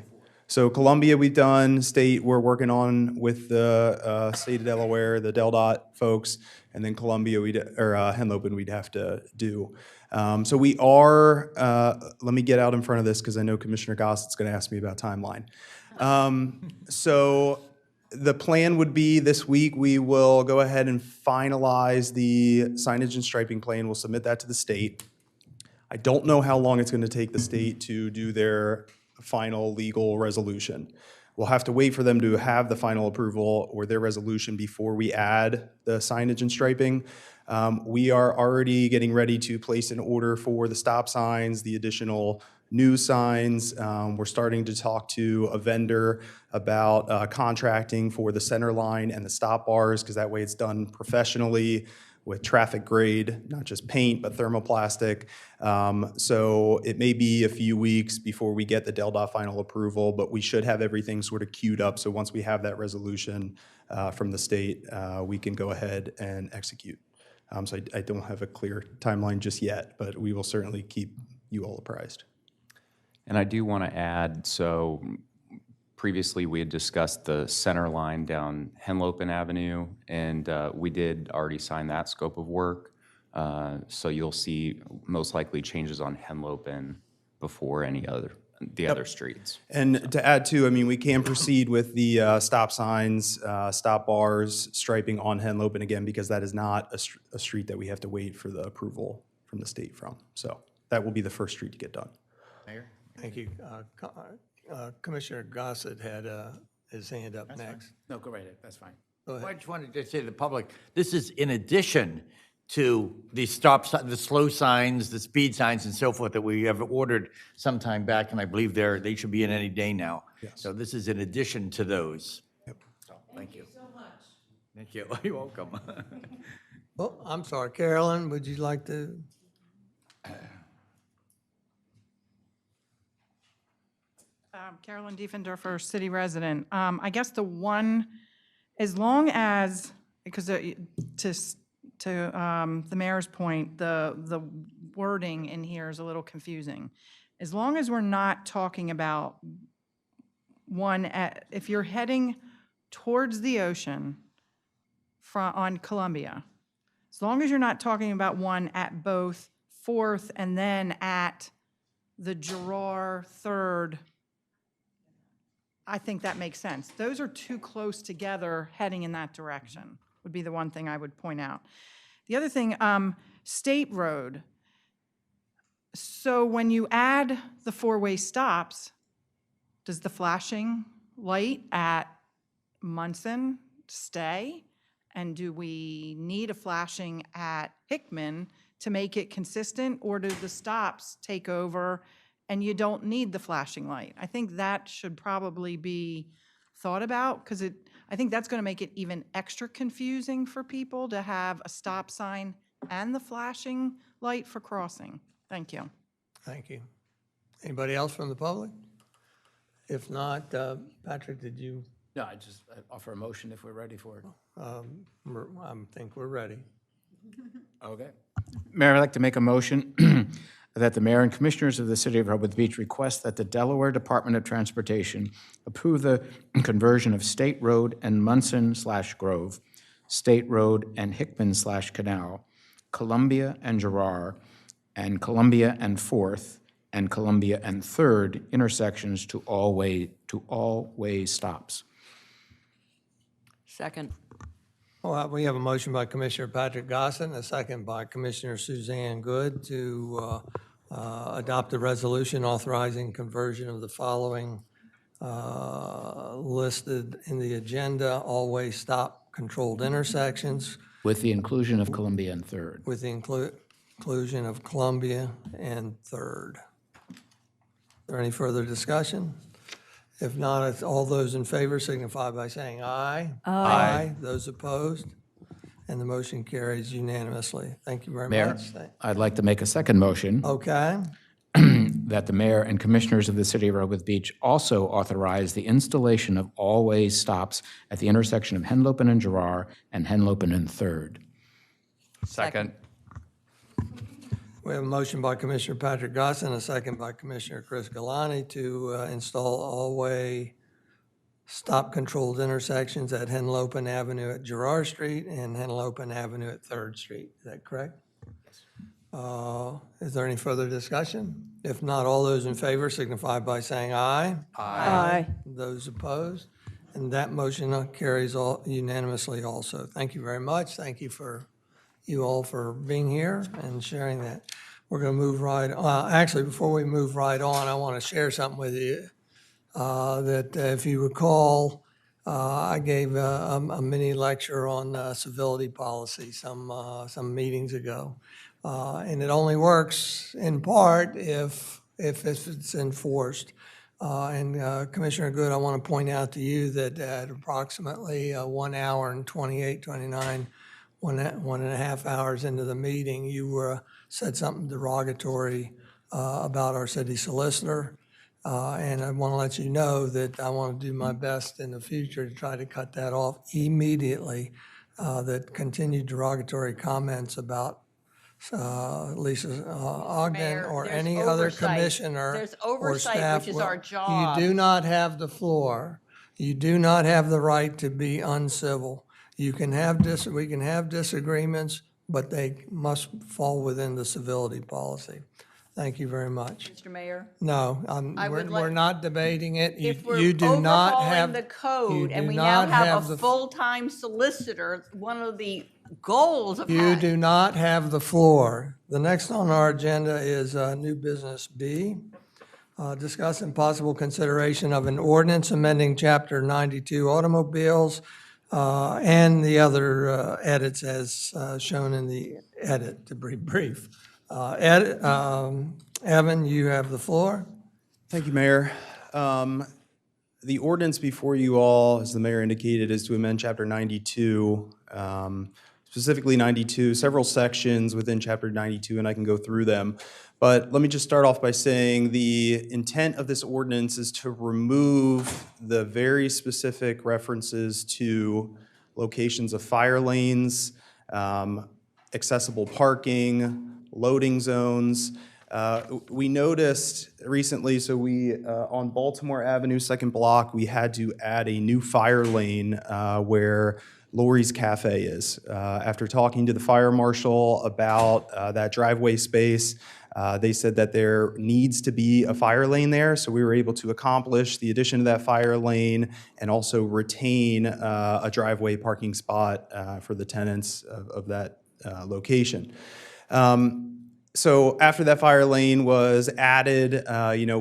So Columbia we've done, state we're working on with the state of Delaware, the DelDOT folks, and then Columbia Henlopen we'd have to do. So we are, let me get out in front of this because I know Commissioner Gossett's going to ask me about timeline. So the plan would be this week we will go ahead and finalize the signage and striping plan. We'll submit that to the state. I don't know how long it's going to take the state to do their final legal resolution. We'll have to wait for them to have the final approval or their resolution before we add the signage and striping. We are already getting ready to place an order for the stop signs, the additional new signs. We're starting to talk to a vendor about contracting for the center line and the stop bars, because that way it's done professionally with traffic grade, not just paint, but thermoplastic. So it may be a few weeks before we get the DelDOT final approval, but we should have everything sort of queued up. So once we have that resolution from the state, we can go ahead and execute. So I don't have a clear timeline just yet, but we will certainly keep you all apprised. And I do want to add, so previously we had discussed the center line down Henlopen Avenue, and we did already sign that scope of work. So you'll see most likely changes on Henlopen before the other streets. And to add too, I mean, we can proceed with the stop signs, stop bars, striping on Henlopen again, because that is not a street that we have to wait for the approval from the state from. So that will be the first street to get done. Mayor? Thank you. Commissioner Gossett had his hand up next. No, go right ahead, that's fine. Go I ahead. just wanted to say to the public, this is in addition to the stop, the slow signs, the speed signs and so forth that we have ordered some time back, and I believe they should be in any day now. So this is in addition to those. So, thank you so much. Thank you. You're welcome. Oh, I'm sorry, Carolyn, would you like to? Carolyn Diefendorfer, city resident. I guess the one, as long as, because to the mayor's point, the wording in here is a little confusing. As long as we're not talking about one, if you're heading towards the ocean on Columbia, as long as you're not talking about one at both 4th and then at the Girard 3rd, I think that makes sense. Those are too close together heading in that direction, would be the one thing I would point out. The other thing, State Road. So when you add the four-way stops, does the flashing light at Munson stay? And do we need a flashing at Hickman to make it consistent, or do the stops take over and you don't need the flashing light? I think that should probably be thought about, because I think that's going to make it even extra confusing for people to have a stop sign and the flashing light for crossing. Thank you. Thank you. Anybody else from the public? If not, Patrick, did you, No, I offer a motion if we're ready for it. I think we're ready. Okay. Mayor, I'd like to make a motion that the mayor and commissioners of the city of Rehoboth Beach request that the Delaware Department of Transportation approve the conversion of State Road and Munson/Grove, State Road and Hickman/Canal, Columbia and Girard, and Columbia and 4th, and Columbia and 3rd intersections to all-way stops. Second. Well, we have a motion by Commissioner Patrick Gossett and a second by Commissioner Suzanne Good to adopt a resolution authorizing conversion of the following listed in the agenda, all-way stop controlled intersections With the inclusion of Columbia and 3rd. with the inclusion of Columbia and 3rd. Is there any further discussion? If not, if all those in favor signify by saying aye. Aye. Those opposed? And the motion carries unanimously. Thank you very Mayor, much. I'd like to make a second motion Okay, that the mayor and commissioners of the city of Rehoboth Beach also authorize the installation of all-way stops at the intersection of Henlopen and Girard and Henlopen and 3rd. Second. we have a motion by Commissioner Patrick Gossett and a second by Commissioner Chris Galani to install all-way stop controlled intersections at Henlopen Avenue at Girard Street and Henlopen Avenue at 3rd Street. Is that correct? Is there any further discussion? If not, all those in favor signify by saying aye. Aye. Those opposed? And that motion carries unanimously also. Thank you very much. Thank you all for being here and sharing that. We're going to move right, actually, before we move right on, I want to share something with you. That if you recall, I gave a mini lecture on civility policy some meetings ago. And it only works in part if it's enforced. And Commissioner Good, I want to point out to you that at approximately 1 hour and 29, 1.5 hours into the meeting, you said something derogatory about our city solicitor. And I want to let you know that I want to do my best in the future to try to cut that off immediately, that continued derogatory comments about Lisa Ogden Mayor, or there's any other oversight. commissioner There's or oversight, staff. which is Well, our job. You do not have the floor. You do not have the right to be uncivil. You can have we can have disagreements, but they must fall within the civility policy. Thank you very much. Mr. Mayor, No, I would we're like- not debating it. if we're You do not overhauling have. the you code and do we now not have the a full-time solicitor, one of the goals of You do not have the floor. The next on our agenda is new business B. Discuss and possible consideration of an ordinance amending Chapter 92 automobiles and the other edits as shown in the edit, to be brief. Evan, you have the floor. Thank you, Mayor. The ordinance before you all, as the mayor indicated, is to amend Chapter 92, specifically 92, several sections within Chapter 92, and I can go through them. But let me just start off by saying the intent of this ordinance is to remove the very specific references to locations of fire lanes, accessible parking, loading zones. We noticed recently, so on Baltimore Avenue, second block, we had to add a new fire lane where Lori's Cafe is. After talking to the fire marshal about that driveway space, they said that there needs to be a fire lane there, so we were able to accomplish the addition of that fire lane and also retain a driveway parking spot for the tenants of that location. So after that fire lane was added,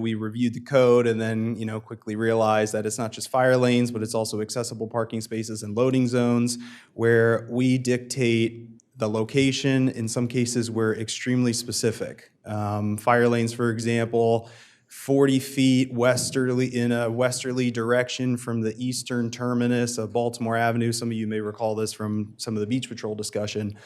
we reviewed the code and then, quickly realized that it's not just fire lanes, but it's also accessible parking spaces and loading zones where we dictate the location. In some cases, we're extremely specific. Fire lanes, for example, 40 feet westerly in a westerly direction from the eastern terminus of Baltimore Avenue. Some of you may recall this from some of the Beach Patrol discussion.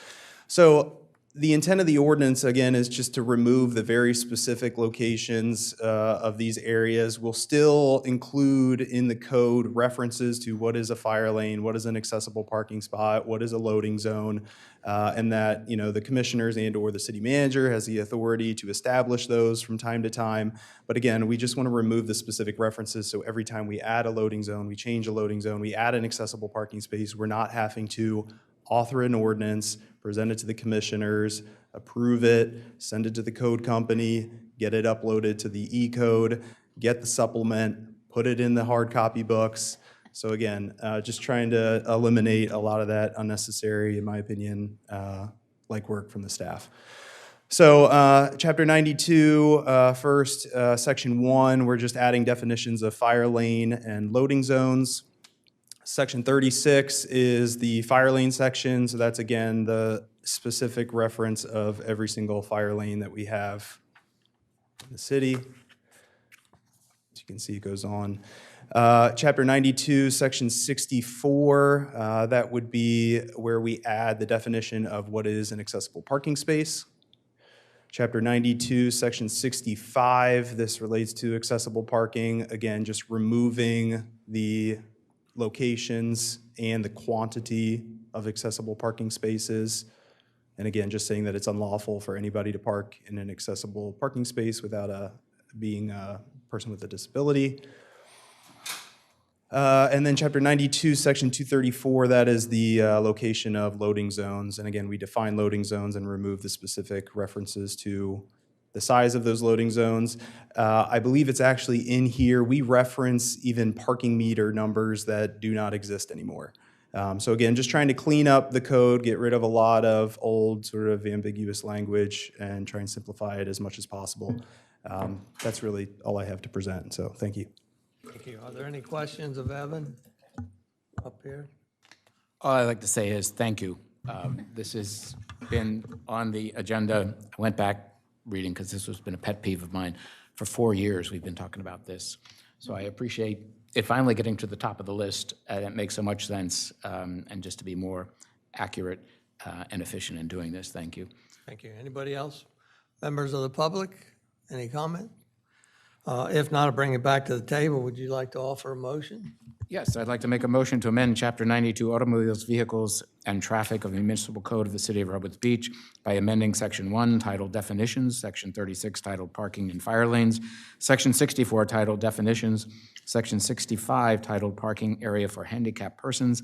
So the intent of the ordinance, again, is just to remove the very specific locations of these areas. We'll still include in the code references to what is a fire lane, what is an accessible parking spot, what is a loading zone, and that the commissioners and/or the city manager has the authority to establish those from time to time. But again, we just want to remove the specific references. So every time we add a loading zone, we change a loading zone, we add an accessible parking space, we're not having to author an ordinance, present it to the commissioners, approve it, send it to the code company, get it uploaded to the E-code, get the supplement, put it in the hard copy books. So again, just trying to eliminate a lot of that unnecessary, in my opinion, legwork from the staff. So Chapter 92, first, Section 1, we're just adding definitions of fire lane and loading zones. Section 36 is the fire lane section, so that's again the specific reference of every single fire lane that we have in the city. As you can see, it goes on. Chapter 92, Section 64, that would be where we add the definition of what is an accessible parking space. Chapter 92, Section 65, this relates to accessible parking. Again, just removing the locations and the quantity of accessible parking spaces. And again, just saying that it's unlawful for anybody to park in an accessible parking space without being a person with a disability. And then Chapter 92, Section 234, that is the location of loading zones. And again, we define loading zones and remove the specific references to the size of those loading zones. I believe it's actually in here. We reference even parking meter numbers that do not exist anymore. So again, just trying to clean up the code, get rid of a lot of old sort of ambiguous language and try and simplify it as much as possible. That's really all I have to present, so thank you. Thank you. Are there any questions of Evan up here? All I'd like to say is thank you. This has been on the agenda. I went back reading because this has been a pet peeve of mine. For 4 years, we've been talking about this. So I appreciate it finally getting to the top of the list. It makes so much sense, and just to be more accurate and efficient in doing this. Thank you. Thank you. Anybody else? Members of the public, any comment? If not, I'll bring it back to the table. Would you like to offer a motion? Yes, I'd like to make a motion to amend Chapter 92 Automobiles, Vehicles, and Traffic of the Municipal Code of the City of Rehoboth Beach by amending Section 1 titled Definitions, Section 36 titled Parking and Fire Lanes, Section 64 titled Definitions, Section 65 titled Parking Area for Handicapped Persons,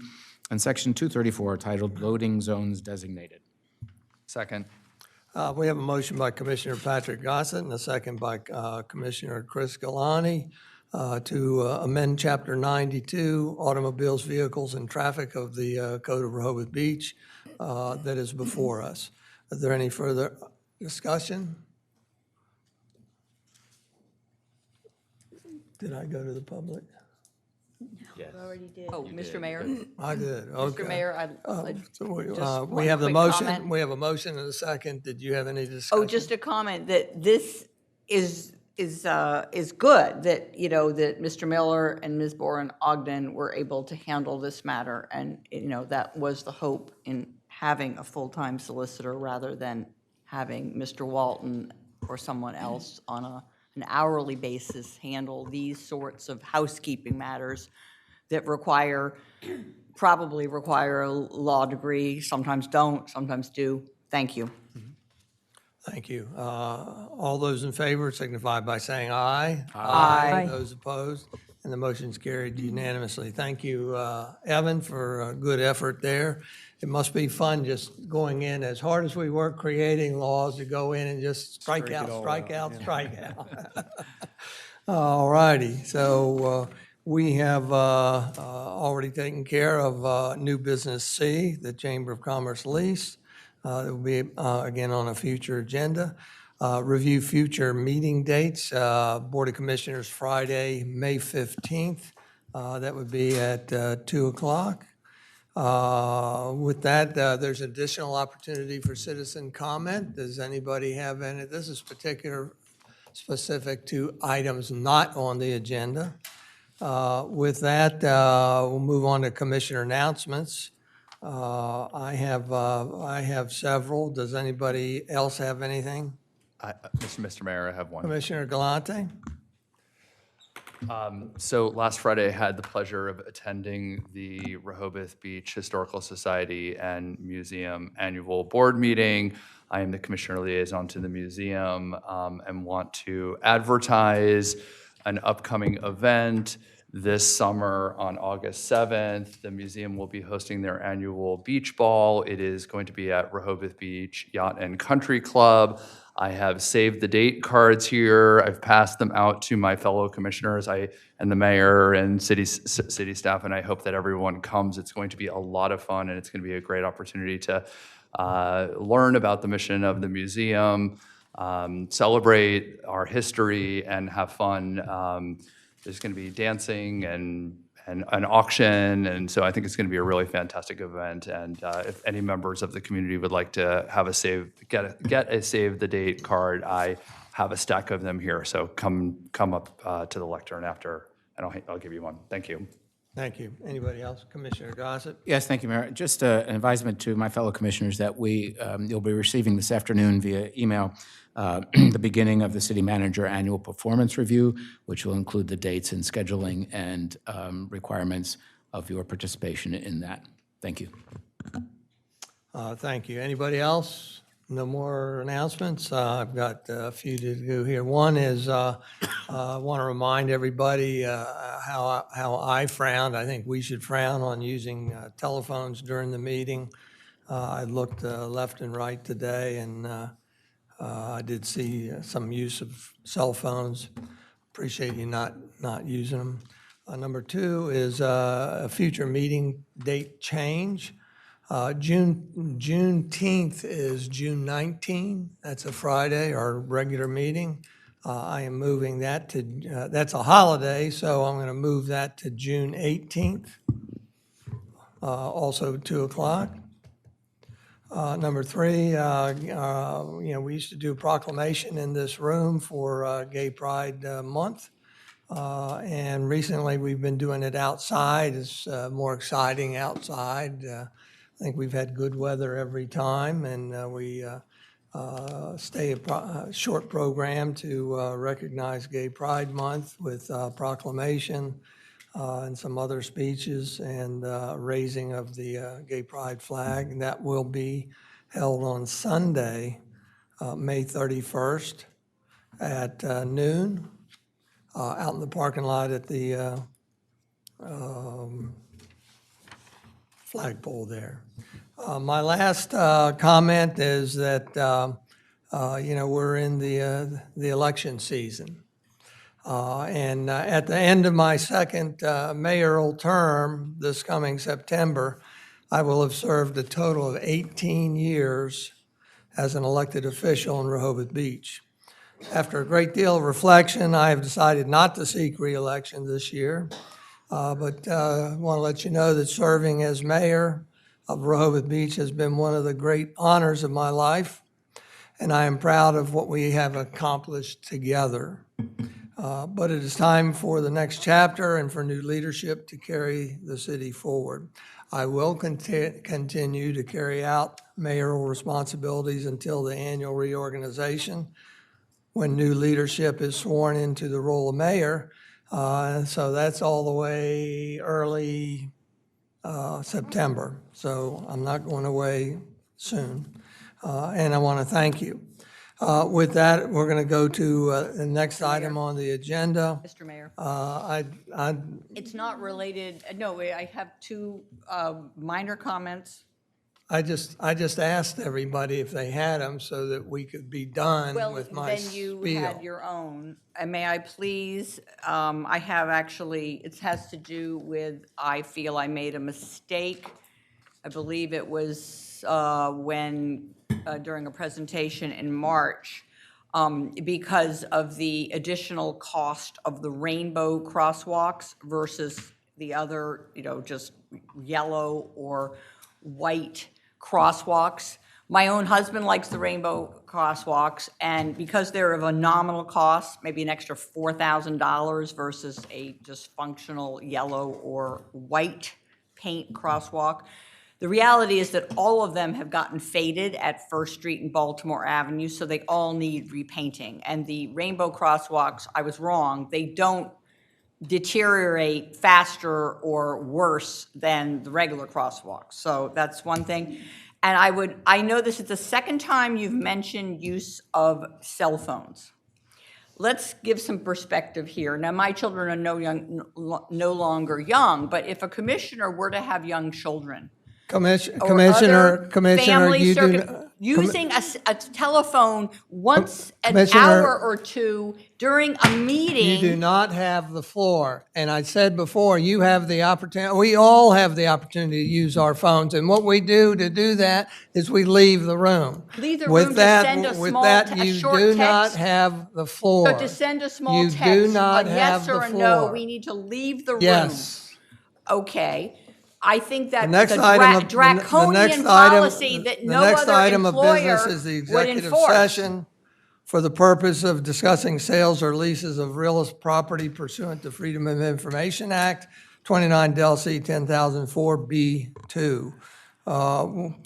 and Section 234 titled Loading Zones Designated. Second. We have a motion by Commissioner Patrick Gossett and a second by Commissioner Chris Galani to amend Chapter 92, Automobiles, Vehicles, and Traffic of the Code of Rehoboth Beach that is before us. Is there any further discussion? Did I go to the public? Oh, Mr. Mayor? I did, okay. Mr. Mayor, So we, just we one have the quick motion, comment. we have a motion and a second. Did you have any discussion? Oh, just a comment that this is good, that, you know, that Mr. Miller and Ms. Boren Ogden were able to handle this matter. And, you know, that was the hope in having a full-time solicitor rather than having Mr. Walton or someone else on an hourly basis handle these sorts of housekeeping matters that probably require a law degree, sometimes don't, sometimes do. Thank you. Thank you. All those in favor signify by saying aye. Aye. Those opposed, and the motion's carried unanimously. Thank you, Evan, for a good effort there. It must be fun just going in, as hard as we work creating laws, to go in and just strike out. All righty, so we have already taken care of new business C, the Chamber of Commerce lease. It will be, again, on a future agenda. Review future meeting dates, Board of Commissioners, Friday, May 15th. That would be at 2 o'clock. With that, there's additional opportunity for citizen comment. Does anybody have any? This is specific to items not on the agenda. With that, we'll move on to commissioner announcements. I have several. Does anybody else have anything? Mr. Mayor, I have one. Commissioner Galante? So last Friday, I had the pleasure of attending the Rehoboth Beach Historical Society and Museum Annual Board Meeting. I am the Commissioner Liaison to the museum and want to advertise an upcoming event this summer on August 7th. The museum will be hosting their annual beach ball. It is going to be at Rehoboth Beach Yacht and Country Club. I have saved the date cards here. I've passed them out to my fellow commissioners and the mayor and city staff, and I hope that everyone comes. It's going to be a lot of fun, and it's going to be a great opportunity to learn about the mission of the museum, celebrate our history, and have fun. There's going to be dancing and an auction, and so I think it's going to be a really fantastic event. And if any members of the community would like to have get a save the date card, I have a stack of them here. So come up to the lectern after, and I'll give you one. Thank you. Thank you. Anybody else? Commissioner Gossett? Yes, thank you, Mayor. Just an advisement to my fellow commissioners that you'll be receiving this afternoon via email the beginning of the city manager annual performance review, which will include the dates and scheduling and requirements of your participation in that. Thank you. Thank you. Anybody else? No more announcements? I've got a few to do here. One is I want to remind everybody how I frowned. I think we should frown on using telephones during the meeting. I looked left and right today, and I did see some use of cell phones. Appreciate you not using them. Number two is a future meeting date change. Juneteenth is June 19. That's a Friday, our regular meeting. I am moving that to, that's a holiday, so I'm going to move that to June 18th, also 2 o'clock. Number three, we used to do a proclamation in this room for Gay Pride Month. And recently we've been doing it outside. It's more exciting outside. I think we've had good weather every time, and we stay a short program to recognize Gay Pride Month with proclamation and some other speeches and raising of the Gay Pride flag. And that will be held on Sunday, May 31st at noon out in the parking lot at the flagpole there. My last comment is that, we're in the election season. And at the end of my second mayoral term this coming September, I will have served a total of 18 years as an elected official in Rehoboth Beach. After a great deal of reflection, I have decided not to seek reelection this year. But I want to let you know that serving as mayor of Rehoboth Beach has been one of the great honors of my life, and I am proud of what we have accomplished together. But it is time for the next chapter and for new leadership to carry the city forward. I will continue to carry out mayoral responsibilities until the annual reorganization, when new leadership is sworn into the role of mayor. So that's all the way early September. So I'm not going away soon. And I want to thank you. With that, we're going to go to the next item on the agenda. Mr. Mayor, I it's not related, no, I have two minor comments. just asked everybody if they had them so that we could be done Well, with my then you spiel. had your own. And may I please, I have actually, it has to do with, I feel I made a mistake. I believe it was when, during a presentation in March, because of the additional cost of the rainbow crosswalks versus the other, just yellow or white crosswalks. My own husband likes the rainbow crosswalks, and because they're of a nominal cost, maybe an extra $4,000 versus a just functional yellow or white paint crosswalk, the reality is that all of them have gotten faded at First Street and Baltimore Avenue, so they all need repainting. And the rainbow crosswalks, I was wrong, they don't deteriorate faster or worse than the regular crosswalks. So that's one thing. And I know this is the second time you've mentioned use of cell phones. Let's give some perspective here. Now, my children are no longer young, but if a commissioner were to have young children, Commissioner, you do. using a telephone once an Commissioner- hour or two during a meeting. You do not have the floor. And I said before, you have the opportunity, we all have the opportunity to use our phones. And what we do to do that is we leave the room. Leave the With room to that- send a with small that, te- a you short do not text? have the floor. So to send a small You text, do not a have yes the or a no, floor. we need to leave the room. Yes. Okay. I think The that next the item of- the draconian next item- policy that no The next other item of employer business is the would executive enforce. session for the purpose of discussing sales or leases of real property pursuant to Freedom of Information Act, 29 Del C 10,004 B2.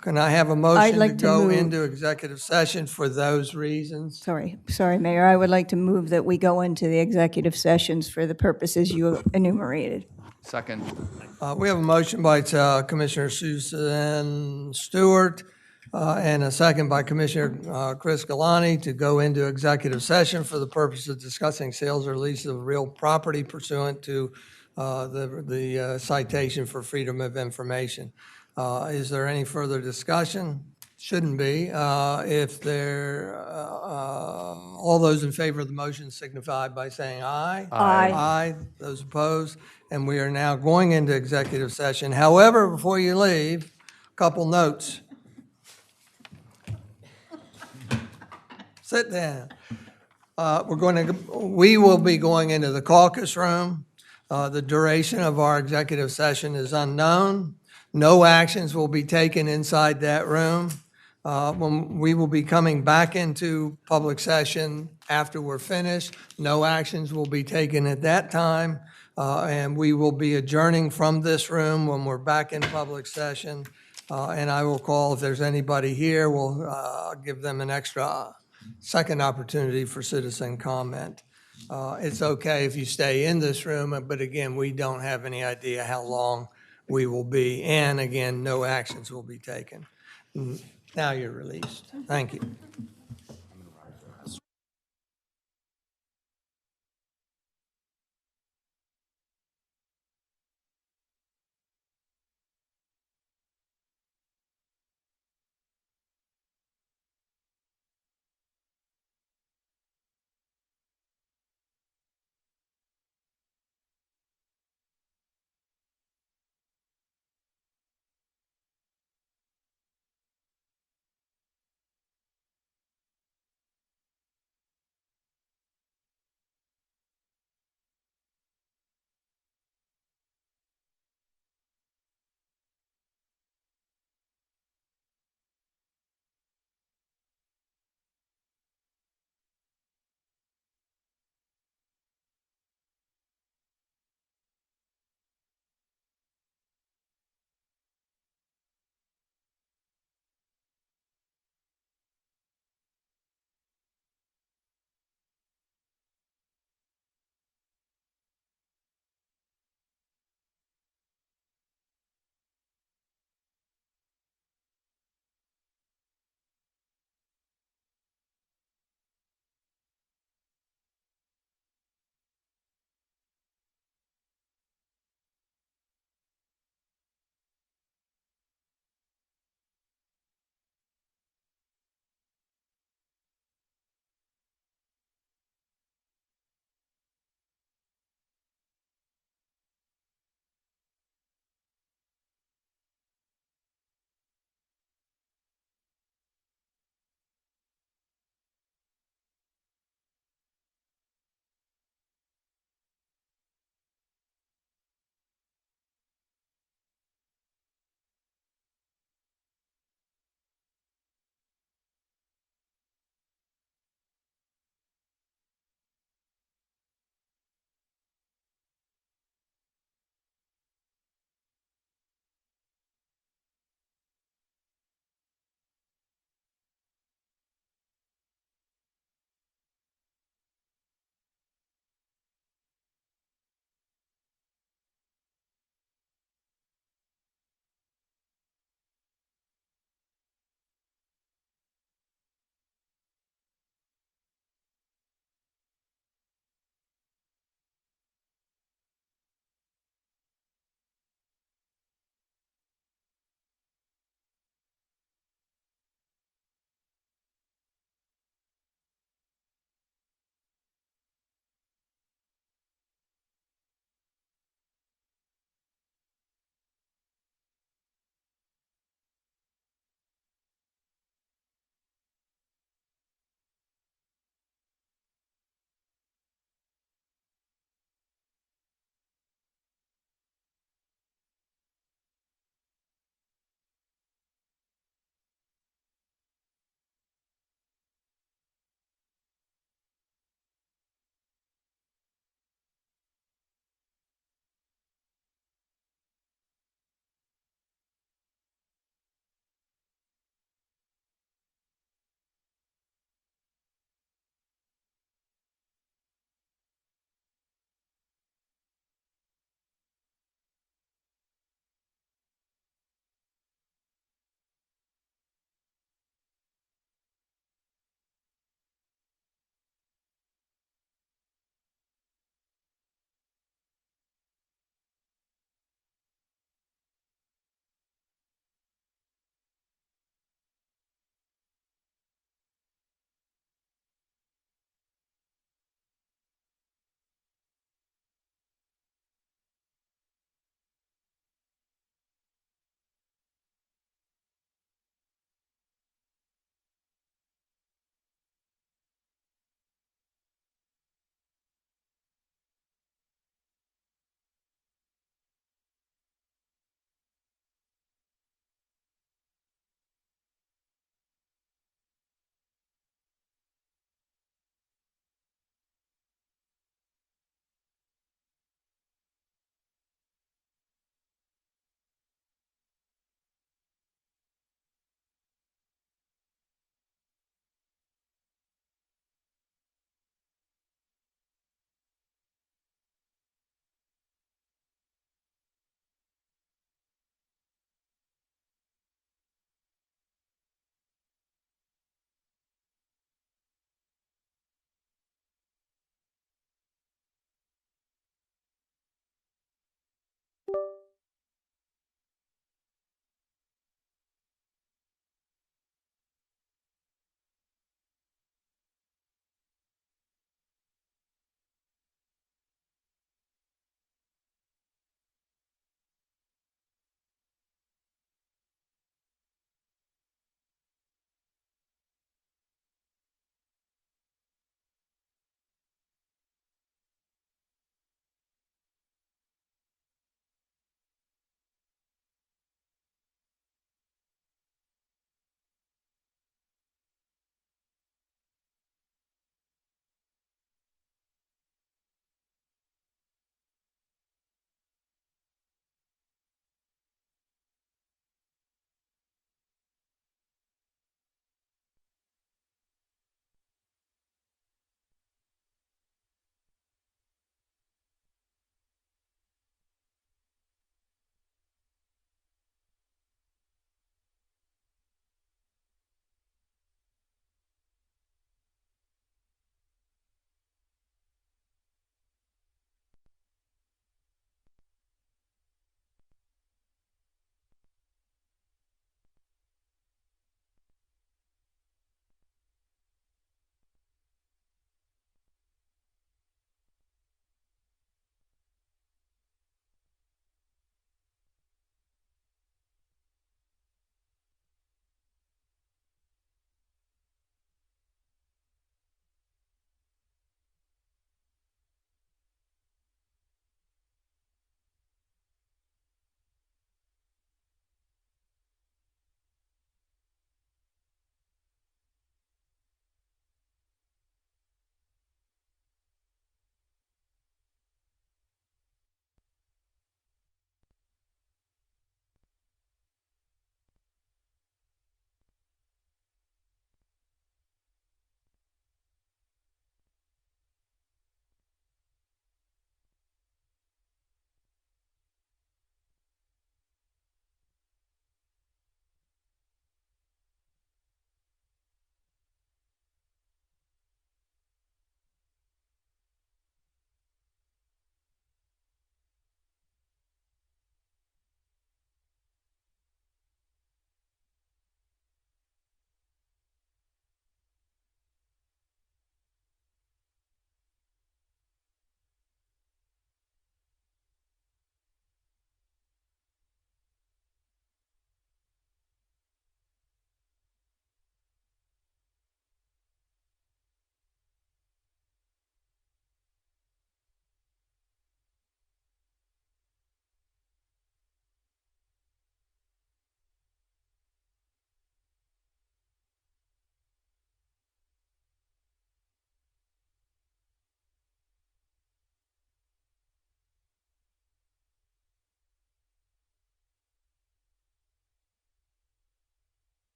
Can I have a motion to like to go move- into executive session for those reasons? Sorry, Mayor, I would like to move that we go into the executive sessions for the purposes you enumerated. Second. We have a motion by Commissioner Susan Stewart and a second by Commissioner Chris Galani to go into executive session for the purpose of discussing sales or lease of real property pursuant to the citation for freedom of information. Is there any further discussion? Shouldn't be. If there, all those in favor of the motion signify by saying aye. Aye. Aye. Those opposed? And we are now going into executive session. However, before you leave, a couple notes. Sit down. We will be going into the caucus room. The duration of our executive session is unknown. No actions will be taken inside that room. When we will be coming back into public session after we're finished. No actions will be taken at that time. And we will be adjourning from this room when we're back in public session. And I will call, if there's anybody here, we'll give them an extra second opportunity for citizen comment. It's okay if you stay in this room, but again, we don't have any idea how long we will be. And again, no actions will be taken. Now you're released. Thank you.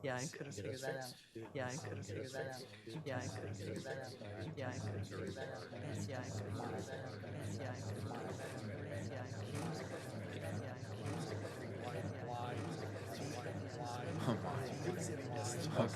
Yeah, I could have figured that out. Yeah, I could have figured that out. Yeah, I could have figured that out. Yeah, I could have figured that out. Yeah, I could have figured that out. Yeah, I could have figured that out. Yeah, I could have figured that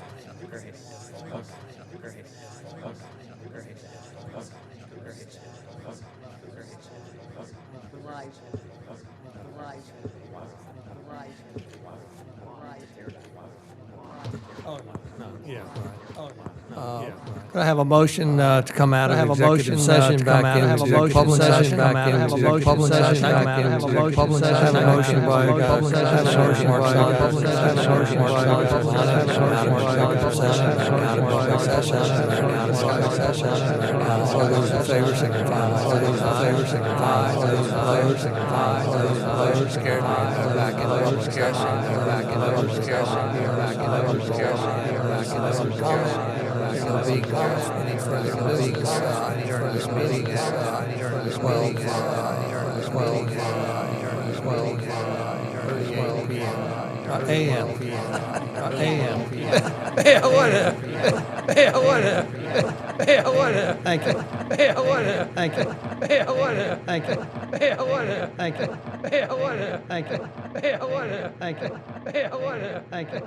out. Could I have a motion to come out of executive session back into public session, back into public session, back into public session? Have a motion by public session, motion by public session, motion by public session, all those in favor signify. All those in favor signify. All those in favor signify. All those in favor scared me. Go back in public session. Go back in public session. Go back in public session. Go back in public session. There'll be any further business during this meeting, during this 12 p.m. a.m. Yeah, whatever. Yeah, whatever. Yeah, whatever. Thank you. Yeah, whatever. Thank you. Yeah, whatever. Thank you. Yeah, whatever. Thank you. Yeah, whatever. Thank you. Yeah, whatever. Thank you. Yeah, whatever. Thank you.